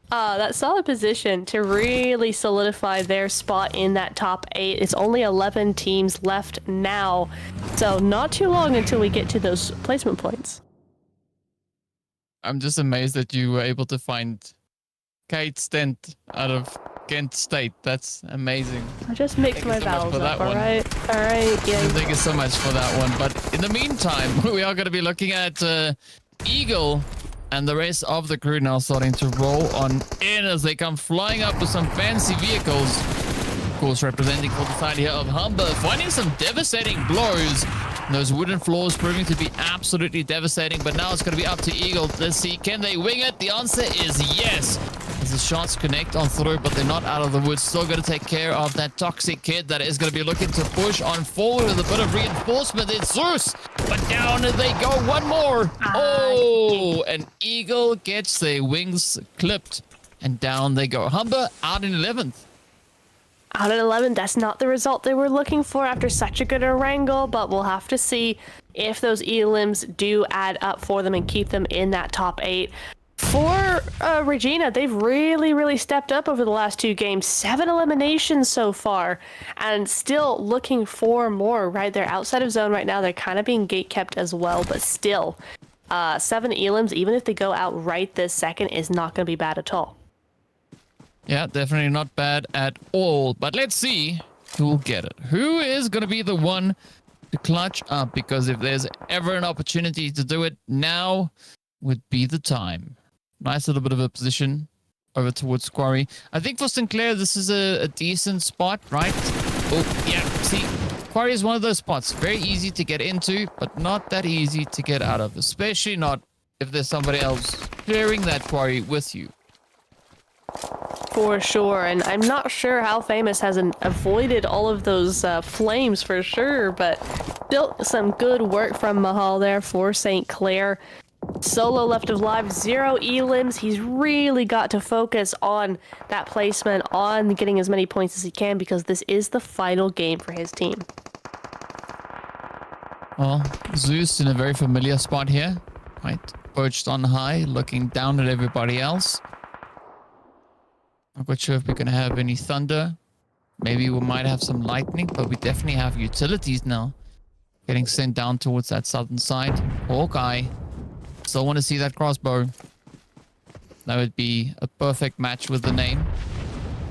That solid position to really solidify their spot in that top 8. It's only 11 teams left now, so not too long until we get to those placement points. I'm just amazed that you were able to find Kate Stent out of Kent State. That's amazing. I just mixed my vowels up, alright? Yeah. Thank you so much for that one. But in the meantime, we are going to be looking at Eagle and the rest of the crew now starting to roll on in as they come flying up with some fancy vehicles. Of course, representing for the side here of Humber, finding some devastating blows. Those wooden floors proving to be absolutely devastating, but now it's going to be up to Eagle. Let's see, can they wing it? The answer is yes. As the shots connect on through, but they're not out of the woods. Still going to take care of that toxic kid that is going to be looking to push on forward with a bit of reinforcement. It's Zeus, but down they go. One more. Oh, and Eagle gets their wings clipped, and down they go. Humber out in 11th. Out at 11, that's not the result they were looking for after such a good Erangel, but we'll have to see if those elims do add up for them and keep them in that top 8. For Regina, they've really stepped up over the last 2 games. 7 eliminations so far, and still looking for more, right? They're outside of zone right now. They're kind of being gate-kept as well, but still, 7 elims, even if they go out right this second, is not going to be bad at all. Yeah, definitely not bad at all. But let's see who will get it. Who is going to be the one to clutch up? Because if there's ever an opportunity to do it, now would be the time. Nice little bit of a position over towards Quarry. I think for Sinclair, this is a decent spot, right? Oh, yeah. See, Quarry is one of those spots. Very easy to get into, but not that easy to get out of. Especially not if there's somebody else sharing that Quarry with you. For sure, and I'm not sure how Famous hasn't avoided all of those flames for sure, but still some good work from Mahal there for St. Clair. Solo left of live, 0 elims. He's really got to focus on that placement, on getting as many points as he can, because this is the final game for his team. Well, Zeus in a very familiar spot here, right? Perched on high, looking down at everybody else. Not quite sure if we're going to have any thunder. Maybe we might have some lightning, but we definitely have utilities now. Getting sent down towards that southern side. Hawkeye. Still want to see that crossbow. That would be a perfect match with the name.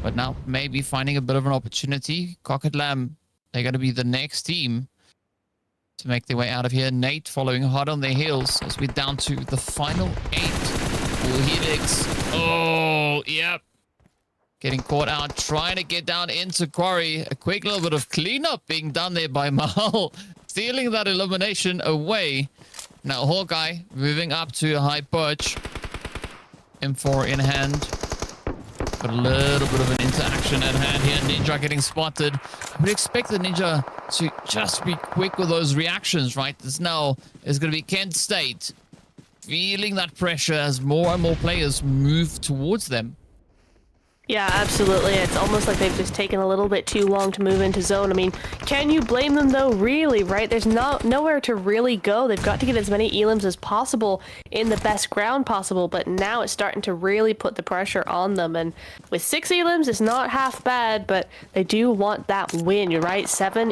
But now maybe finding a bit of an opportunity. Cock and Lamb, they're going to be the next team to make their way out of here. Nate following hard on their heels as we're down to the final 8 for Helix. Oh, yep. Getting caught out, trying to get down into Quarry. A quick little bit of cleanup being done there by Mahal. Stealing that elimination away. Now Hawkeye moving up to a high perch. M4 in hand. Got a little bit of an interaction at hand here. Ninja getting spotted. I would expect the Ninja to just be quick with those reactions, right? This now is going to be Kent State feeling that pressure as more and more players move towards them. Yeah, absolutely. It's almost like they've just taken a little bit too long to move into zone. I mean, can you blame them though? Really, right? There's nowhere to really go. They've got to get as many elims as possible in the best ground possible, but now it's starting to really put the pressure on them. And with 6 elims, it's not half bad, but they do want that win. You're right. Seven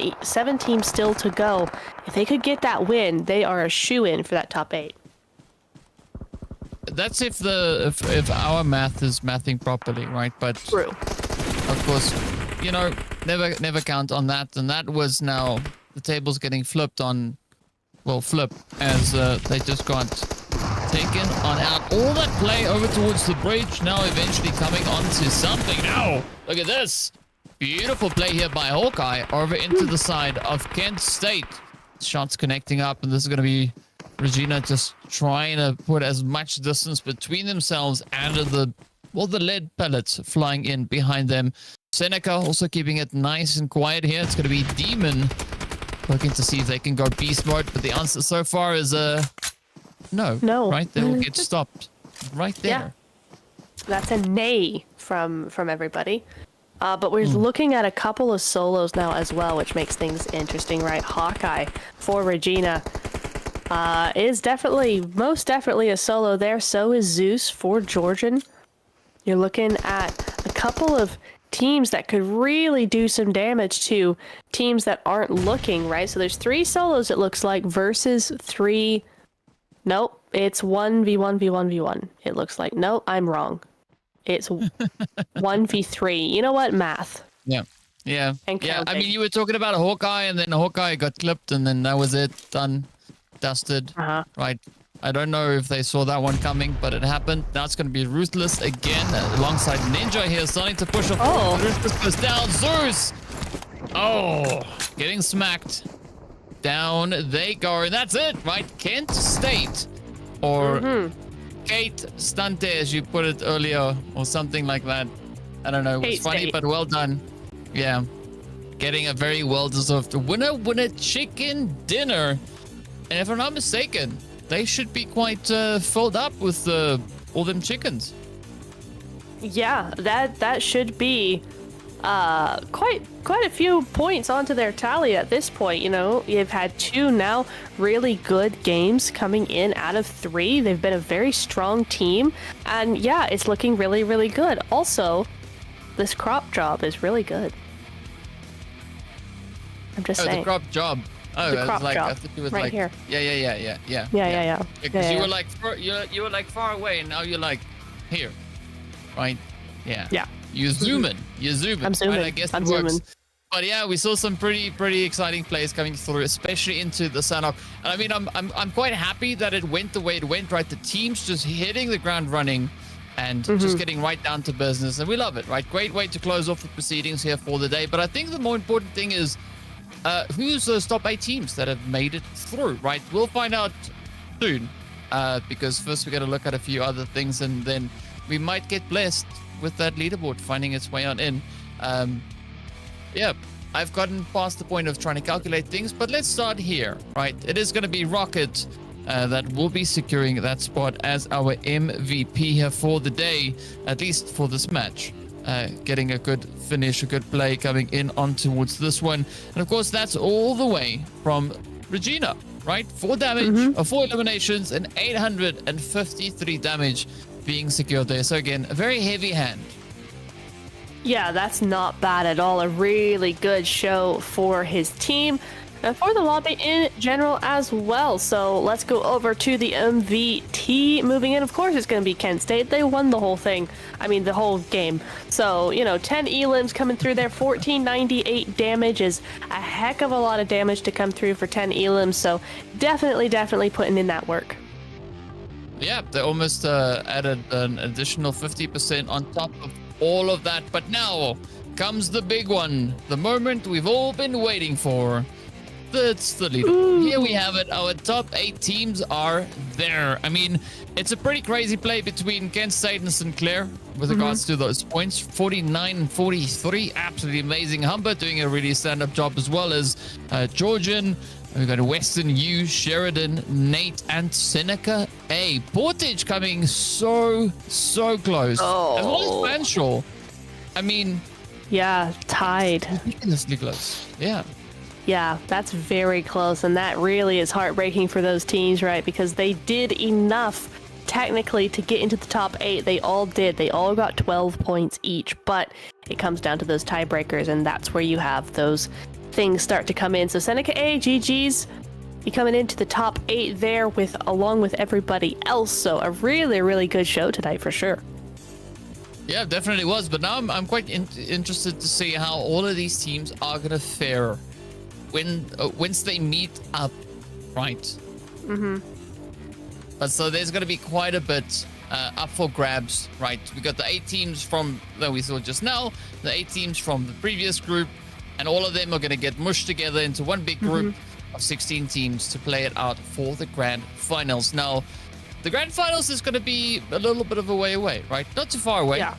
teams still to go. If they could get that win, they are a shoo-in for that top 8. That's if our math is mathing properly, right? But True. Of course, you know, never count on that. And that was now the tables getting flipped on, well, flip as they just got taken on out. All that play over towards the bridge now eventually coming onto something. Now, look at this. Beautiful play here by Hawkeye over into the side of Kent State. Shots connecting up, and this is going to be Regina just trying to put as much distance between themselves and the lead pellets flying in behind them. Seneca also keeping it nice and quiet here. It's going to be Demon looking to see if they can go beast mode, but the answer so far is no. No. Right? They will get stopped right there. Yeah. That's a nay from everybody. But we're looking at a couple of solos now as well, which makes things interesting, right? Hawkeye for Regina is most definitely a solo there. So is Zeus for Georgian. You're looking at a couple of teams that could really do some damage to teams that aren't looking, right? So there's 3 solos, it looks like, versus 3... Nope, it's 1v1v1v1. It looks like. No, I'm wrong. It's 1v3. You know what? Math. Yeah. Yeah. And yeah. I counting. mean, you were talking about Hawkeye, and then Hawkeye got clipped, and then that was it. Done. Dusted. Right. I don't know if they saw that one coming, but it happened. Now it's going to be Ruthless again alongside Ninja here, starting to push off. Oh. Ruthless goes down. Zeus. Oh, getting smacked. Down they go. And that's it, right? Kent State. Or Kate Stante, as you put it earlier, or something like that. I don't know. It was Kate funny, State. but well done. Yeah. Getting a very well-deserved winner chicken dinner. And if I'm not mistaken, they should be quite filled up with all them chickens. Yeah, that should be quite a few points onto their tally at this point. You know, you've had 2 now really good games coming in out of 3. They've been a very strong team, and yeah, it's looking really, really good. Also, this crop job is really good. I'm just saying. The crop job. Oh, The I crop was like, job. I thought you were Right like, here. Yeah. Yeah. Because you were like, you were like far away, and now you're like here, right? Yeah. Yeah. You zoom in. I'm zooming. Right? I guess I'm it works. zooming. But yeah, we saw some pretty exciting plays coming through, especially into the Sanhok. And I mean, I'm quite happy that it went the way it went. Right, the team's just hitting the ground running, and just getting right down to business, and we love it. Right, great way to close off the proceedings here for the day. But I think the more important thing is who's those top 8 teams that have made it through. Right, we'll find out soon, because first we got to look at a few other things, and then we might get blessed with that leaderboard finding its way on in. Yeah, I've gotten past the point of trying to calculate things, but let's start here, right? It is going to be Rocket that will be securing that spot as our MVP here for the day, at least for this match. Getting a good finish, a good play coming in on towards this one. And of course, that's all the way from Regina, right? 4 damage, 4 eliminations, and 853 damage being secured there. So again, a very heavy hand. Yeah, that's not bad at all. A really good show for his team and for the lobby in general as well. So let's go over to the MVT. Moving in, of course, it's going to be Kent State. They won the whole thing. I mean, the whole game. So, you know, 10 elims coming through there. 1498 damage is a heck of a lot of damage to come through for 10 elims. So definitely putting in that work. Yeah, they almost added an additional 50% on top of all of that. But now comes the big one, the moment we've all been waiting for. It's the leader. Here we have it. Our top 8 teams are there. I mean, it's a pretty crazy play between Kent State and St. Clair with regards to those points. 49 and 43. Absolutely amazing. Humber doing a really stand-up job, as well as Georgian. We've got Western U, Sheridan, Nate, and Seneca A. Portage coming so close. Oh. As well as Fanshawe. I mean... Yeah, tied. Ridiculously close. Yeah. Yeah, that's very close, and that really is heartbreaking for those teams, right? Because they did enough, technically, to get into the top 8. They all did. They all got 12 points each, but it comes down to those tiebreakers, and that's where you have those things start to come in. So Seneca A, GG's, you coming into the top 8 there along with everybody else. So a really good show tonight for sure. Yeah, it definitely was. But now I'm quite interested to see how all of these teams are going to fare once they meet up, right? But so there's going to be quite a bit up for grabs, right? We got the 8 teams that we saw just now, the 8 teams from the previous group, and all of them are going to get mushed together into one big group of 16 teams to play it out for the grand finals. Now, the grand finals is going to be a little bit of a way away, right? Not too far away. Yeah.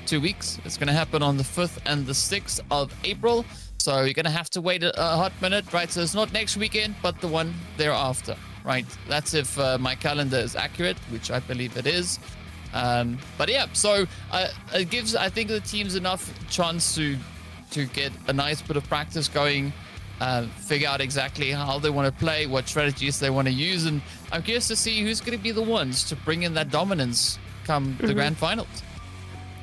2 weeks. It's going to happen on the 5th and the 6th of April. So you're going to have to wait a hot minute, right? So it's not next weekend, but the one thereafter, right? That's if my calendar is accurate, which I believe it is. But yeah, so it gives, I think, the teams enough chance to get a nice bit of practice going, figure out exactly how they want to play, what strategies they want to use. And I'm curious to see who's going to be the ones to bring in that dominance come the grand finals.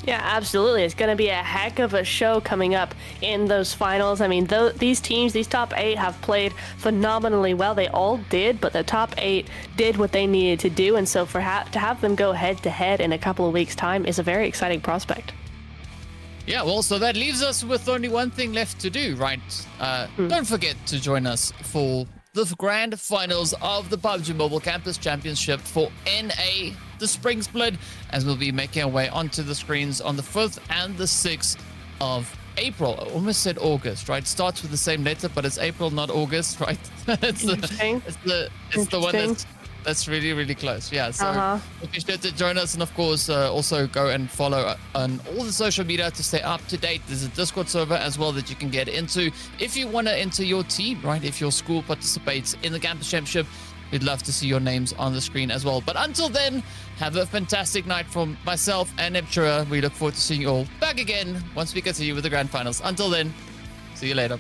Yeah, absolutely. It's going to be a heck of a show coming up in those finals. I mean, these teams, these top 8 have played phenomenally well. They all did, but the top 8 did what they needed to do. And so to have them go head-to-head in a couple of weeks' time is a very exciting prospect. Yeah, well, so that leaves us with only one thing left to do, right? Don't forget to join us for the grand finals of the PUBG Mobile Campus Championship for NA, the Spring Split, as we'll be making our way onto the screens on the 5th and the 6th of April. I almost said August, right? Starts with the same letter, but it's April, not August, right? It's the one that's really close. Yeah, so be sure to join us, and of course also go and follow on all the social media to stay up to date. There's a Discord server as well that you can get into if you want to enter your team, right? If your school participates in the campus championship, we'd love to see your names on the screen as well. But until then, have a fantastic night from myself and Neptura. We look forward to seeing you all back again once we continue with the grand finals. Until then, see you later.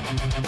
Bye.